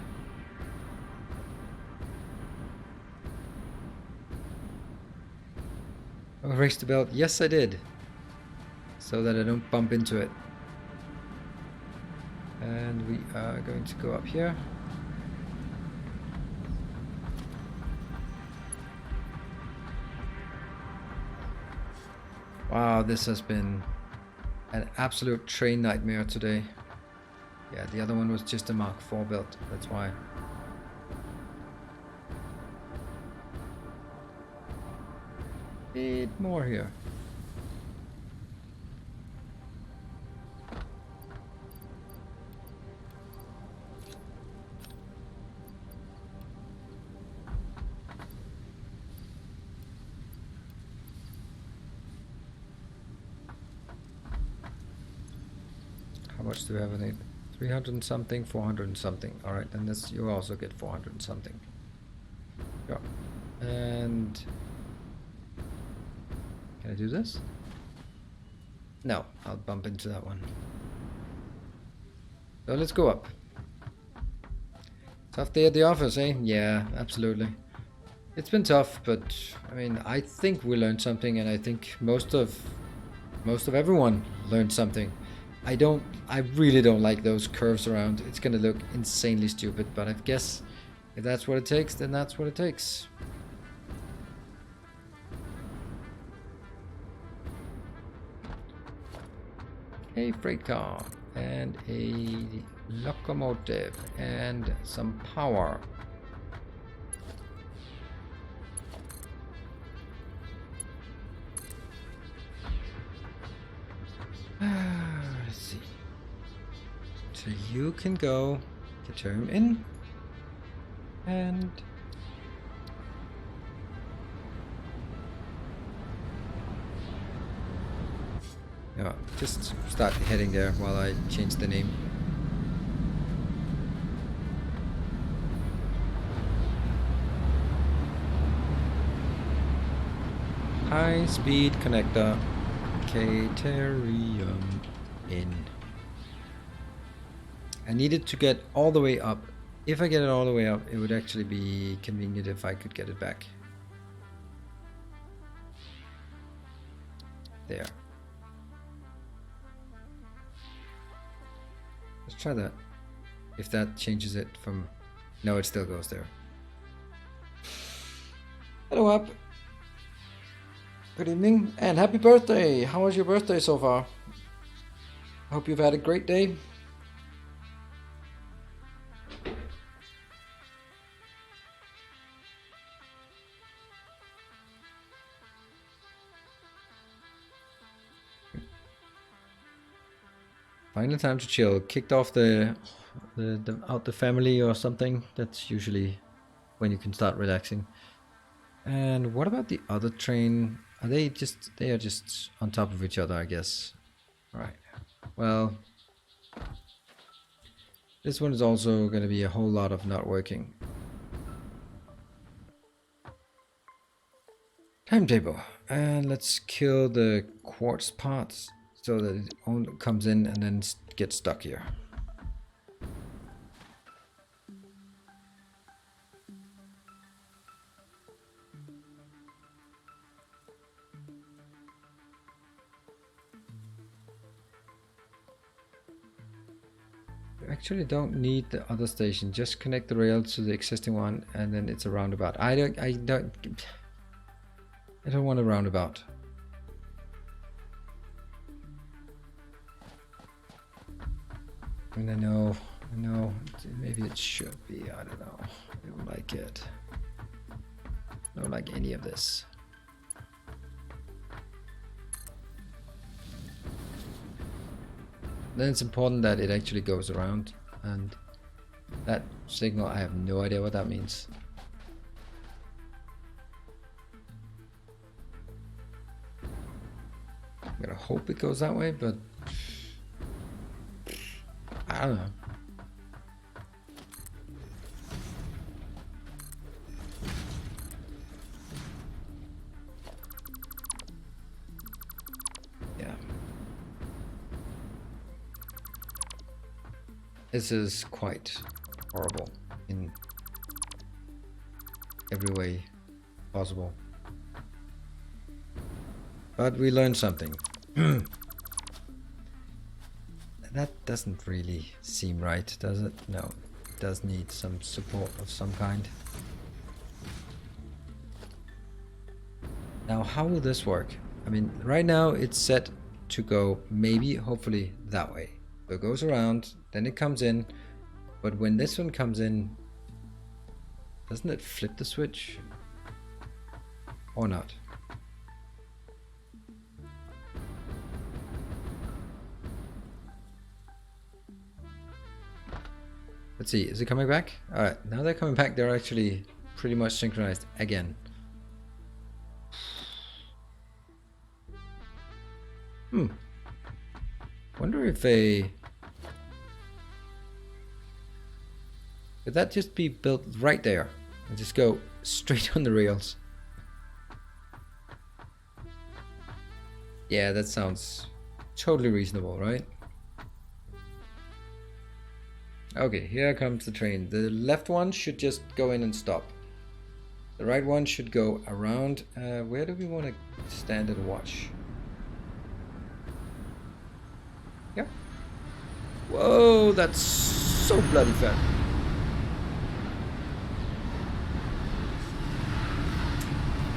Oh, raise the belt. Yes, I did. So that I don't bump into it. And we are going to go up here. Wow, this has been an absolute train nightmare today. Yeah, the other one was just a Mark IV belt. That's why. Bit more here. How much do we have in it? 300 and something, 400 and something. Alright, then this you also get 400 and something. Yeah. And can I do this? No, I'll bump into that one. So let's go up. Tough day at the office, eh? Yeah, absolutely. It's been tough, but I mean, I think we learned something, and I think most of everyone learned something. I really don't like those curves around. It's gonna look insanely stupid, but I guess If that's what it takes, then that's what it takes. A freight car and a locomotive and some power. Let's see. So you can go get him in and yeah, just start heading there while I change the name. High speed connector Caterium in. I needed to get all the way up. If I get it all the way up, it would actually be convenient if I could get it back. There. Let's try that. If that changes it from... No, it still goes there. Hello, up. Good evening and happy birthday. How was your birthday so far? Hope you've had a great day. Final time to chill. Kicked off the family or something. That's usually when you can start relaxing. And what about the other train? Are they are just on top of each other, I guess. Alright. Well, this one is also going to be a whole lot of not working. Timetable. And let's kill the quartz parts so that it only comes in and then gets stuck here. Actually don't need the other station, just connect the rail to the existing one and then it's a roundabout. I don't want a roundabout. And I know maybe it should be, I don't know. I don't like it. I don't like any of this. Then it's important that it actually goes around, and that signal, I have no idea what that means. I'm gonna hope it goes that way, but I don't know. This is quite horrible in every way possible. But we learned something. That doesn't really seem right, does it? No, it does need some support of some kind. Now, how will this work? I mean, right now it's set to go maybe, hopefully, that way. So it goes around, then it comes in, but when this one comes in, doesn't it flip the switch? Or not? Let's see, is it coming back? Alright, now they're coming back, they're actually pretty much synchronized again. Wonder if could that just be built right there and just go straight on the rails? Yeah, that sounds totally reasonable, right? Okay, here comes the train. The left one should just go in and stop. The right one should go around. Where do we want to stand and watch? Yeah. Whoa, that's so bloody fast.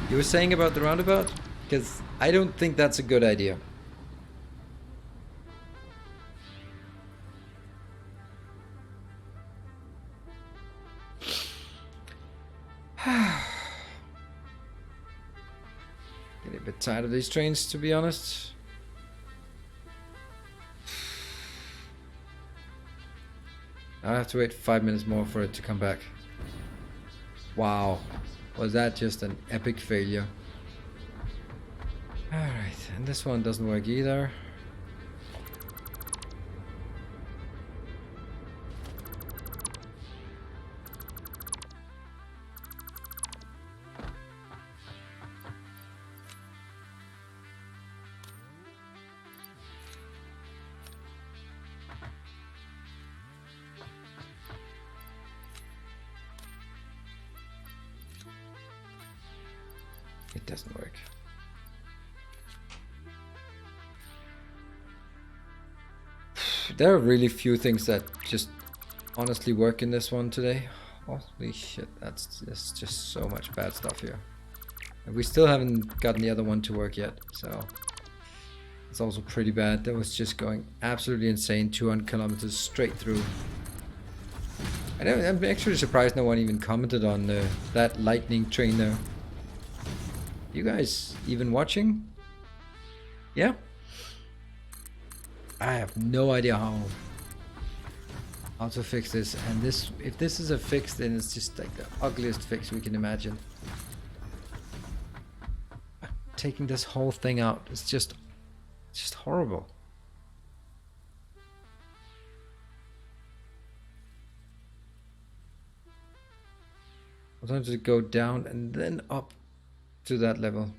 You were saying about the roundabout? Because I don't think that's a good idea. Getting a bit tired of these trains, to be honest. I have to wait 5 minutes more for it to come back. Wow. Was that just an epic failure? Alright, and this one doesn't work either. It doesn't work. There are really few things that just honestly work in this one today. Holy shit, that's just so much bad stuff here. And we still haven't gotten the other one to work yet, so it's also pretty bad. That was just going absolutely insane, 200 kilometers straight through. I'm actually surprised no one even commented on that lightning train there. You guys even watching? Yeah? I have no idea how to fix this, and this, if this is a fix, then it's just like the ugliest fix we can imagine. Taking this whole thing out is just horrible. Sometimes it go down and then up to that level.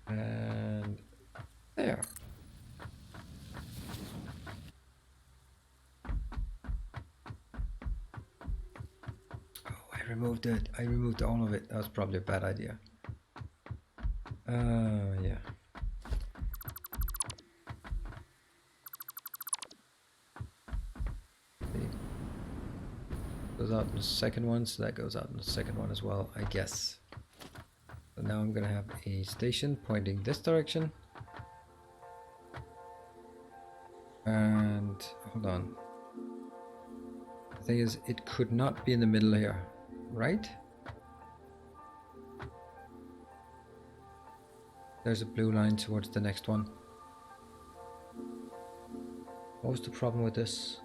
And there. Oh, I removed it. I removed all of it. That was probably a bad idea. Yeah. Goes out in the second one, so that goes out in the second one as well, I guess. So now I'm gonna have a station pointing this direction. And hold on. The thing is, it could not be in the middle here, right? There's a blue line towards the next one. What was the problem with this?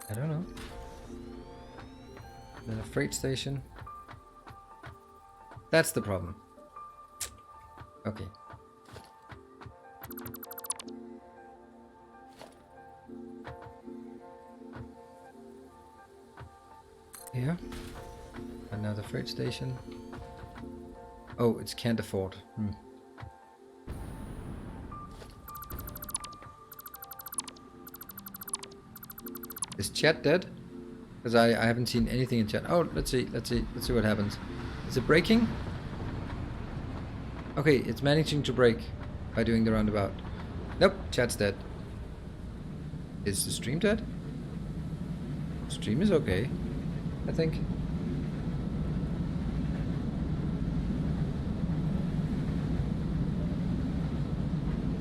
I don't know. Then a freight station. That's the problem. Okay. Here. Another freight station. Oh, it's can't afford. Is chat dead? Because I haven't seen anything in chat. Oh, let's see what happens. Is it breaking? Okay, it's managing to break by doing the roundabout. Nope, chat's dead. Is the stream dead? Stream is okay, I think.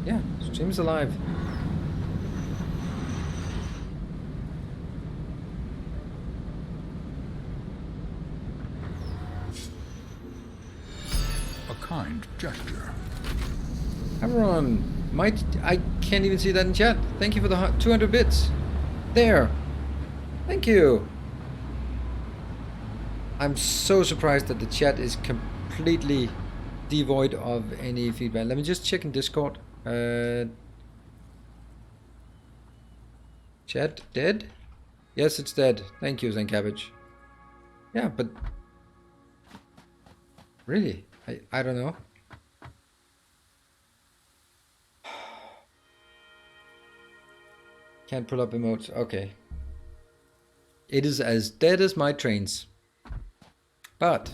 Yeah, stream's alive. Kind gesture. Everyone, I can't even see that in chat. Thank you for the 200 bits. There. Thank you. I'm so surprised that the chat is completely devoid of any feedback. Let me just check in Discord. Chat dead? Yes, it's dead. Thank you, Zen Cabbage. Yeah, but really? I don't know. Can't pull up emotes. Okay. It is as dead as my trains. But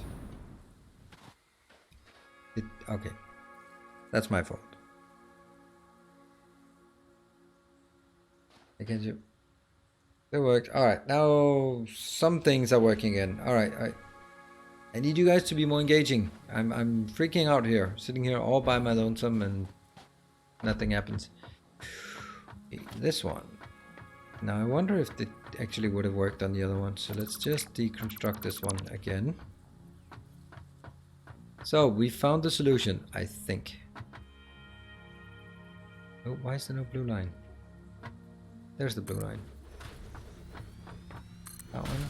the Okay. That's my fault. I can't do... It worked. Alright, now some things are working again. Alright, alright. I need you guys to be more engaging. I'm freaking out here. Sitting here all by my lonesome and nothing happens. This one. Now I wonder if it actually would have worked on the other one. So let's just deconstruct this one again. So we found the solution, I think. Oh, why is there no blue line? There's the blue line. That one.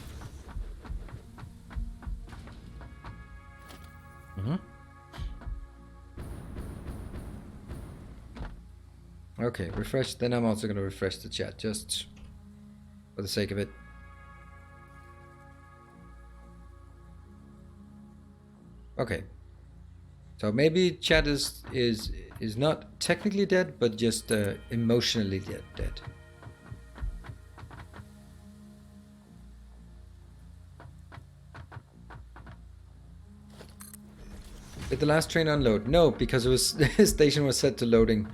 Okay, refresh. Then I'm also going to refresh the chat just for the sake of it. Okay. So maybe chat is not technically dead, but just emotionally dead. Did the last train unload? No, because it was the station was set to loading.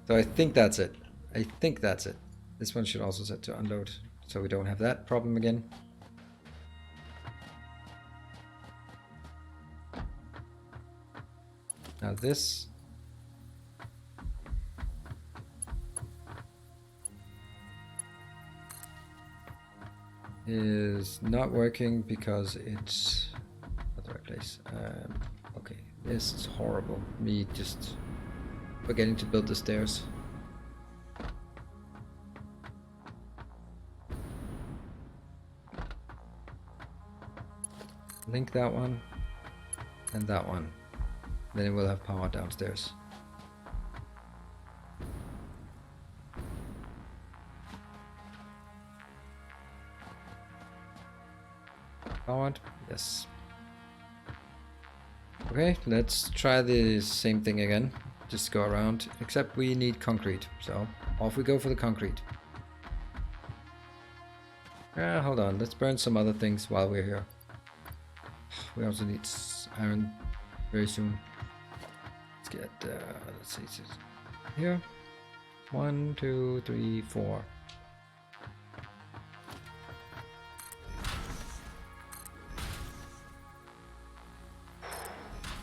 So I think that's it. I think that's it. This one should also set to unload, so we don't have that problem again. Now this is not working because it's not the right place. Okay, this is horrible. Me just forgetting to build the stairs. Link that one and that one. Then it will have power downstairs. Powered? Yes. Okay, let's try the same thing again. Just go around, except we need concrete. So off we go for the concrete. Hold on, let's burn some other things while we're here. We also need iron very soon. Let's get, let's see, here. 1, 2, 3, 4.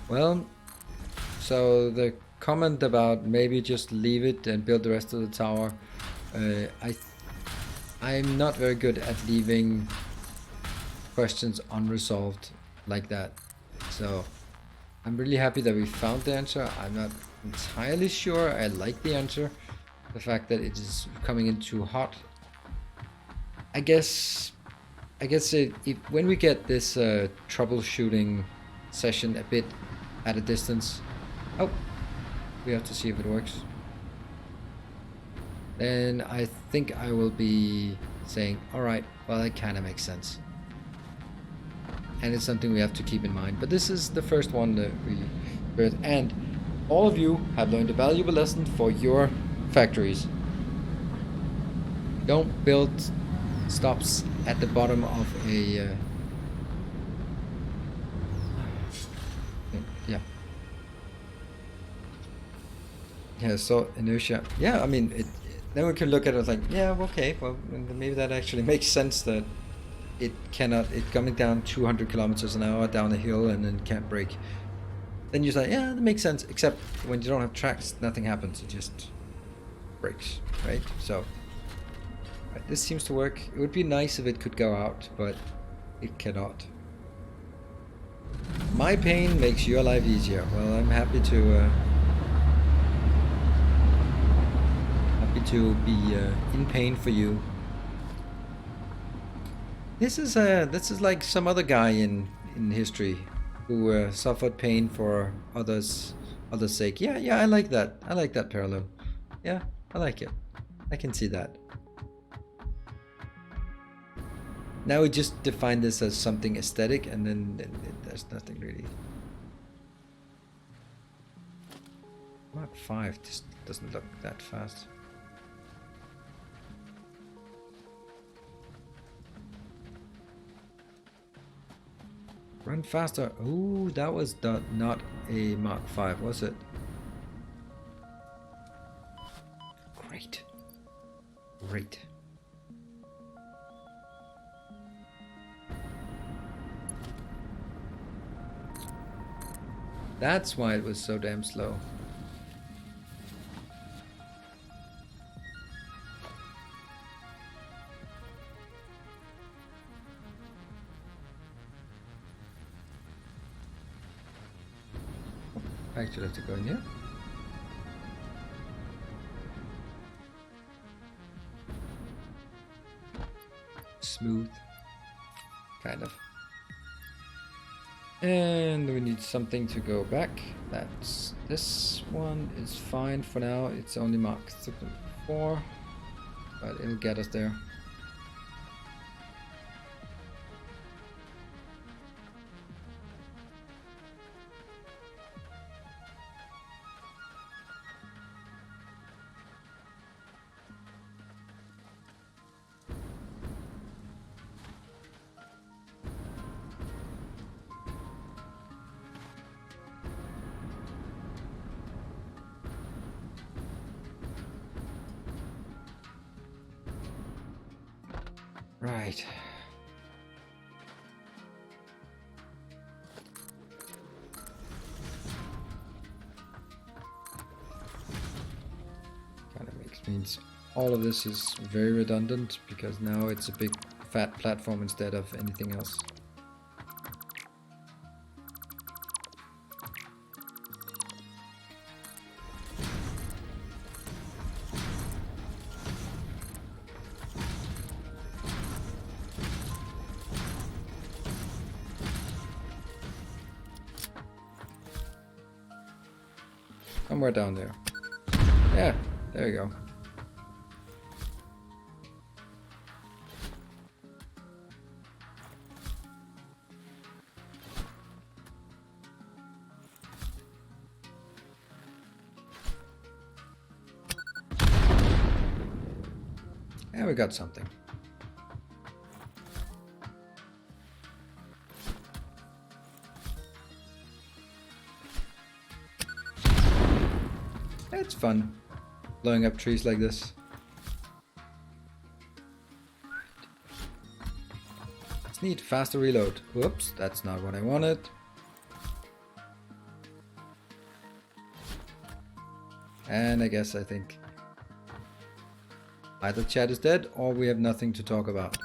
Well, so the comment about maybe just leave it and build the rest of the tower, I'm not very good at leaving questions unresolved like that. So I'm really happy that we found the answer. I'm not entirely sure I like the answer. The fact that it is coming in too hot. I guess when we get this troubleshooting session a bit at a distance. Oh, we have to see if it works. Then I think I will be saying, alright, well, that kind of makes sense. And it's something we have to keep in mind. But this is the first one that we heard. And all of you have learned a valuable lesson for your factories. Don't build stops at the bottom of a... Yeah, so inertia. Yeah, I mean, then we can look at it like, yeah, okay, well, maybe that actually makes sense that it coming down 200 kilometers an hour down a hill and then can't brake. Then you're like, yeah, that makes sense, except when you don't have tracks, nothing happens, it just breaks, right? So, right, this seems to work. It would be nice if it could go out, but it cannot. My pain makes your life easier. Well, I'm happy to be in pain for you. This is like some other guy in history who suffered pain for others' sake. Yeah, I like that. I like that parallel. Yeah, I like it. I can see that. Now we just define this as something aesthetic, and then there's nothing really. Mark 5 just doesn't look that fast. Run faster. Ooh, that was not a Mark 5, was it? Great. Great. That's why it was so damn slow. I actually have to go in here. Smooth. Kind of. And we need something to go back. That's this one is fine for now. It's only Mark 4, but it'll get us there. Right. Kind of means all of this is very redundant because now it's a big fat platform instead of anything else. Somewhere down there. Yeah, there you go. And we got something. It's fun blowing up trees like this. Let's need faster reload. Whoops, that's not what I wanted. And I think either chat is dead or we have nothing to talk about.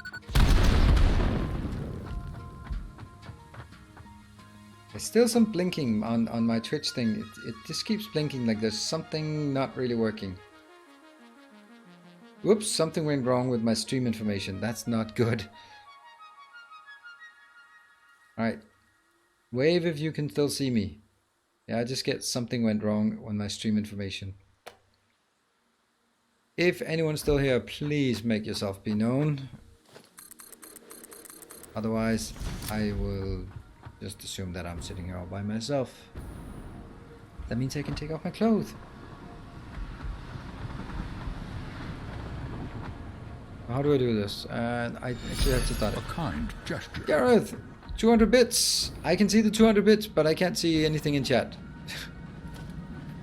There's still some blinking on my Twitch thing. It just keeps blinking like there's something not really working. Whoops, something went wrong with my stream information. That's not good. Alright. Wave if you can still see me. Yeah, I just get something went wrong on my stream information. If anyone's still here, please make yourself be known. Otherwise, I will just assume that I'm sitting here all by myself. That means I can take off my clothes. How do I do this? And I actually have to start it. A kind gesture. Gareth, 200 bits. I can see the 200 bits, but I can't see anything in chat.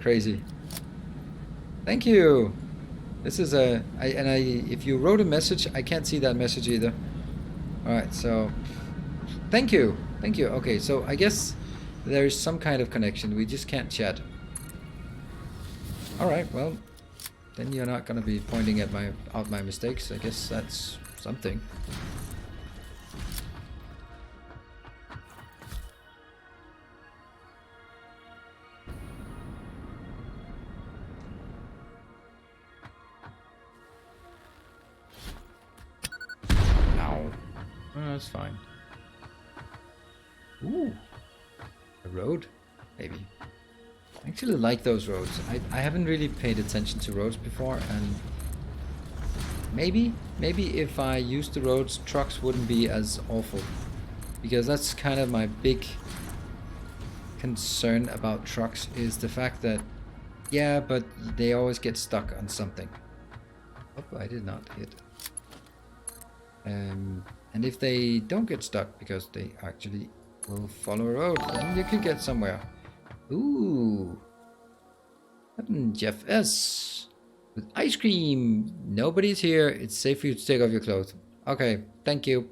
Crazy. Thank you. This is if you wrote a message, I can't see that message either. All right, so thank you. Thank you. Okay, so I guess there's some kind of connection. We just can't chat. All right, well, then you're not gonna be pointing at out my mistakes. I guess that's something. Ow. Oh, that's fine. Ooh, a road, maybe. I actually like those roads. I haven't really paid attention to roads before, and maybe if I used the roads, trucks wouldn't be as awful. Because that's kind of my big concern about trucks, is the fact that, yeah, but they always get stuck on something. Oh, I did not hit. And if they don't get stuck because they actually We'll follow a road, and you could get somewhere. Ooh. Jeff S. With ice cream. Nobody's here. It's safe for you to take off your clothes. Okay, thank you.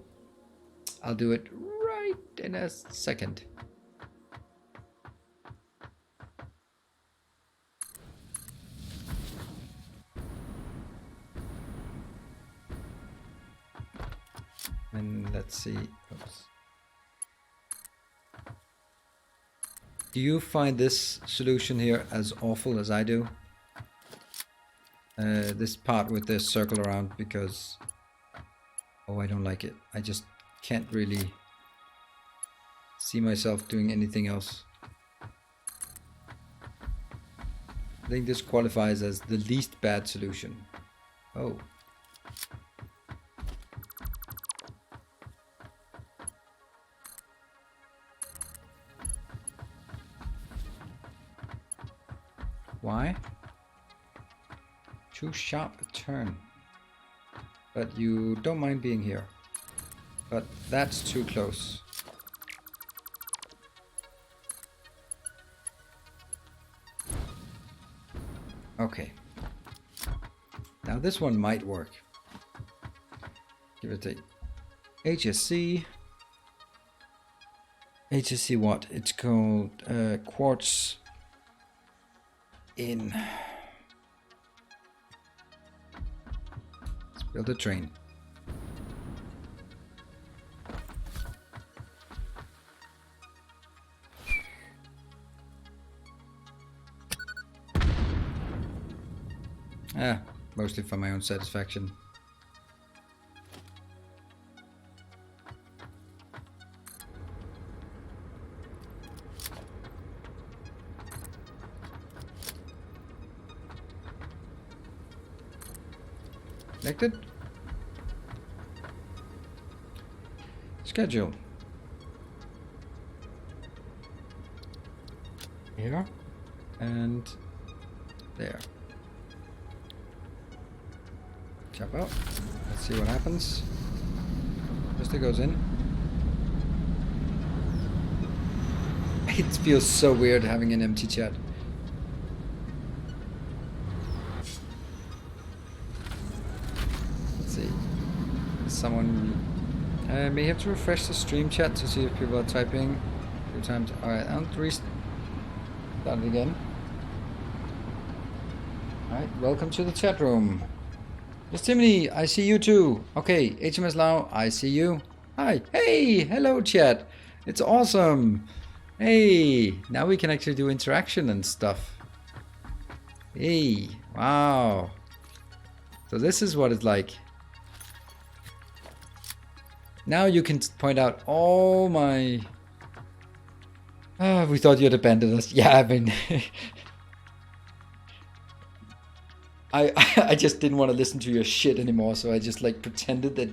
I'll do it right in a second. And let's see. Oops. Do you find this solution here as awful as I do? This part with the circle around, because oh, I don't like it. I just can't really see myself doing anything else. I think this qualifies as the least bad solution. Oh. Why? Too sharp a turn. But you don't mind being here. But that's too close. Okay. Now this one might work. Give it a HSC. HSC what? It's called quartz in. Let's build a train. Mostly for my own satisfaction. Connected. Schedule. Here and there. Chop out. Let's see what happens. Just it goes in. It feels so weird having an empty chat. Let's see. Someone may have to refresh the stream chat to see if people are typing a few times. Alright, I'll restart it again. Alright, welcome to the chat room. Yes, Timothy, I see you too. Okay, HMS Lau, I see you. Hi. Hey, hello chat. It's awesome. Hey, now we can actually do interaction and stuff. Hey, wow. So this is what it's like. Now you can point out all my... we thought you had abandoned us. Yeah, I mean... I just didn't want to listen to your shit anymore, so I just like pretended that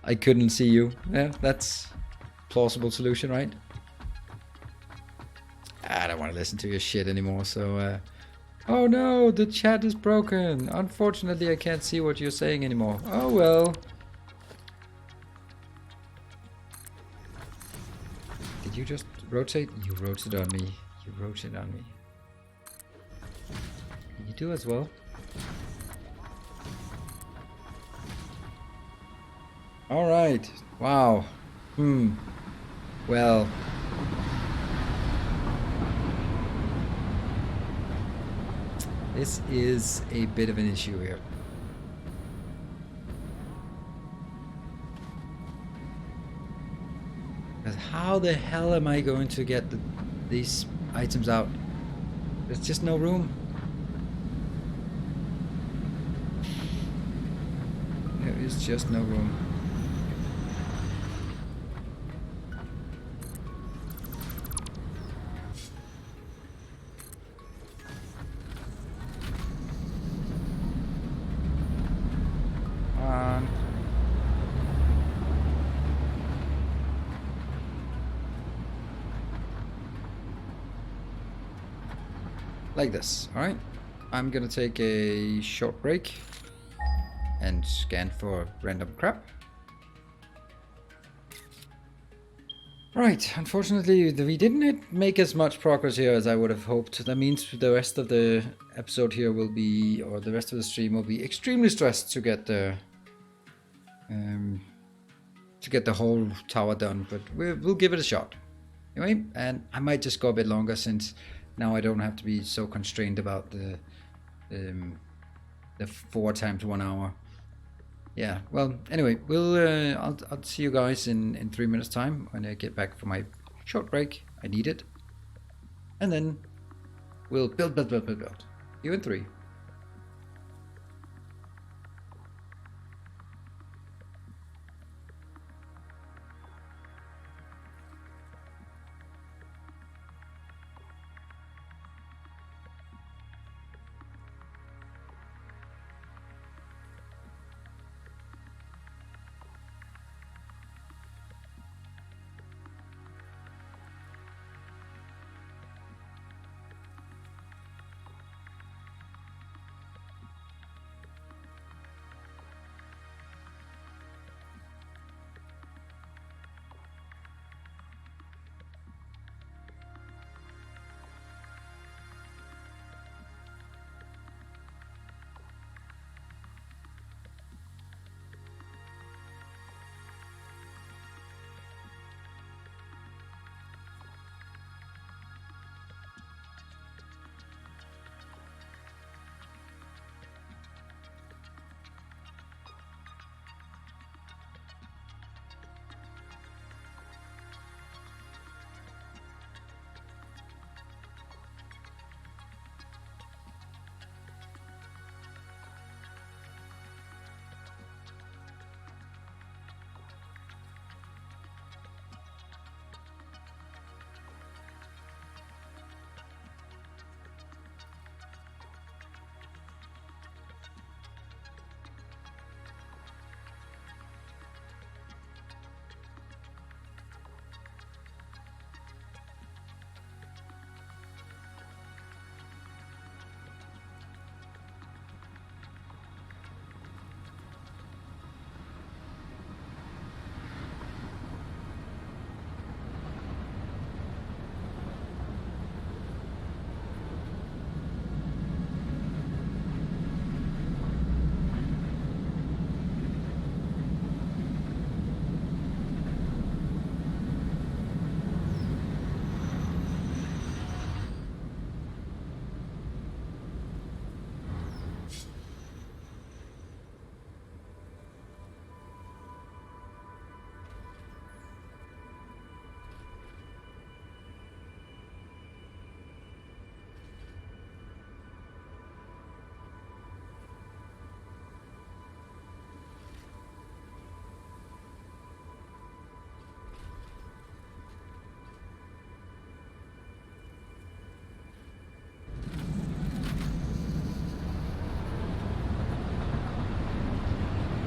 I couldn't see you. Yeah, that's a plausible solution, right? I don't want to listen to your shit anymore, so... Oh no, the chat is broken. Unfortunately, I can't see what you're saying anymore. Oh well. Did you just rotate? You rotated on me. You rotated on me. You do as well. All right. Wow. Well. This is a bit of an issue here. Because how the hell am I going to get these items out? There's just no room. There is just no room. Like this, alright? I'm gonna take a short break and scan for random crap. Right, unfortunately, we didn't make as much progress here as I would have hoped. That means the rest of the episode here will be, or the rest of the stream will be extremely stressed um, to get the whole tower done, but we'll give it a shot. Anyway, and I might just go a bit longer since now I don't have to be so constrained about the 4 times 1 hour. Yeah, well, anyway, I'll see you guys in 3 minutes time when I get back from my short break. I need it. And then we'll build. You in 3.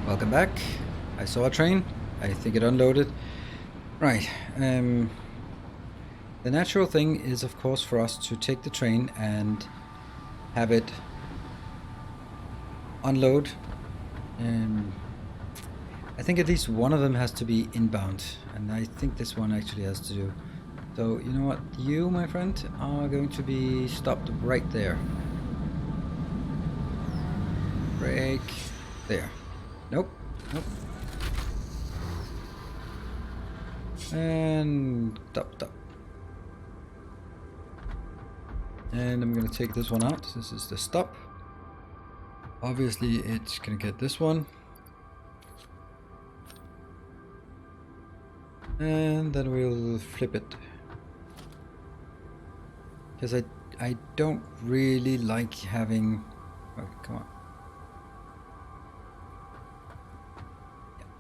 Welcome back. I saw a train. I think it unloaded. Right. The natural thing is, of course, for us to take the train and have it unload. I think at least one of them has to be inbound, and I think this one actually has to do. So, you know what? You, my friend, are going to be stopped right there. Break. There. Nope. Nope. And stop. And I'm gonna take this one out. This is the stop. Obviously, it's gonna get this one. And then we'll flip it. Because I don't really like having... Oh, come on.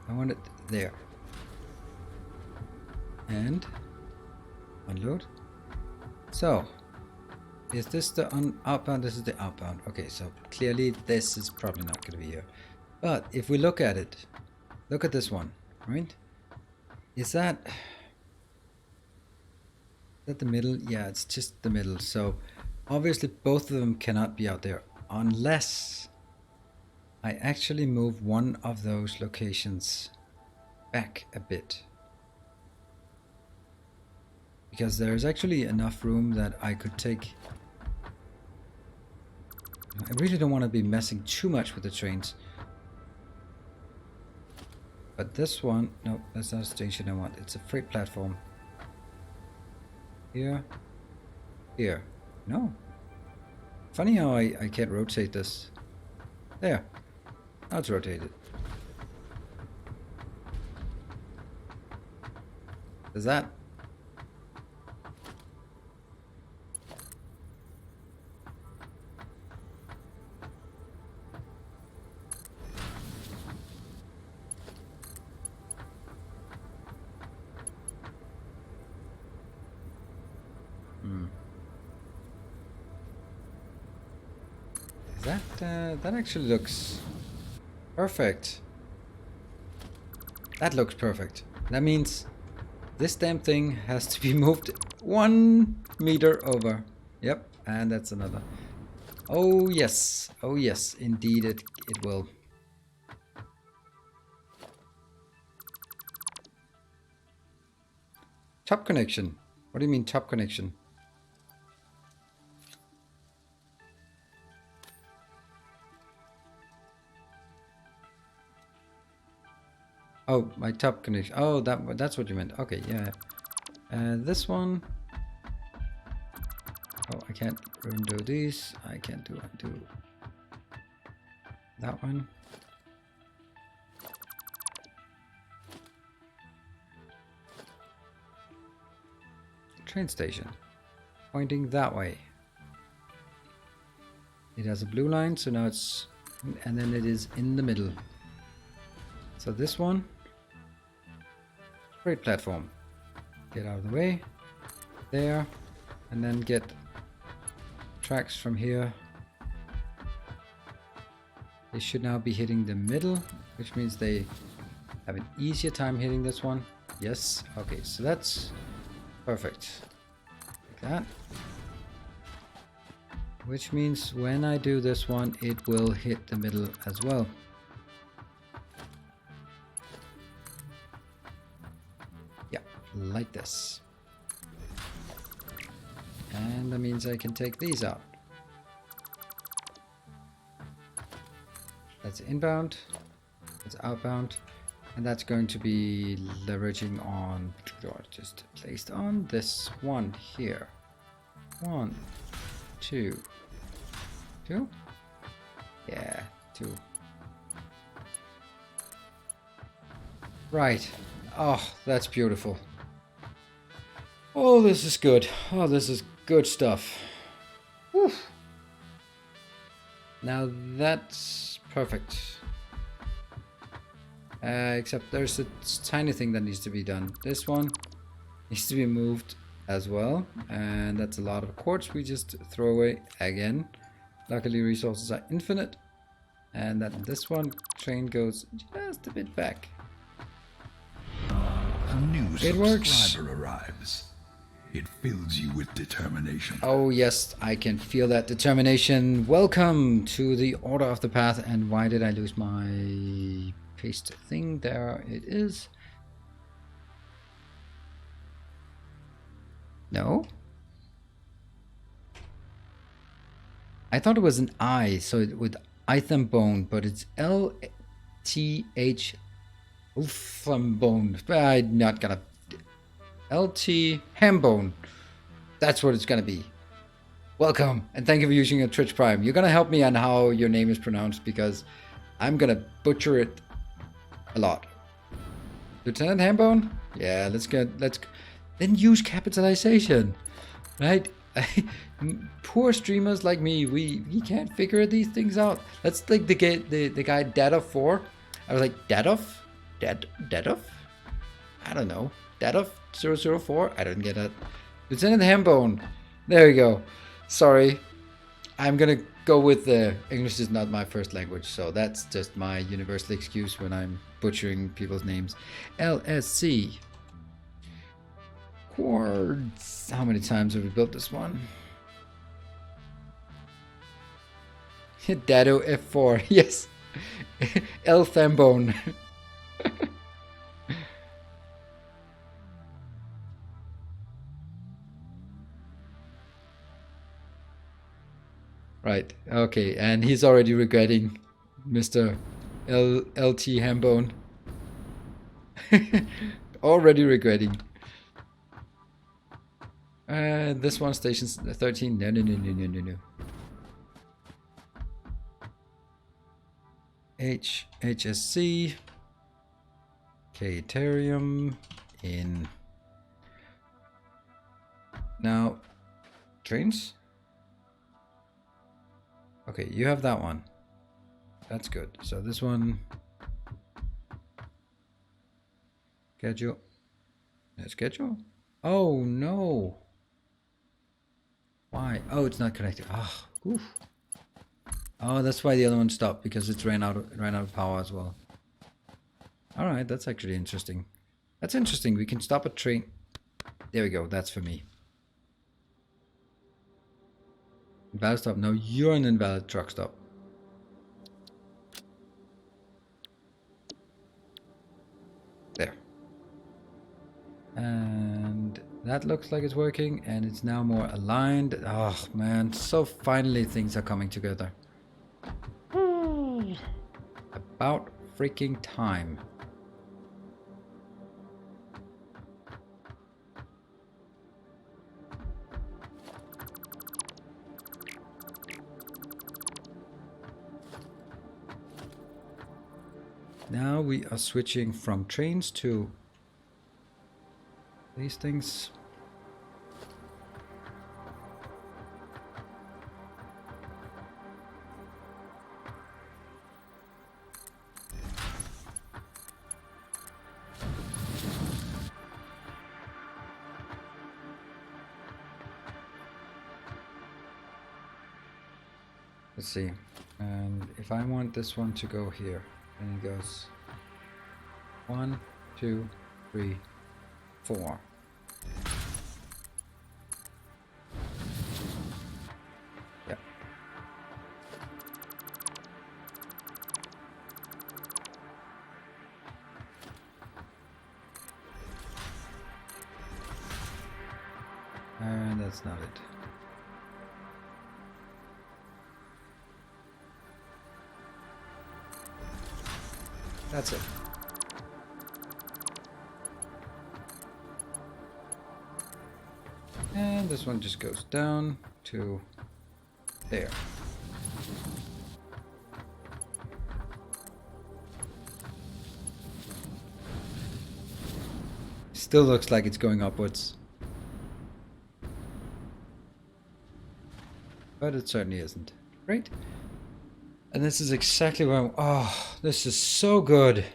I want it there. And unload. So, is this the outbound? This is the outbound. Okay, so clearly this is probably not going to be here. But if we look at it, look at this one, right? Is that the middle? Yeah, it's just the middle. So obviously both of them cannot be out there unless I actually move one of those locations back a bit. Because there's actually enough room that I could take. I really don't want to be messing too much with the trains. But this one, no, that's not a station I want. It's a freight platform. Here. Here. No. Funny how I can't rotate this. There. Now it's rotated. Does that? That actually looks perfect. That looks perfect. That means this damn thing has to be moved 1 meter over. Yep, and that's another. Oh yes, indeed it will. Top connection. What do you mean top connection? Oh, my top connection. Oh, that's what you meant. Okay, yeah. This one. Oh, I can't undo these. I can't undo that one. Train station. Pointing that way. It has a blue line, so now it's... And then it is in the middle. So this one... Freight platform. Get out of the way. There. And then get tracks from here. They should now be hitting the middle, which means they have an easier time hitting this one. Yes. Okay, so that's perfect. Like that. Which means when I do this one, it will hit the middle as well. Yeah, like this. And that means I can take these out. That's inbound, that's outbound, and that's going to be leveraging on, just placed on this one here. 1, 2, 2? Yeah, 2. Right. Oh, that's beautiful. Oh, this is good. Oh, this is good stuff. Whew. Now that's perfect. Except there's a tiny thing that needs to be done. This one needs to be moved as well. And that's a lot of quartz we just throw away again. Luckily resources are infinite. And that this one train goes just a bit back. A new It works. subscriber arrives. It fills you with determination. Oh yes, I can feel that determination. Welcome to the Order of the Path. And why did I lose my paste thing? There it is. No? I thought it was an I, so it would Itham bone, but it's LTH bone. I'm not gonna. LT Hambone. That's what it's gonna be. Welcome, and thank you for using a Twitch Prime. You're gonna help me on how your name is pronounced because I'm gonna butcher it a lot. Lieutenant Hambone? Yeah, let's then use capitalization, right? Poor streamers like me, we can't figure these things out. That's like the guy Dadov4. I was like, Dadov? Dadov? I don't know. Dadov 004? I don't get it. Lieutenant Hambone. There we go. Sorry. I'm gonna go with the English is not my first language, so that's just my universal excuse when I'm butchering people's names. LSC. Quartz. How many times have we built this one? Dado F4. Yes. L Thambone. Right. Okay. And he's already regretting, Mr. LT Hambone. Already regretting. This one, station 13. No, no, no, no, no, no, no. HSC. Caterium. In. Now, trains? Okay, you have that one. That's good. So this one. Schedule. Schedule? Oh no. Why? Oh, it's not connected. Ah, oof. Oh, that's why the other one stopped, because it's ran out of power as well. All right, that's actually interesting. That's interesting. We can stop a train. There we go. That's for me. Invalid stop. No, you're an invalid truck stop. There. And that looks like it's working, and it's now more aligned. Oh man, so finally things are coming together. About freaking time. Now we are switching from trains to these things. Let's see. And if I want this one to go here, and it goes 1, 2, 3, 4. Yeah. And that's not it. That's it. And this one just goes down to there. Still looks like it's going upwards. But it certainly isn't. Great. And this is exactly where I'm... Oh, this is so good.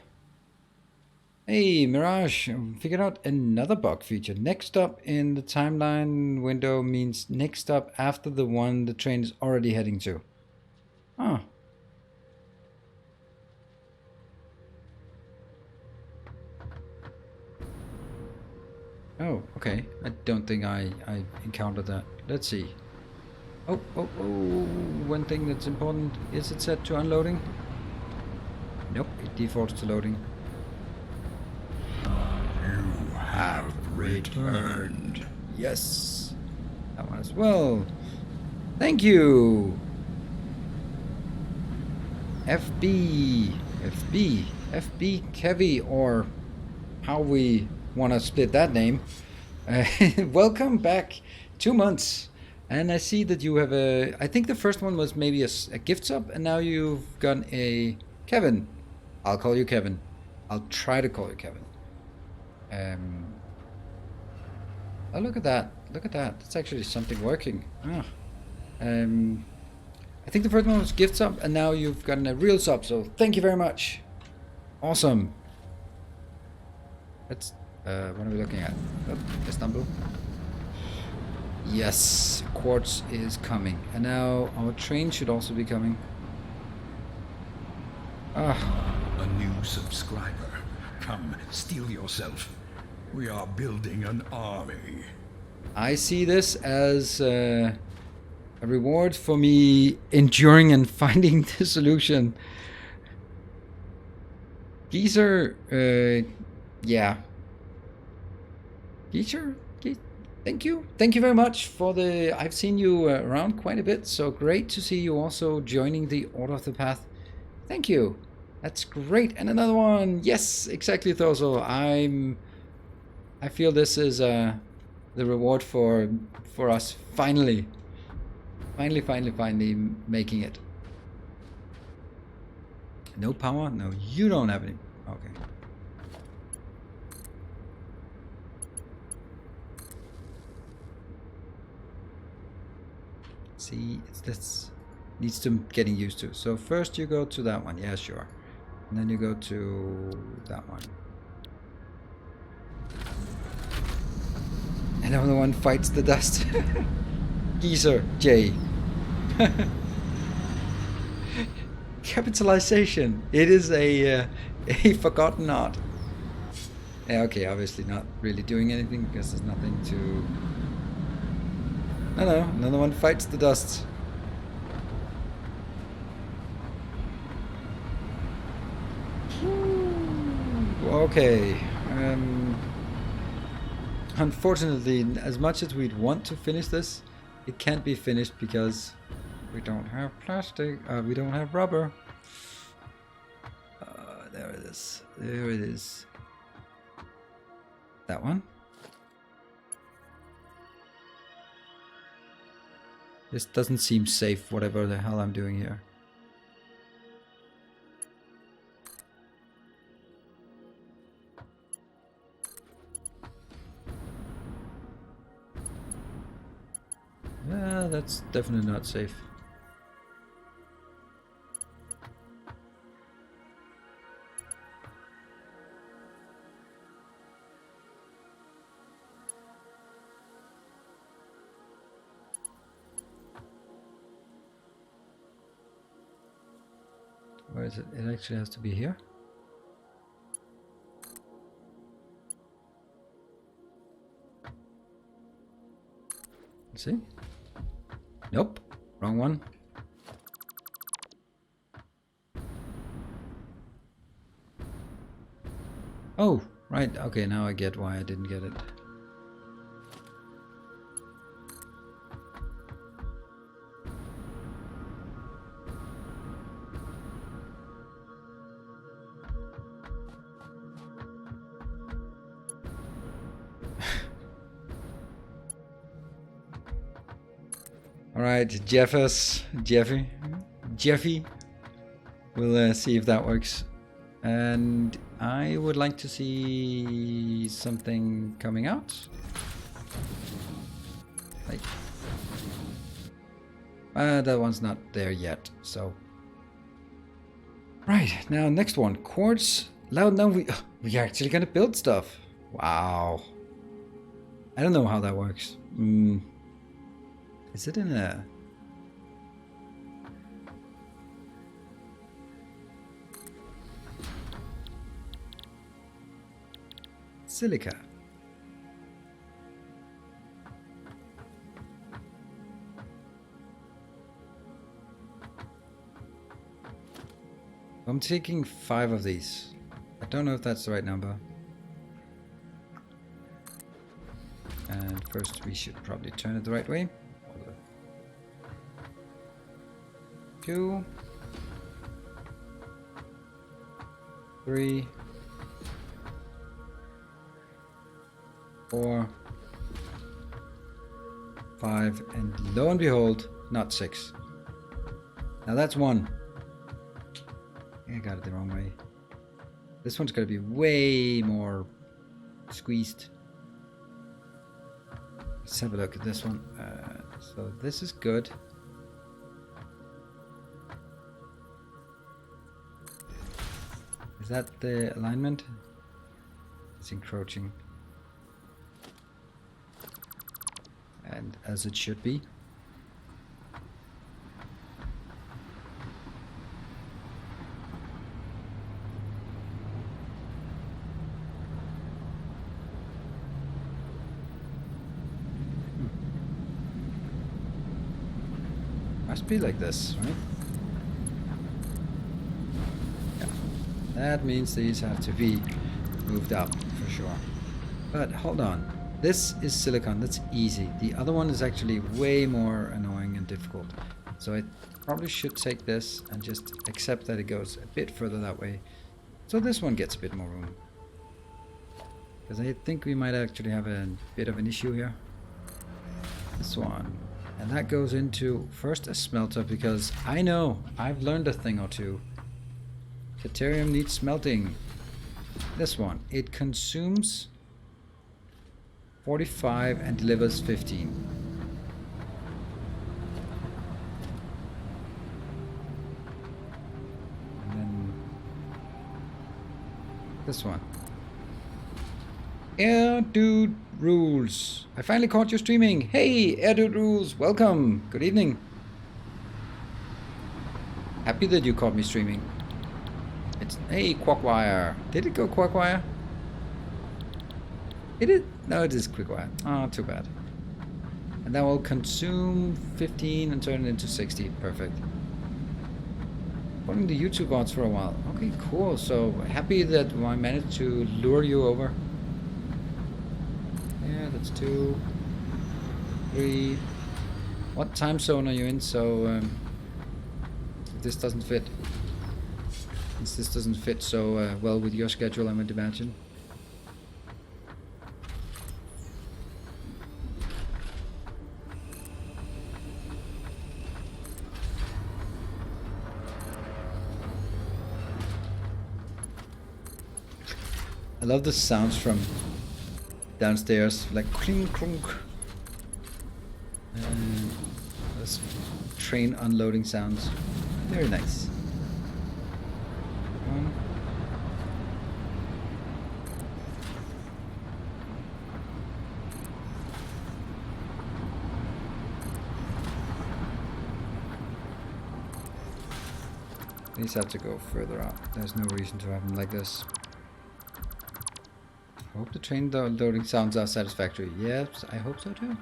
Hey, Mirage, figured out another bug feature. Next up in the timeline window means next up after the one the train is already heading to. Huh. Oh, okay. I don't think I encountered that. Let's see. Oh, one thing that's important. Is it set to unloading? Nope, it defaults to loading. You have returned. Yes. That one as well. Thank you. FB Kevy, or how we want to split that name. Welcome back. 2 months. And I see that you have a... I think the first one was maybe a gift sub, and now you've got a... Kevin. I'll call you Kevin. I'll try to call you Kevin. Oh, look at that. Look at that. That's actually something working. Ah. I think the first one was gift sub, and now you've gotten a real sub, so thank you very much. Awesome. Let's... what are we looking at? Oh, Istanbul. Yes, quartz is coming. And now our train should also be coming. Ah. A new subscriber. Come, steel yourself. We are building an army. I see this as a reward for me enduring and finding the solution. Geezer, yeah. Geezer? Thank you very much for the. I've seen you around quite a bit, so great to see you also joining the Order of the Path. Thank you. That's great. And another one. Yes, exactly, Thorso. I feel this is the reward for us finally making it. No power? No, you don't have any. Okay. See, this needs to getting used to. So first you go to that one. Yeah, sure. And then you go to that one. And another one fights the dust. Geezer J. Capitalization. It is a forgotten art. Yeah, okay, obviously not really doing anything because there's nothing to. No, another one fights the dust. Okay. Unfortunately, as much as we'd want to finish this, it can't be finished because we don't have plastic. We don't have rubber. There it is. There it is. That one. This doesn't seem safe, whatever the hell I'm doing here. Yeah, that's definitely not safe. Where is it? It actually has to be here. Let's see. Nope. Wrong one. Oh, right. Okay, now I get why I didn't get it. Alright, Jeffy. We'll see if that works. And I would like to see something coming out. Like, that one's not there yet, so. Right, now next one. Quartz. Now we're actually gonna build stuff. Wow. I don't know how that works. Is it in a... Silica. I'm taking 5 of these. I don't know if that's the right number. And first we should probably turn it the right way. 2, 3, 4, 5, and lo and behold, not 6. Now that's 1. I got it the wrong way. This one's going to be way more squeezed. Let's have a look at this one. So this is good. Is that the alignment? It's encroaching. And as it should be. Must be like this, right? Yeah. That means these have to be moved up for sure. But hold on. This is silicon. That's easy. The other one is actually way more annoying and difficult. So I probably should take this and just accept that it goes a bit further that way. So this one gets a bit more room. Because I think we might actually have a bit of an issue here. This one. And that goes into first a smelter, because I know I've learned a thing or two. Deuterium needs smelting. This one. It consumes 45 and delivers 15. And then this one. Air Dude Rules. I finally caught you streaming. Hey, Air Dude Rules. Welcome. Good evening. Happy that you caught me streaming. It's hey Quackwire. Did it go Quackwire? Did it? No, it is Quickwire. Oh, too bad. And that will consume 15 and turn it into 60. Perfect. Following the YouTube bots for a while. Okay, cool. So happy that I managed to lure you over. Yeah, that's 2, 3. What time zone are you in? So this doesn't fit. Since this doesn't fit so well with your schedule, I would imagine. I love the sounds from downstairs, like clink clunk. And this train unloading sounds. Very nice. These have to go further out. There's no reason to have them like this. I hope the train loading sounds are satisfactory. Yes, I hope so too.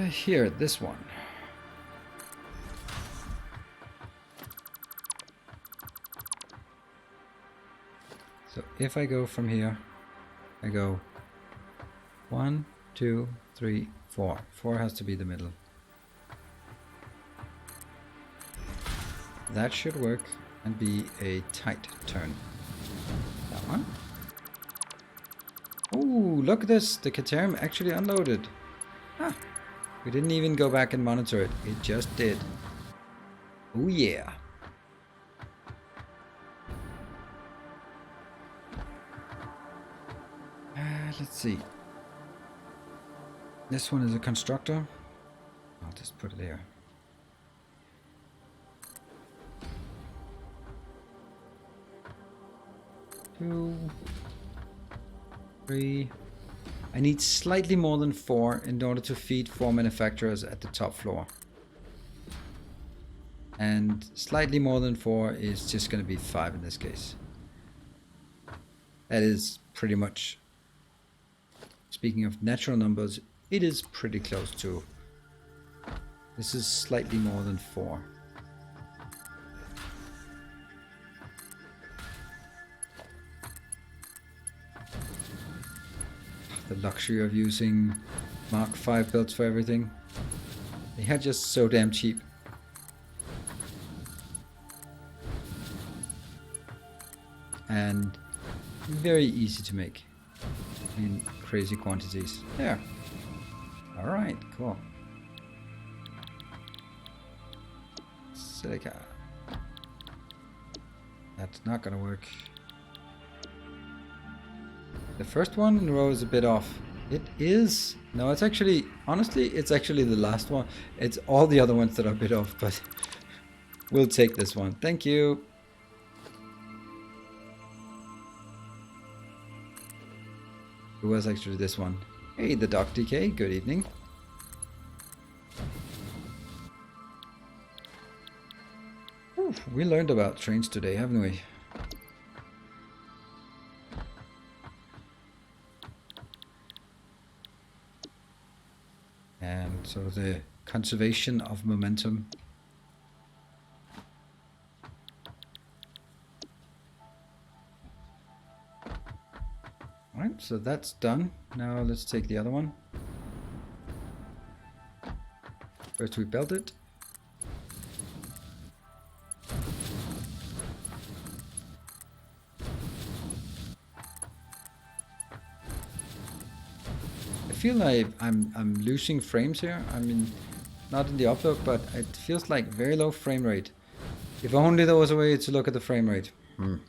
Here, this one. So if I go from here, I go 1, 2, 3, 4. 4 has to be the middle. That should work and be a tight turn. That one. Ooh, look at this. The Caterium actually unloaded. Ah, we didn't even go back and monitor it. It just did. Oh yeah. Let's see. This one is a constructor. I'll just put it here. 2, 3. I need slightly more than 4 in order to feed 4 manufacturers at the top floor. And slightly more than 4 is just going to be 5 in this case. That is pretty much, speaking of natural numbers, it is pretty close to. This is slightly more than 4. The luxury of using Mark 5 belts for everything. They are just so damn cheap. And very easy to make in crazy quantities. There. Alright, cool. Silica. That's not gonna work. The first one in a row is a bit off. It is. No, it's actually, honestly, it's actually the last one. It's all the other ones that are a bit off, but we'll take this one. Thank you. It was actually this one. Hey, the Doc DK, good evening. Ooh, we learned about trains today, haven't we? And so the conservation of momentum. Right, so that's done. Now let's take the other one. First we belt it. I feel like I'm losing frames here. I mean, not in the upload, but it feels like very low frame rate. If only there was a way to look at the frame rate. I'm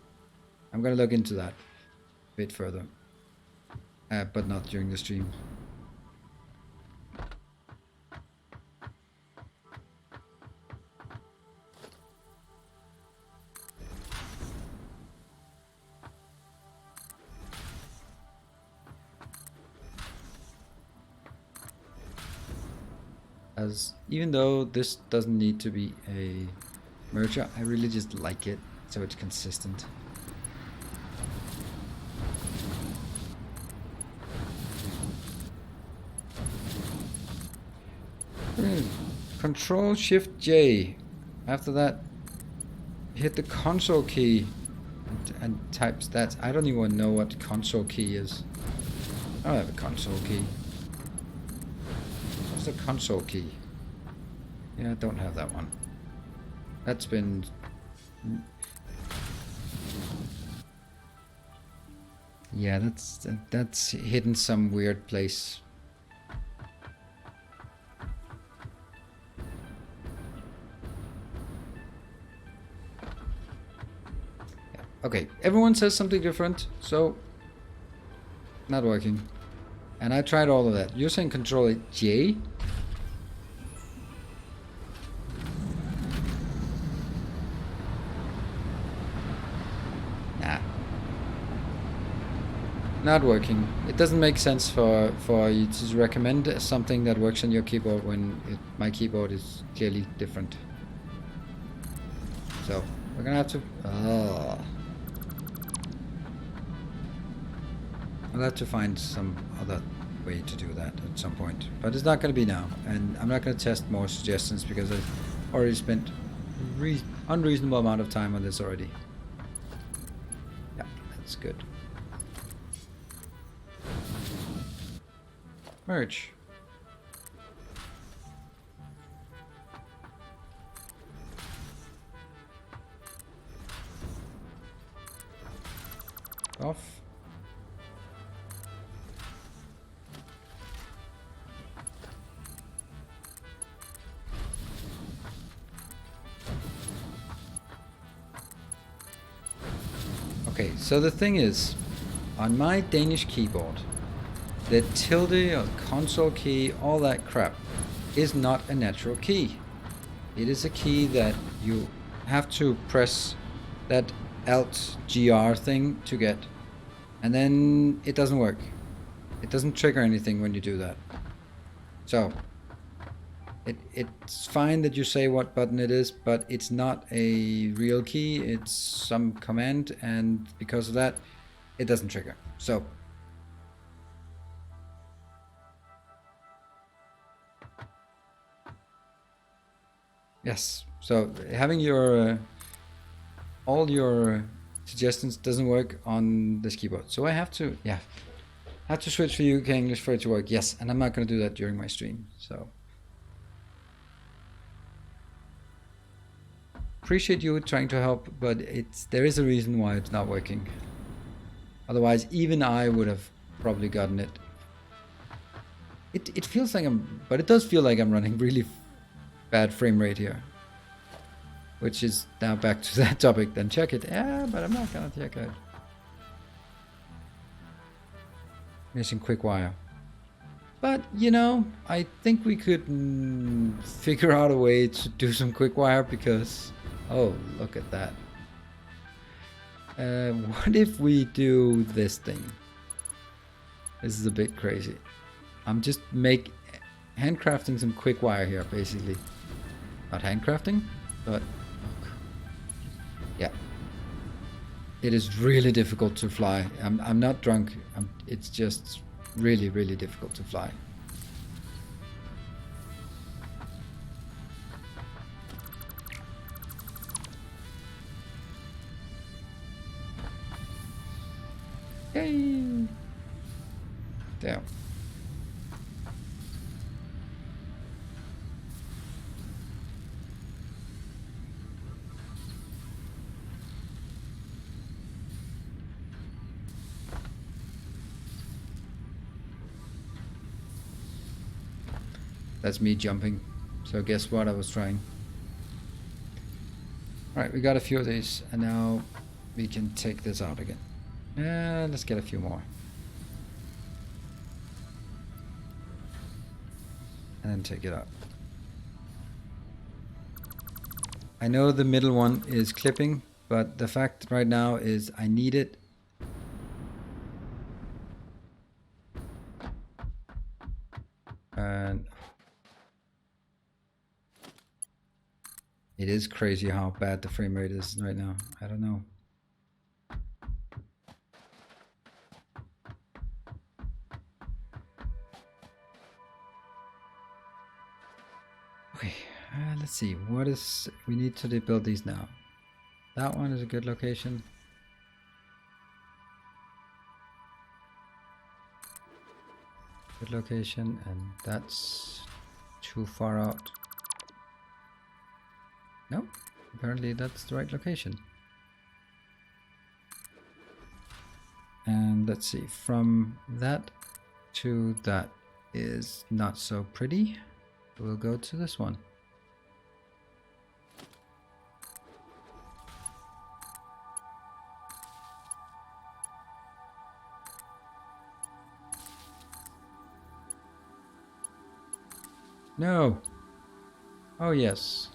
gonna look into that a bit further, but not during the stream. As even though this doesn't need to be a merger, I really just like it, so it's consistent. Control Shift J. After that, hit the console key and type stats. I don't even know what console key is. I don't have a console key. What's the console key? Yeah, I don't have that one. That's been... Yeah, that's hidden some weird place. Yeah. Okay, everyone says something different, so not working. And I tried all of that. You're saying control J? Nah. Not working. It doesn't make sense for you to recommend something that works on your keyboard when my keyboard is clearly different. So, we're gonna have to... I'll have to find some other way to do that at some point. But it's not going to be now. And I'm not going to test more suggestions because I've already spent unreasonable amount of time on this already. Yeah, that's good. Merge. Off. Okay, so the thing is, on my Danish keyboard, the tilde or console key, all that crap, is not a natural key. It is a key that you have to press that Alt GR thing to get, and then it doesn't work. It doesn't trigger anything when you do that. So it's fine that you say what button it is, but it's not a real key. It's some command, and because of that, it doesn't trigger. So yes, so having your all your suggestions doesn't work on this keyboard. So I have to, yeah, have to switch for UK English for it to work. Yes, and I'm not going to do that during my stream. So appreciate you trying to help, but there is a reason why it's not working. Otherwise, even I would have probably gotten it. It feels like but it does feel like I'm running really bad frame rate here. Which is now back to that topic, then check it. Yeah, but I'm not gonna check it. Missing quick wire. But, you know, I think we could figure out a way to do some quick wire because... Oh, look at that. What if we do this thing? This is a bit crazy. I'm just handcrafting some quick wire here, basically. Not handcrafting, but... Yeah. It is really difficult to fly. I'm not drunk. It's just really, really difficult to fly. Yay! That's me jumping. So guess what I was trying. Alright, we got a few of these, and now we can take this out again. Let's get a few more. And then take it out. I know the middle one is clipping, but the fact right now is I need it. And it is crazy how bad the frame rate is right now. I don't know. Okay, let's see. What is... We need to build these now. That one is a good location. Good location, and that's too far out. No, apparently that's the right location. And let's see, from that to that is not so pretty. We'll go to this one. No. Oh, yes.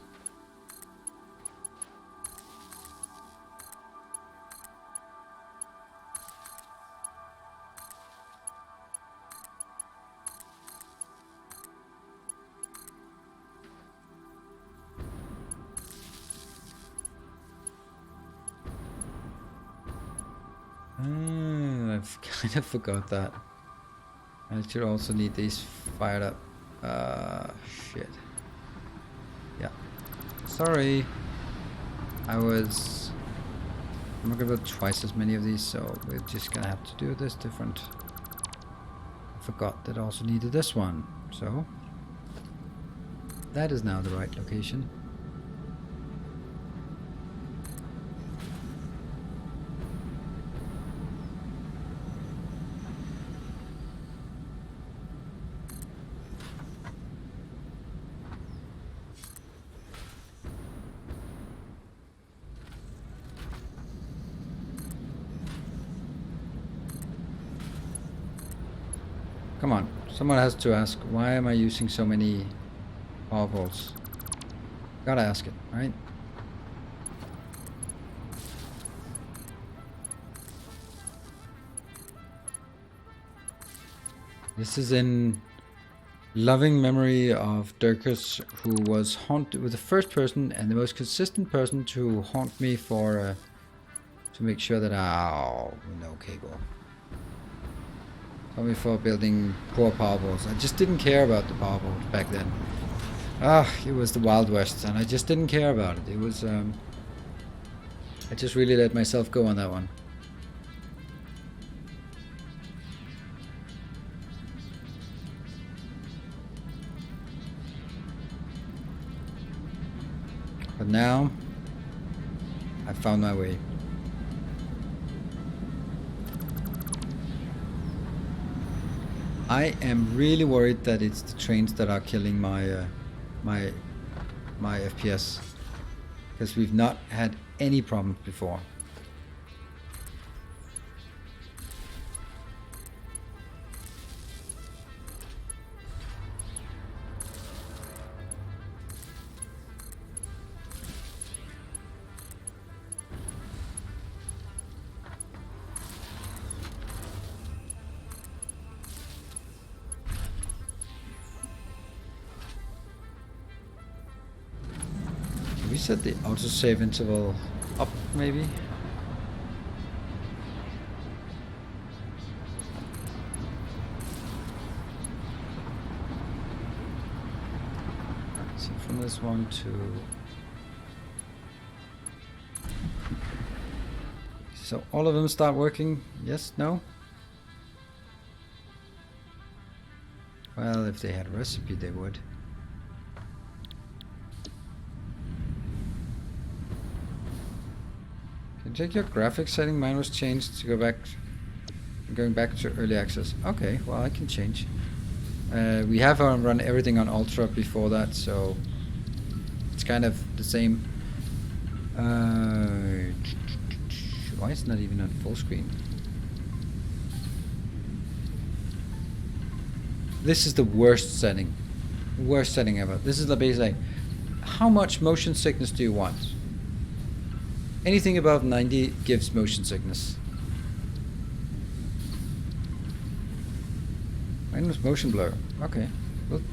I've kind of forgot that. I should also need these fired up. Shit. Yeah. Sorry. I'm not gonna build twice as many of these, so we're just gonna have to do this different. I forgot that I also needed this one, so that is now the right location. Come on, someone has to ask, why am I using so many power bolts? Gotta ask it, right? This is in loving memory of Dirkus, who was the first person and the most consistent person to haunt me for, to make sure that, oh, no cable. Me for building poor power balls. I just didn't care about the power balls back then. It was the Wild West, and I just didn't care about it. It was, I just really let myself go on that one. But now, I found my way. I am really worried that it's the trains that are killing my my FPS, because we've not had any problems before. Set the autosave interval up, maybe. So from this one to... So all of them start working? Yes? No? Well, if they had a recipe, they would. Check your graphics setting. Mine was changed to go back, going back to early access. Okay, well I can change. We have run everything on Ultra before that, so it's kind of the same. Why is it not even on full screen? This is the worst setting. Worst setting ever. This is the base like, how much motion sickness do you want? Anything above 90 gives motion sickness. Minus motion blur. Okay,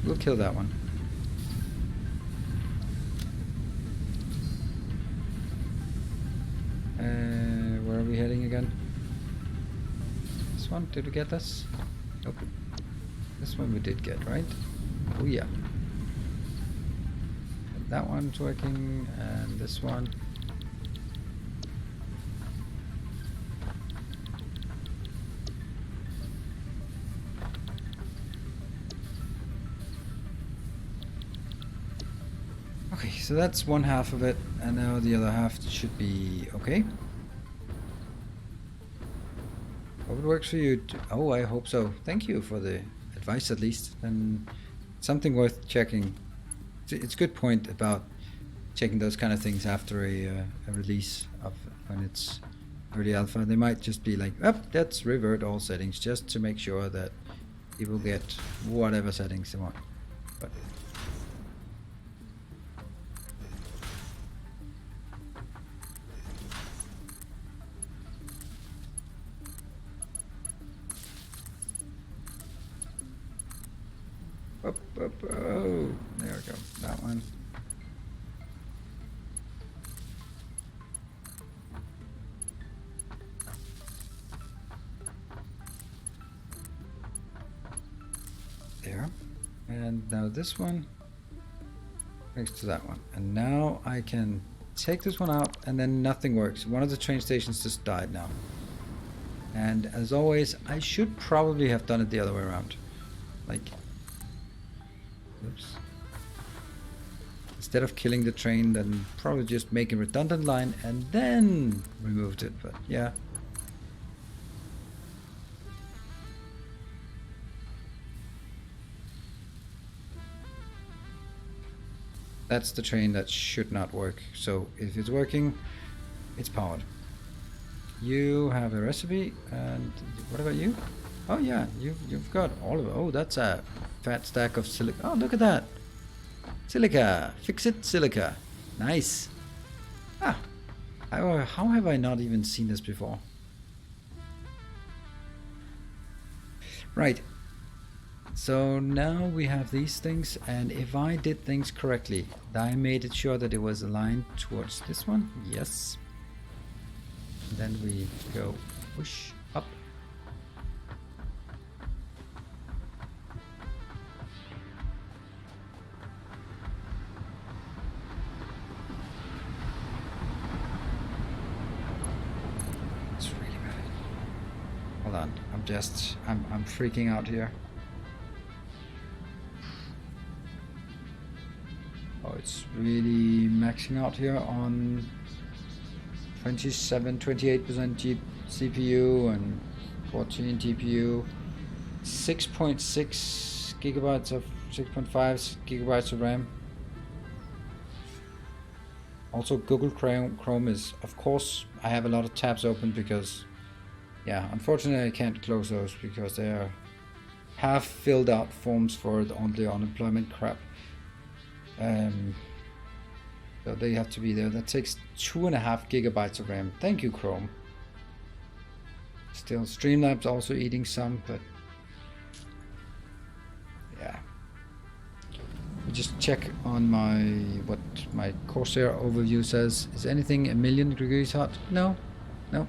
we'll kill that one. Where are we heading again? This one? Did we get this? Nope. This one we did get, right? Oh yeah. And that one's working, and this one. Okay, so that's one half of it, and now the other half should be okay. Hope it works for you. Oh, I hope so. Thank you for the advice, at least, and something worth checking. It's a good point about checking those kind of things after a release of when it's early alpha. They might just be like, oh, let's revert all settings just to make sure that people get whatever settings they want. But oh, there we go. That one. There. And now this one next to that one. And now I can take this one out, and then nothing works. One of the train stations just died now. And as always, I should probably have done it the other way around. Like, oops. Instead of killing the train, then probably just make a redundant line and then removed it, but yeah. That's the train that should not work. So if it's working, it's powered. You have a recipe, and what about you? Oh yeah, you've got all of it. Oh, that's a fat stack of silica. Oh, look at that. Silica. FICSIT silica. Nice. Ah. How have I not even seen this before? Right. So now we have these things, and if I did things correctly, I made it sure that it was aligned towards this one. Yes. And then we go push up. It's really bad. Hold on, I'm freaking out here. Oh, it's really maxing out here on 28% CPU and 14 GPU, 6.6 gigabytes of 6.5 gigabytes of RAM. Also, Google Chrome is, of course, I have a lot of tabs open because, yeah, unfortunately I can't close those because they are half filled out forms for the unemployment crap. So they have to be there. That takes 2.5 gigabytes of RAM. Thank you, Chrome. Still, Streamlabs also eating some, but yeah. Just check on what my Corsair overview says. Is anything 1,000,000 degrees hot? No, no.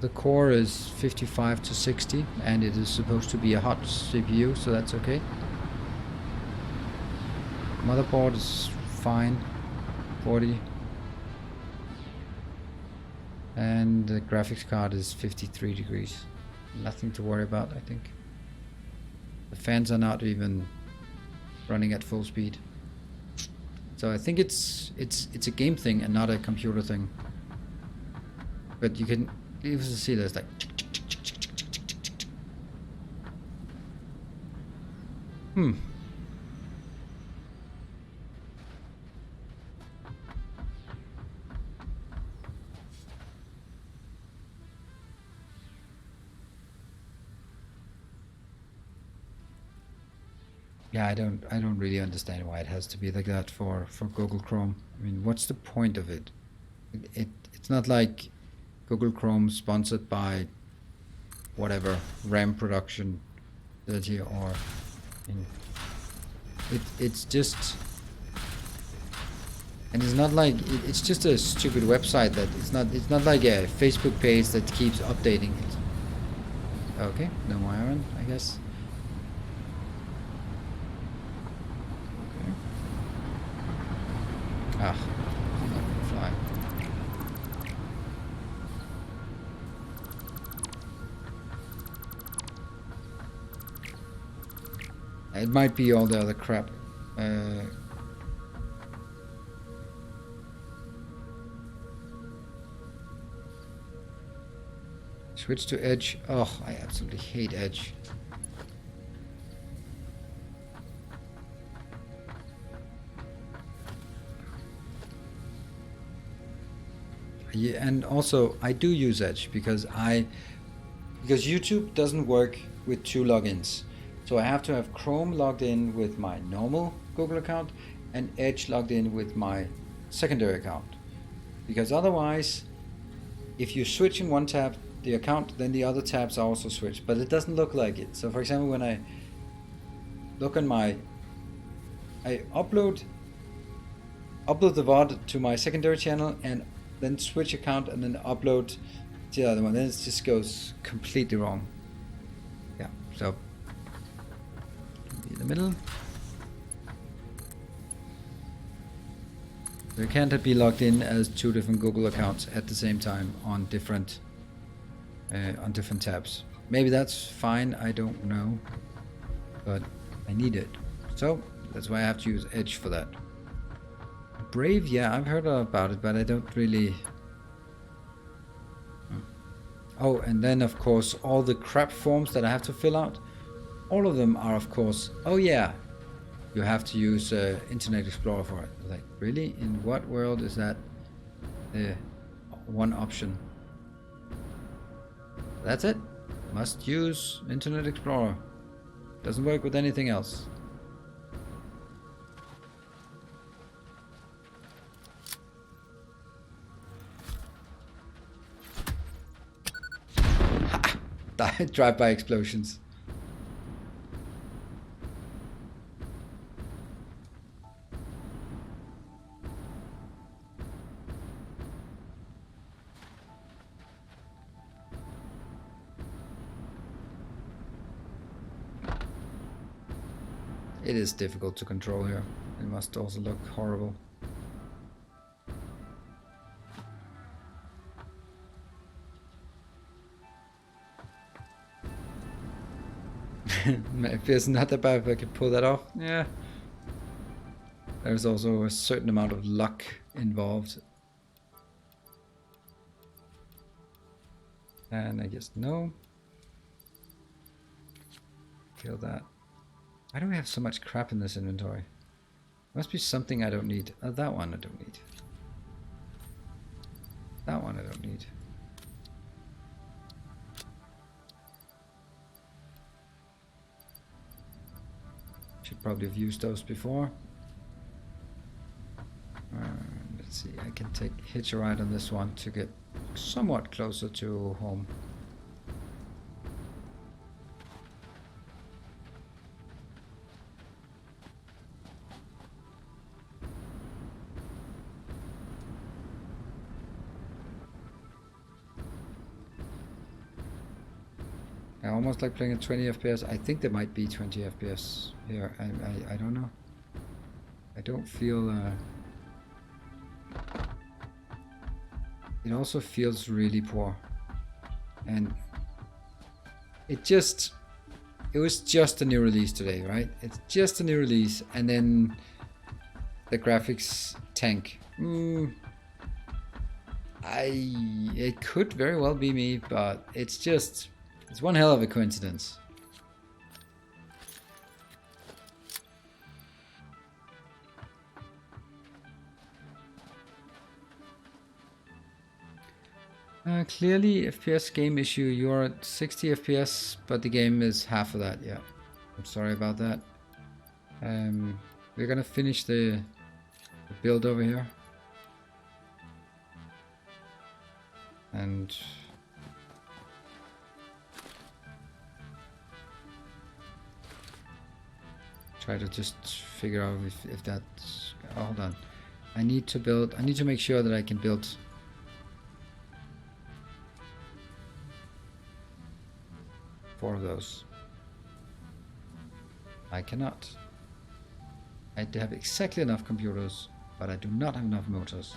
The core is 55 to 60, and it is supposed to be a hot CPU, so that's okay. Motherboard is fine, 40. And the graphics card is 53 degrees. Nothing to worry about, I think. The fans are not even running at full speed. So I think it's a game thing and not a computer thing. But you can see there's like Yeah, I don't really understand why it has to be like that for Google Chrome. I mean, what's the point of it? It's not like Google Chrome sponsored by whatever RAM production facility, or it's just, and it's not like it's just a stupid website that it's not like a Facebook page that keeps updating it. Okay, no more iron, I guess. Okay. Ah, I'm not gonna fly. It might be all the other crap. Switch to Edge. Oh, I absolutely hate Edge. Yeah, and also I do use Edge because YouTube doesn't work with 2 logins. So I have to have Chrome logged in with my normal Google account and Edge logged in with my secondary account. Because otherwise, if you switch in one tab, the account, then the other tabs are also switched. But it doesn't look like it. So for example, when I look on I upload the VOD to my secondary channel and then switch account and then upload to the other one, then it just goes completely wrong. Yeah, so in the middle. So you can't be logged in as 2 different Google accounts at the same time on different tabs. Maybe that's fine, I don't know, but I need it. So that's why I have to use Edge for that. Brave, yeah, I've heard about it, but I don't really. Oh, and then of course all the crap forms that I have to fill out, all of them are of course, oh yeah, you have to use Internet Explorer for it. Like, really? In what world is that one option? That's it. Must use Internet Explorer. Doesn't work with anything else. Drive-by explosions. It is difficult to control here. It must also look horrible. If it's not that bad, if I could pull that off, yeah. There's also a certain amount of luck involved. And I guess no. Kill that. Why do we have so much crap in this inventory? Must be something I don't need. That one I don't need. That one I don't need. Should probably have used those before. Let's see, I can hitch a ride on this one to get somewhat closer to home. I almost like playing at 20 FPS. I think there might be 20 FPS here. I don't know. I don't feel... It also feels really poor. And it was just a new release today, right? It's just a new release, and then the graphics tank. It could very well be me, but it's one hell of a coincidence. Clearly FPS game issue. You're at 60 FPS, but the game is half of that. Yeah, I'm sorry about that. We're gonna finish the build over here. And try to just figure out if that's... Oh, hold on. I need to make sure that I can build 4 of those. I cannot. I have exactly enough computers, but I do not have enough motors.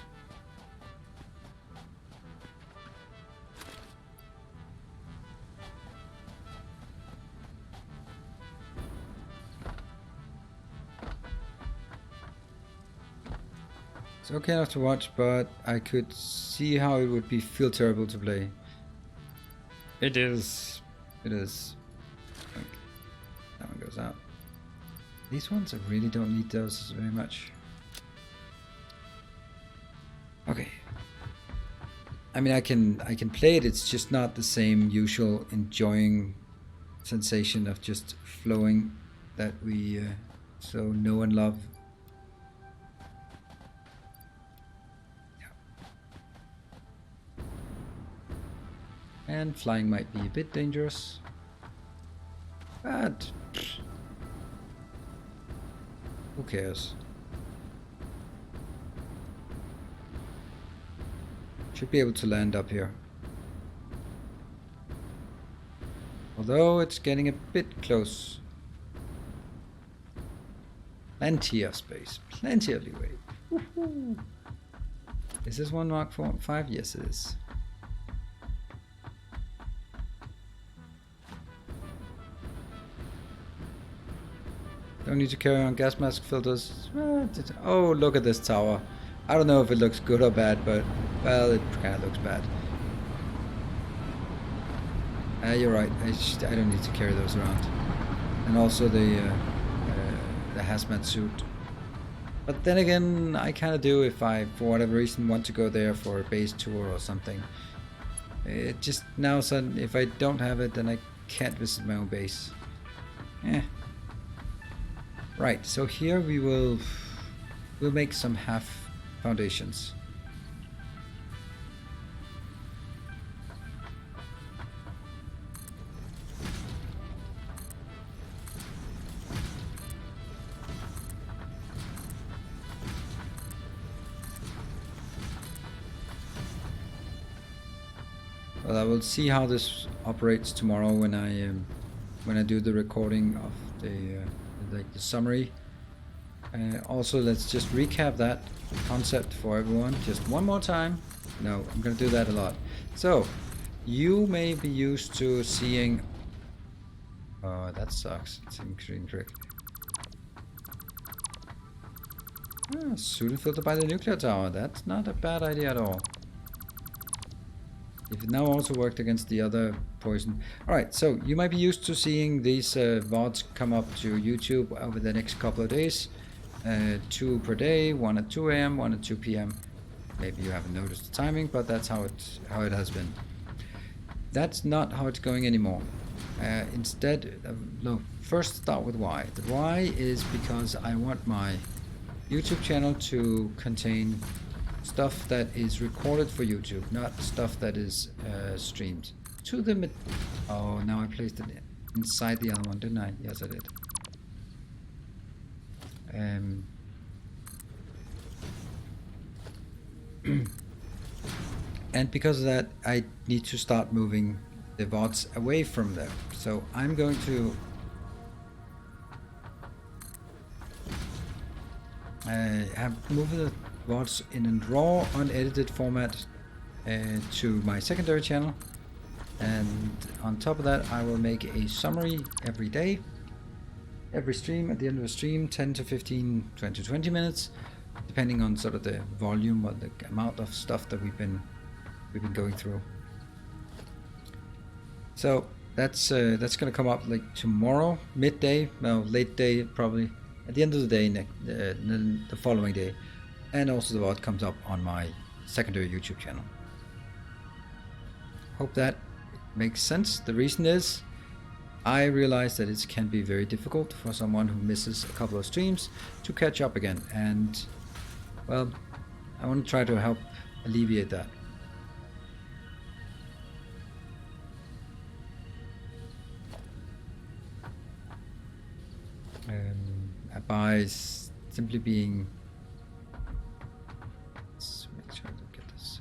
It's okay enough to watch, but I could see how it would feel terrible to play. It is. It is. Okay. That one goes out. These ones, I really don't need those very much. Okay. I mean, I can play it. It's just not the same usual enjoying sensation of just flowing that we so know and love. And flying might be a bit dangerous, but who cares? Should be able to land up here. Although it's getting a bit close. Plenty of space, plenty of leeway. Woohoo! Is this one Mark 5? Yes, it is. Don't need to carry on gas mask filters. Oh, look at this tower. I don't know if it looks good or bad, but, well, it kind of looks bad. You're right. I don't need to carry those around. And also the hazmat suit. But then again, I kind of do if I, for whatever reason, want to go there for a base tour or something. It just now sudden, if I don't have it, then I can't visit my own base. Right, so here we'll make some half foundations. Well, I will see how this operates tomorrow when I do the recording of the summary. Also, let's just recap that concept for everyone just one more time. No, I'm gonna do that a lot. So, you may be used to seeing... Oh, that sucks. It's an extreme trick. Suited filter by the nuclear tower. That's not a bad idea at all. If it now also worked against the other poison. Alright, so you might be used to seeing these VODs come up to YouTube over the next couple of days. 2 per day, 1 at 2 AM, 1 at 2 PM. Maybe you haven't noticed the timing, but that's how it has been. That's not how it's going anymore. Instead, no, first start with why. The why is because I want my YouTube channel to contain stuff that is recorded for YouTube, not stuff that is streamed to the Oh, now I placed it inside the other one, didn't I? Yes, I did. And because of that, I need to start moving the VODs away from there. So I'm going to have moved the VODs in a raw, unedited format to my secondary channel, and on top of that I will make a summary every day, every stream. At the end of the stream, 10 to 15, 20 to 20 minutes, depending on sort of the volume or the amount of stuff that we've been going through. So that's gonna come up like tomorrow, midday, no, late day, probably at the end of the day, the following day. And also the VOD comes up on my secondary YouTube channel. Hope that makes sense. The reason is I realize that it can be very difficult for someone who misses a couple of streams to catch up again, and well, I want to try to help alleviate that. By simply being, let's make sure to get this.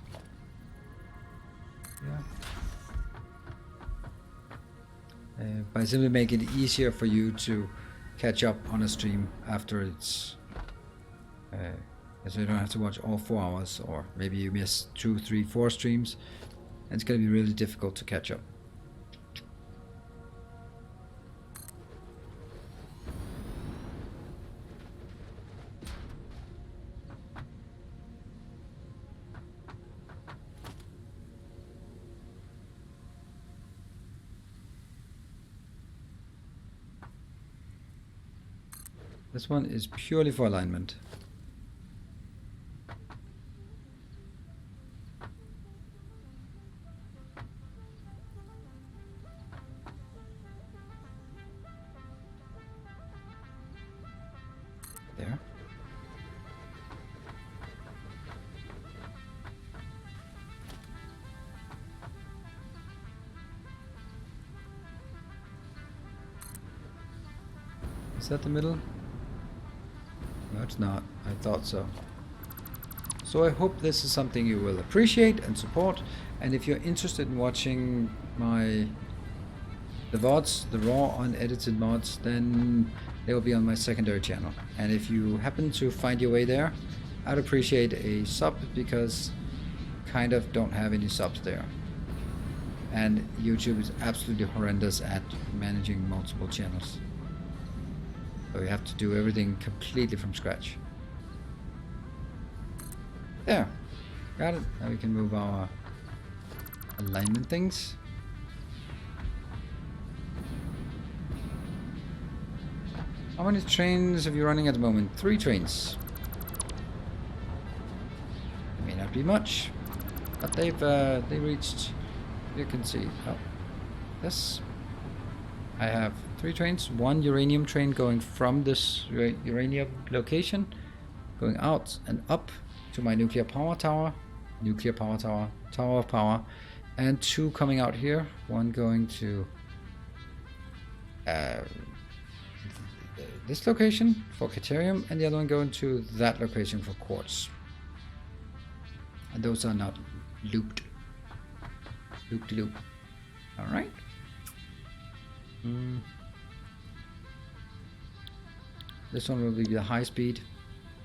Yeah. By simply making it easier for you to catch up on a stream after it's, so you don't have to watch all 4 hours, or maybe you miss 2, 3, 4 streams, and it's going to be really difficult to catch up. This one is purely for alignment. There. Is that the middle? No, it's not. I thought so. So I hope this is something you will appreciate and support. And if you're interested in watching the VODs, the raw unedited mods, then they will be on my secondary channel. And if you happen to find your way there, I'd appreciate a sub, because kind of don't have any subs there. And YouTube is absolutely horrendous at managing multiple channels. So we have to do everything completely from scratch. There. Got it. Now we can move our alignment things. How many trains are you running at the moment? 3 trains. May not be much, but they reached, you can see, oh, this. I have 3 trains, 1 uranium train going from this uranium location, going out and up to my nuclear power tower, tower of power, and 2 coming out here, 1 going to this location for Caterium, and the other one going to that location for quartz. And those are not looped. Loop-de-loop. Alright. This one will be the high speed.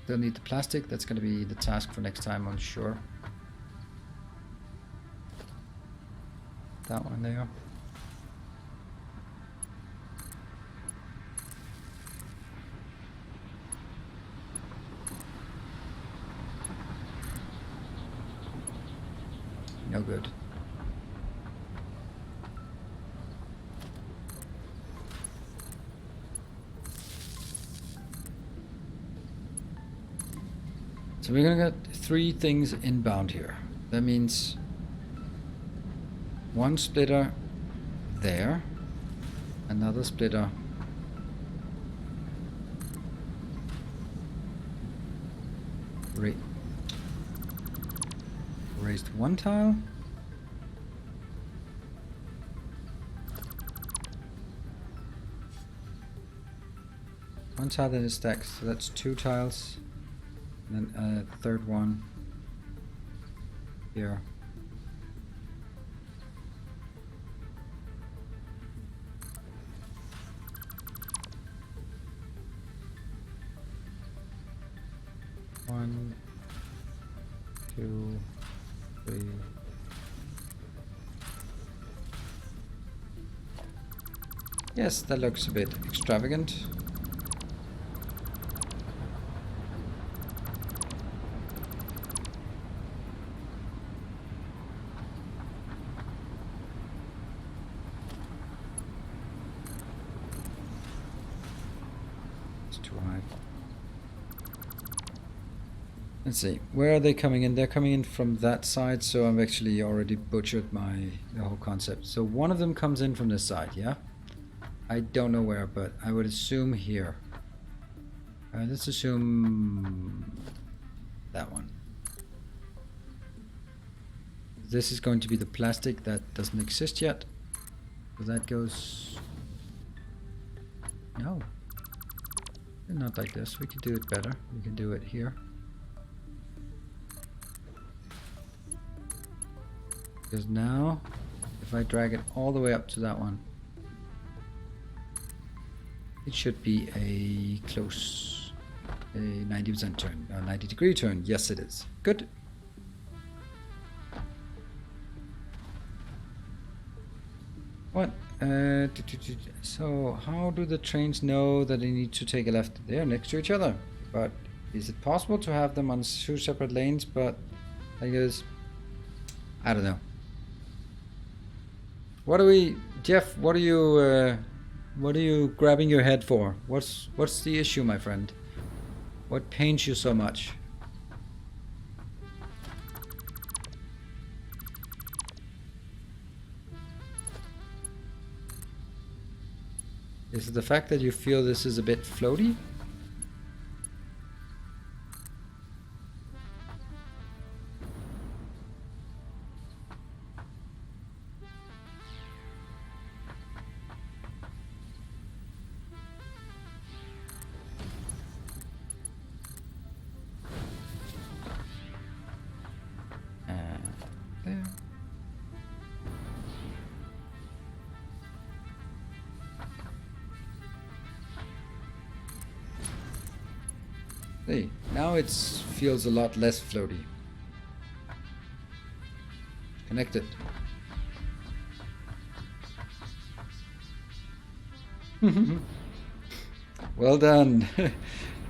They'll need the plastic. That's going to be the task for next time, I'm sure. That one there. No good. So we're gonna get 3 things inbound here. That means 1 splitter there, another splitter raised 1 tile, one tile that is stacked, so that's 2 tiles. And then a 3rd one here. One, 2, 3. Yes, that looks a bit extravagant. Let's see, where are they coming in? They're coming in from that side, so I've actually already butchered the whole concept. So one of them comes in from this side, yeah? I don't know where, but I would assume here. Let's assume that one. This is going to be the plastic that doesn't exist yet. So that goes... No. Not like this. We can do it better. We can do it here. Because now, if I drag it all the way up to that one, it should be a close, a 90% turn, a 90-degree turn. Yes, it is. Good. What? So, how do the trains know that they need to take a left? They're next to each other. But is it possible to have them on 2 separate lanes? But I guess, I don't know. What are we, Jeff? What are you grabbing your head for? What's the issue, my friend? What pains you so much? Is it the fact that you feel this is a bit floaty? There. See, now it feels a lot less floaty. Connected. Well done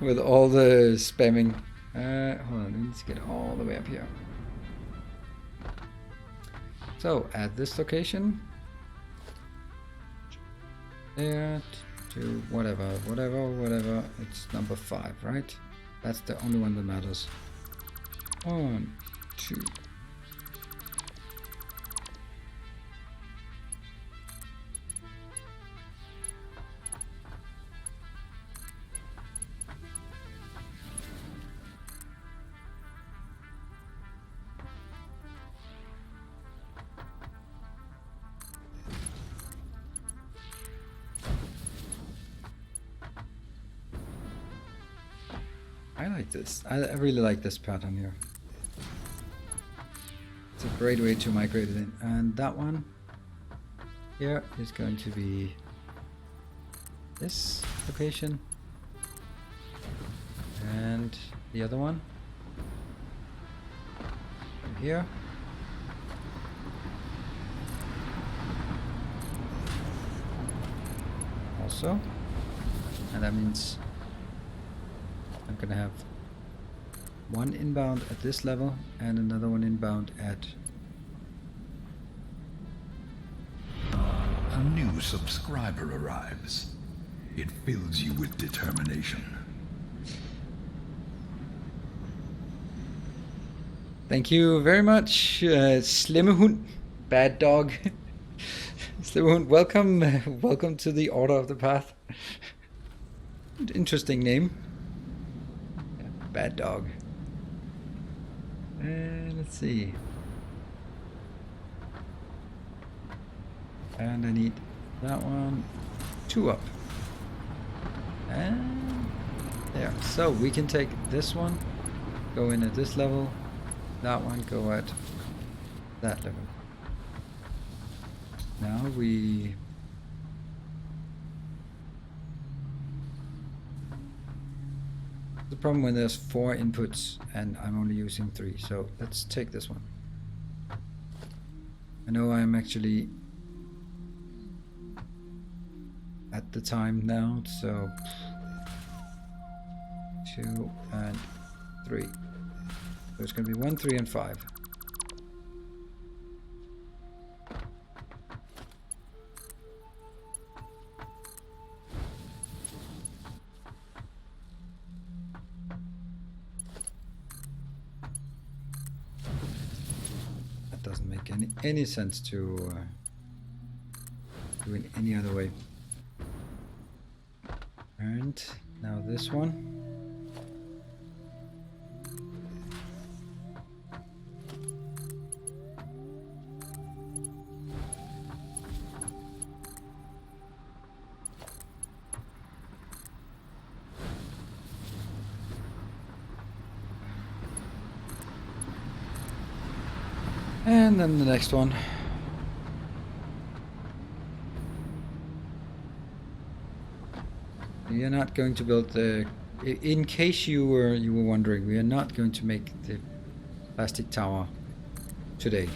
with all the spamming. Hold on, let's get all the way up here. So at this location, there to whatever, it's number 5, right? That's the only one that matters. 1, 2. I like this. I really like this pattern here. It's a great way to migrate it in. And that one here is going to be this location. And the other one from here. Also. And that means I'm gonna have one inbound at this level and another one inbound at... A new subscriber arrives. It fills you with determination. Thank you very much, Slimmehund, bad dog. Slimmehund, welcome to the Order of the Path. Interesting name. Bad dog. Let's see. And I need that one 2 up. And there. So we can take this one, go in at this level, that one go at that level. Now we... The problem when there's 4 inputs and I'm only using 3, so let's take this one. I know I'm actually at the time now, so 2 and 3. So it's going to be 1, 3, and 5. doesn't make any sense to do it any other way. And now this one. And then the next one. We are not going to build the... In case you were wondering, we are not going to make the plastic tower today.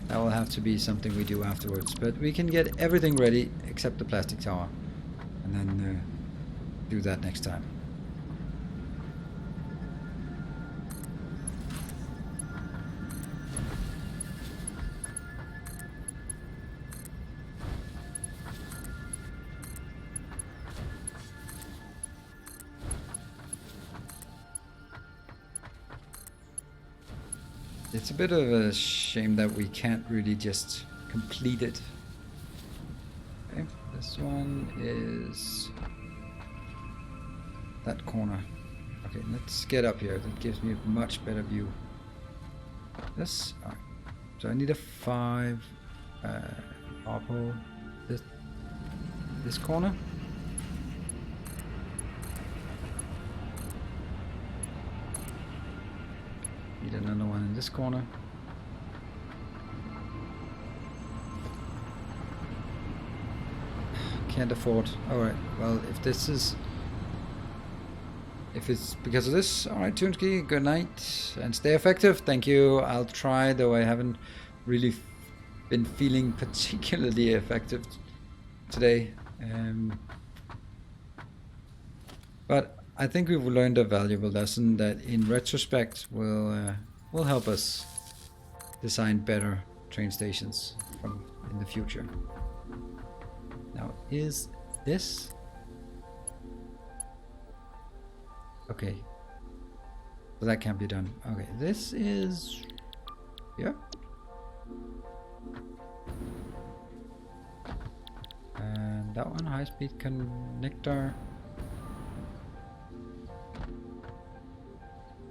That will have to be something we do afterwards. But we can get everything ready except the plastic tower. And then do that next time. It's a bit of a shame that we can't really just complete it. Okay, this one is that corner. Okay, let's get up here. That gives me a much better view. This, alright. So I need a 5 oppo. This corner. Need another one in this corner. Can't afford. Alright, well, if it's because of this, alright, Toonsky, good night and stay effective. Thank you. I'll try, though I haven't really been feeling particularly effective today. But I think we've learned a valuable lesson that in retrospect will help us design better train stations in the future. Now, is this... Okay. So that can't be done. Okay, this is... Yeah. And that one, high-speed connector.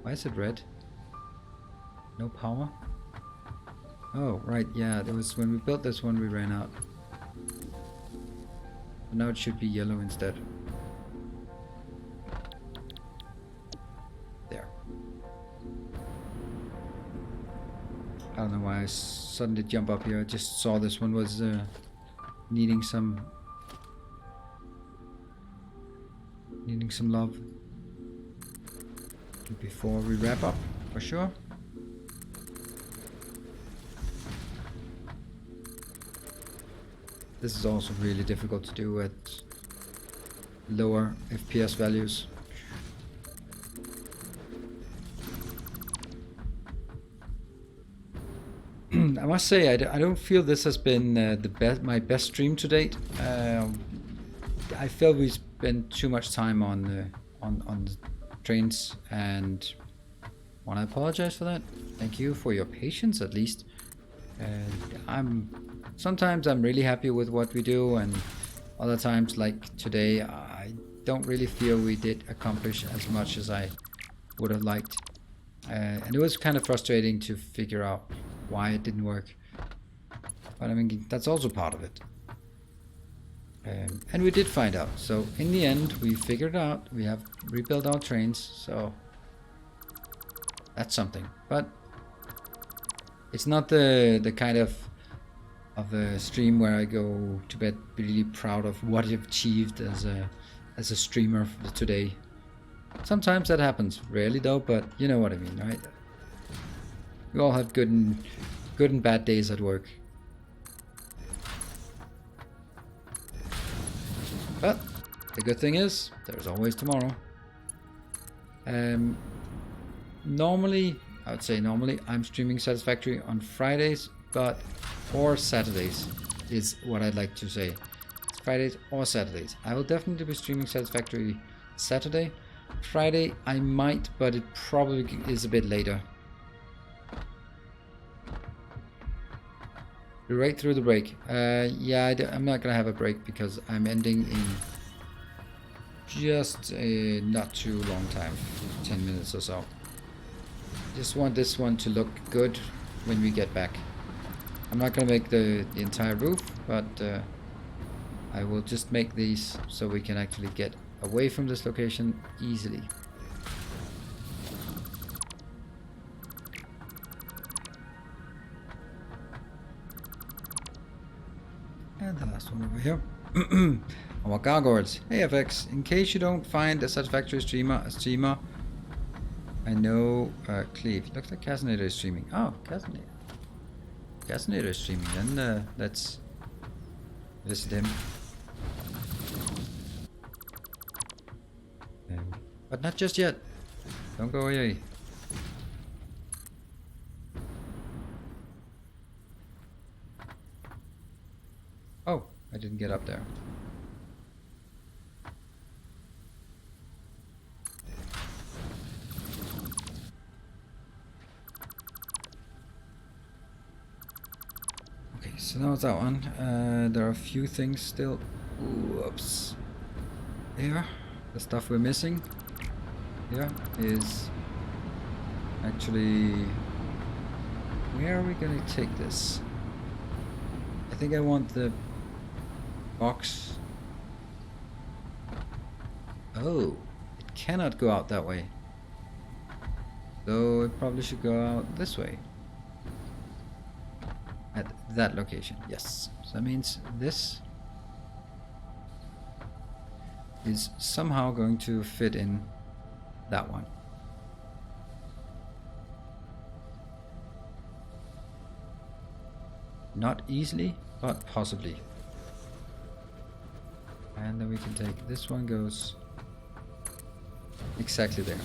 Why is it red? No power? Oh, right, yeah, there was when we built this one we ran out. But now it should be yellow instead. There. I don't know why I suddenly jump up here. I just saw this one was needing some love before we wrap up, for sure. This is also really difficult to do at lower FPS values. I must say, I don't feel this has been my best stream to date. I feel we spent too much time on the trains, and I want to apologize for that. Thank you for your patience, at least. Sometimes I'm really happy with what we do, and other times, like today, I don't really feel we did accomplish as much as I would have liked. And it was kind of frustrating to figure out why it didn't work. But I mean, that's also part of it. And we did find out. So in the end, we figured out. We have rebuilt our trains. So that's something. But it's not the kind of a stream where I go to bed really proud of what I've achieved as a streamer today. Sometimes that happens. Rarely though, but you know what I mean, right? We all have good and bad days at work. But the good thing is, there's always tomorrow. Normally, I would say normally, I'm streaming Satisfactory on Fridays, or Saturdays is what I'd like to say. It's Fridays or Saturdays. I will definitely be streaming Satisfactory Saturday. Friday I might, but it probably is a bit later. Right through the break. Yeah, I'm not gonna have a break because I'm ending in just a not too long time, 10 minutes or so. Just want this one to look good when we get back. I'm not gonna make the entire roof, but I will just make these so we can actually get away from this location easily. And the last one over here. Our gargoyles. Hey FX, in case you don't find a Satisfactory streamer, I know Cleve. Looks like Casinator is streaming. Oh, Casinator. Casinator is streaming. Then let's visit him. But not just yet. Don't go away. Oh, I didn't get up there. Okay, so that was that one. There are a few things still. Whoops. Here, the stuff we're missing. Here is actually. Where are we gonna take this? I think I want the box. Oh, it cannot go out that way. So it probably should go out this way. At that location, yes. So that means this is somehow going to fit in that one. Not easily, but possibly. And then we can take this one, goes exactly there.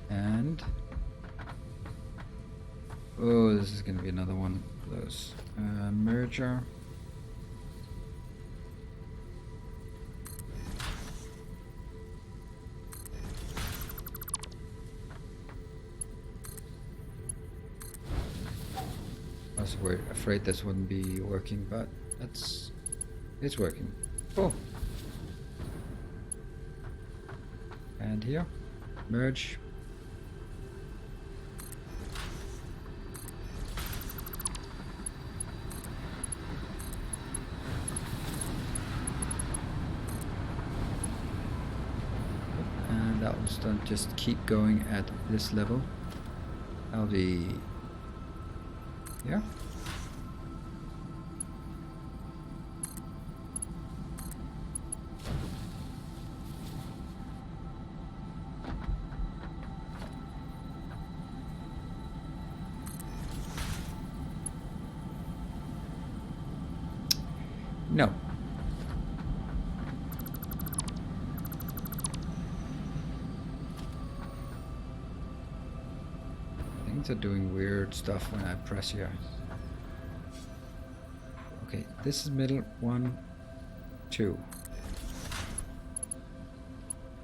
And oh, this is gonna be another one of those merger. I was afraid this wouldn't be working, but it's working. Cool. And here, merge. And that will just keep going at this level. That'll be here. No. Things are doing weird stuff when I press here. Okay, this is middle 1, 2. Is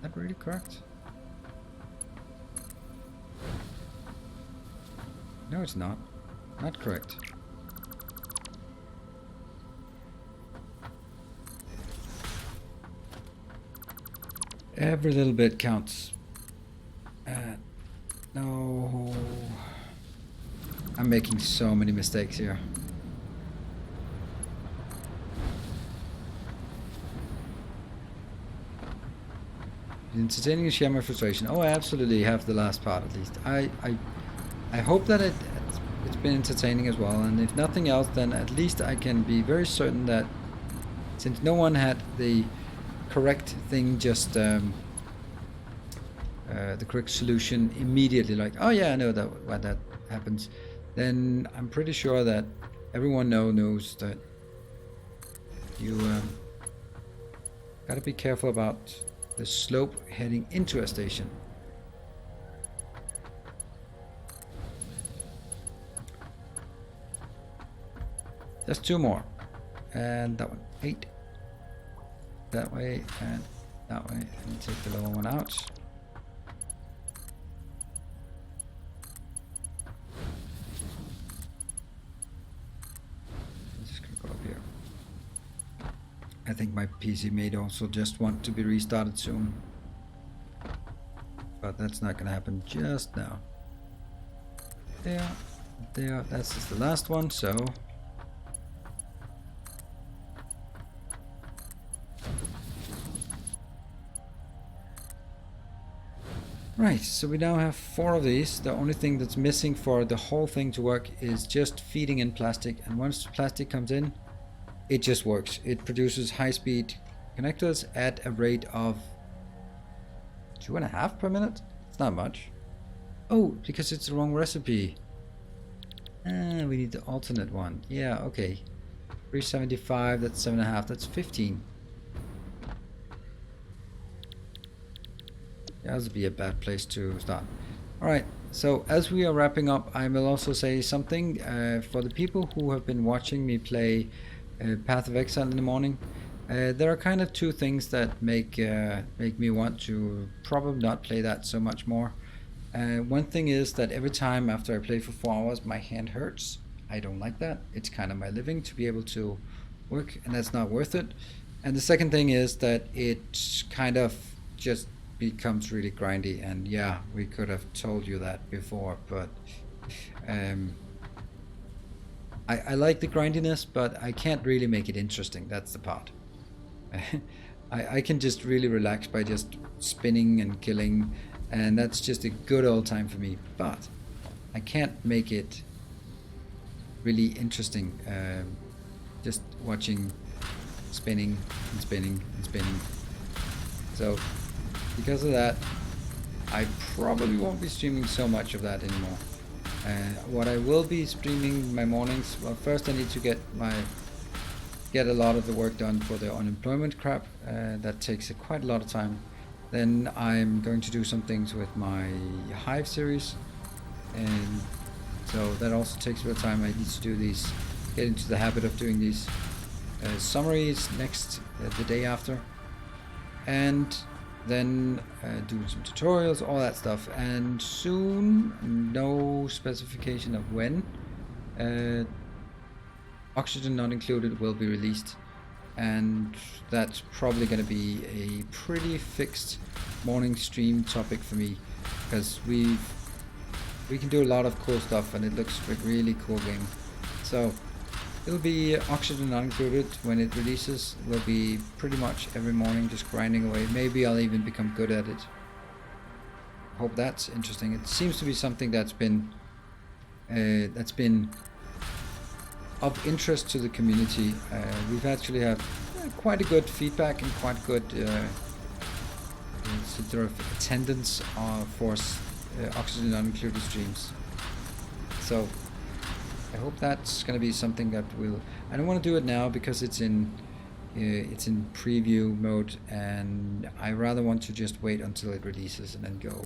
that really correct? No, it's not. Not correct. Every little bit counts. No. I'm making so many mistakes here. Entertaining and share my frustration. Oh, I absolutely have the last part at least. I hope that it's been entertaining as well, and if nothing else, then at least I can be very certain that since no one had the correct thing, just the correct solution immediately, like, oh yeah, I know that why that happens, then I'm pretty sure that everyone knows that you gotta be careful about the slope heading into a station. Just 2 more, and that one 8 that way, and That way, and take the lower one out. I'm just gonna go up here. I think my PC may also just want to be restarted soon. But that's not gonna happen just now. There, that's just the last one, so... Right, so we now have 4 of these. The only thing that's missing for the whole thing to work is just feeding in plastic. And once the plastic comes in, it just works. It produces high-speed connectors at a rate of 2.5 per minute. It's not much. Oh, because it's the wrong recipe. We need the alternate one. Yeah, okay. 375, that's 7.5, that's 15. That would be a bad place to start. Alright, so as we are wrapping up, I will also say something for the people who have been watching me play Path of Exile in the morning. There are kind of 2 things that make me want to probably not play that so much more. One thing is that every time after I play for 4 hours, my hand hurts. I don't like that. It's kind of my living to be able to work, and that's not worth it. And the second thing is that it kind of just becomes really grindy, and yeah, we could have told you that before, but I like the grindiness, but I can't really make it interesting. That's the part. I can just really relax by just spinning and killing, and that's just a good old time for me, but I can't make it really interesting just watching spinning and spinning and spinning. So because of that, I probably won't be streaming so much of that anymore. What I will be streaming my mornings, well, first I need to get a lot of the work done for the unemployment crap. That takes quite a lot of time. Then I'm going to do some things with my Hive series, and so that also takes a bit of time. I need to do these, get into the habit of doing these summaries next, the day after, and then do some tutorials, all that stuff, and soon, no specification of when, Oxygen Not Included will be released, and that's probably going to be a pretty fixed morning stream topic for me, because we can do a lot of cool stuff, and it looks like a really cool game. So it'll be Oxygen Not Included when it releases. Will be pretty much every morning just grinding away. Maybe I'll even become good at it. Hope that's interesting. It seems to be something that's been of interest to the community. We've actually had quite a good feedback and quite good sort of attendance for Oxygen Not Included streams. So I hope that's going to be something that will... I don't want to do it now because it's in preview mode, and I rather want to just wait until it releases and then go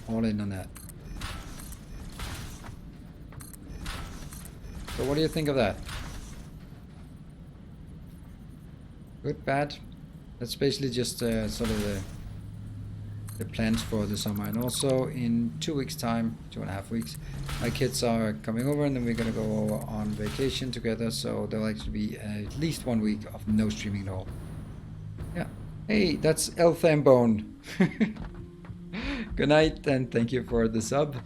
all in on that. So what do you think of that? Good, bad? That's basically just sort of the plans for the summer. And also in 2 weeks time, 2.5 weeks, my kids are coming over, and then we're gonna go on vacation together, so there'll actually be at least 1 week of no streaming at all. Yeah. Hey, that's Elthambone. Good night, and thank you for the sub.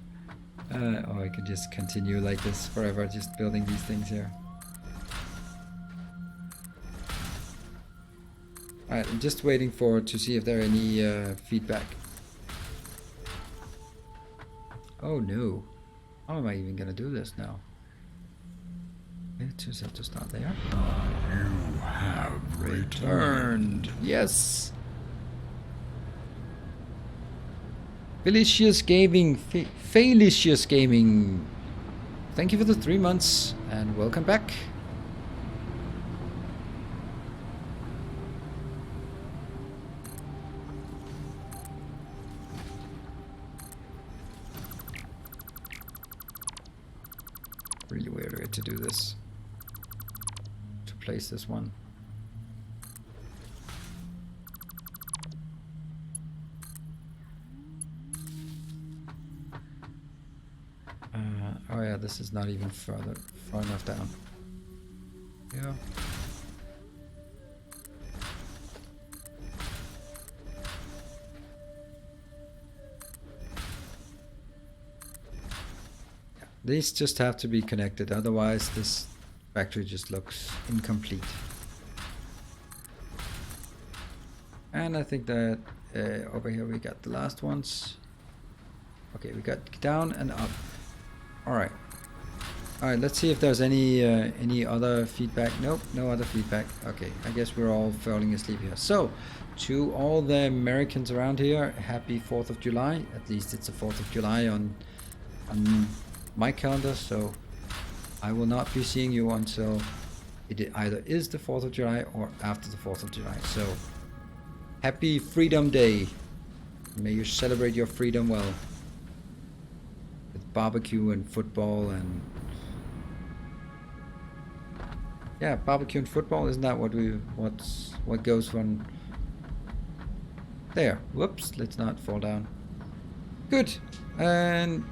Oh, I could just continue like this forever, just building these things here. Alright, I'm just waiting to see if there are any feedback. Oh no. How am I even gonna do this now? It just have to start there. You have returned. Yes! Felicious Gaming. Felicious Gaming. Thank you for the 3 months and welcome back. Really weird way to do this. To place this one. yeah, this is not even far enough down. Yeah. These just have to be connected, otherwise this factory just looks incomplete. And I think that over here we got the last ones. Okay, we got down and up. Alright. Alright, let's see if there's any other feedback. Nope, no other feedback. Okay, I guess we're all falling asleep here. So, to all the Americans around here, happy 4th of July. At least it's the 4th of July on my calendar, so I will not be seeing you until it either is the 4th of July or after the 4th of July. So, happy Freedom Day. May you celebrate your freedom well. With barbecue and football and... yeah, barbecue and football, isn't that what goes from... there. Whoops, let's not fall down. Good. And...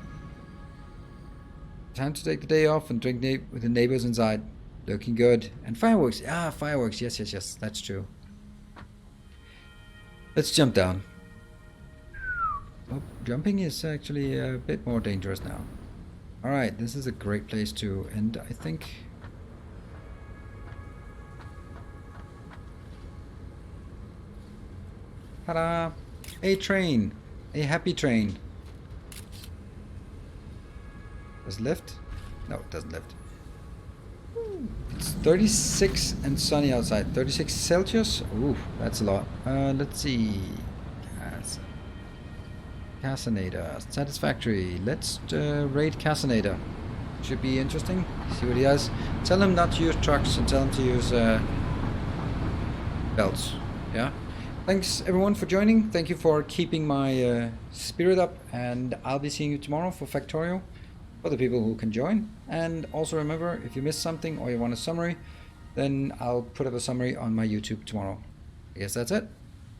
time to take the day off and drink with the neighbors inside. Looking good. And fireworks. Ah, fireworks. Yes, yes, yes. That's true. Let's jump down. Oh, jumping is actually a bit more dangerous now. Alright, this is a great place to end, I think. Ta-da! A train! A happy train. Does it lift? No, it doesn't lift. It's 36 and sunny outside. 36 Celsius? Ooh, that's a lot. Let's see. Cassinator. Satisfactory. Let's raid Cassinator. Should be interesting. See what he has. Tell him not to use trucks and tell him to use belts. Yeah? Thanks everyone for joining. Thank you for keeping my spirit up. And I'll be seeing you tomorrow for Factorio. For the people who can join. And also remember, if you missed something or you want a summary, then I'll put up a summary on my YouTube tomorrow. I guess that's it.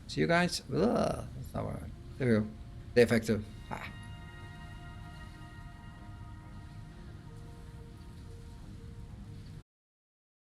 See you guys. Ugh, that's not right. There we go. Stay effective.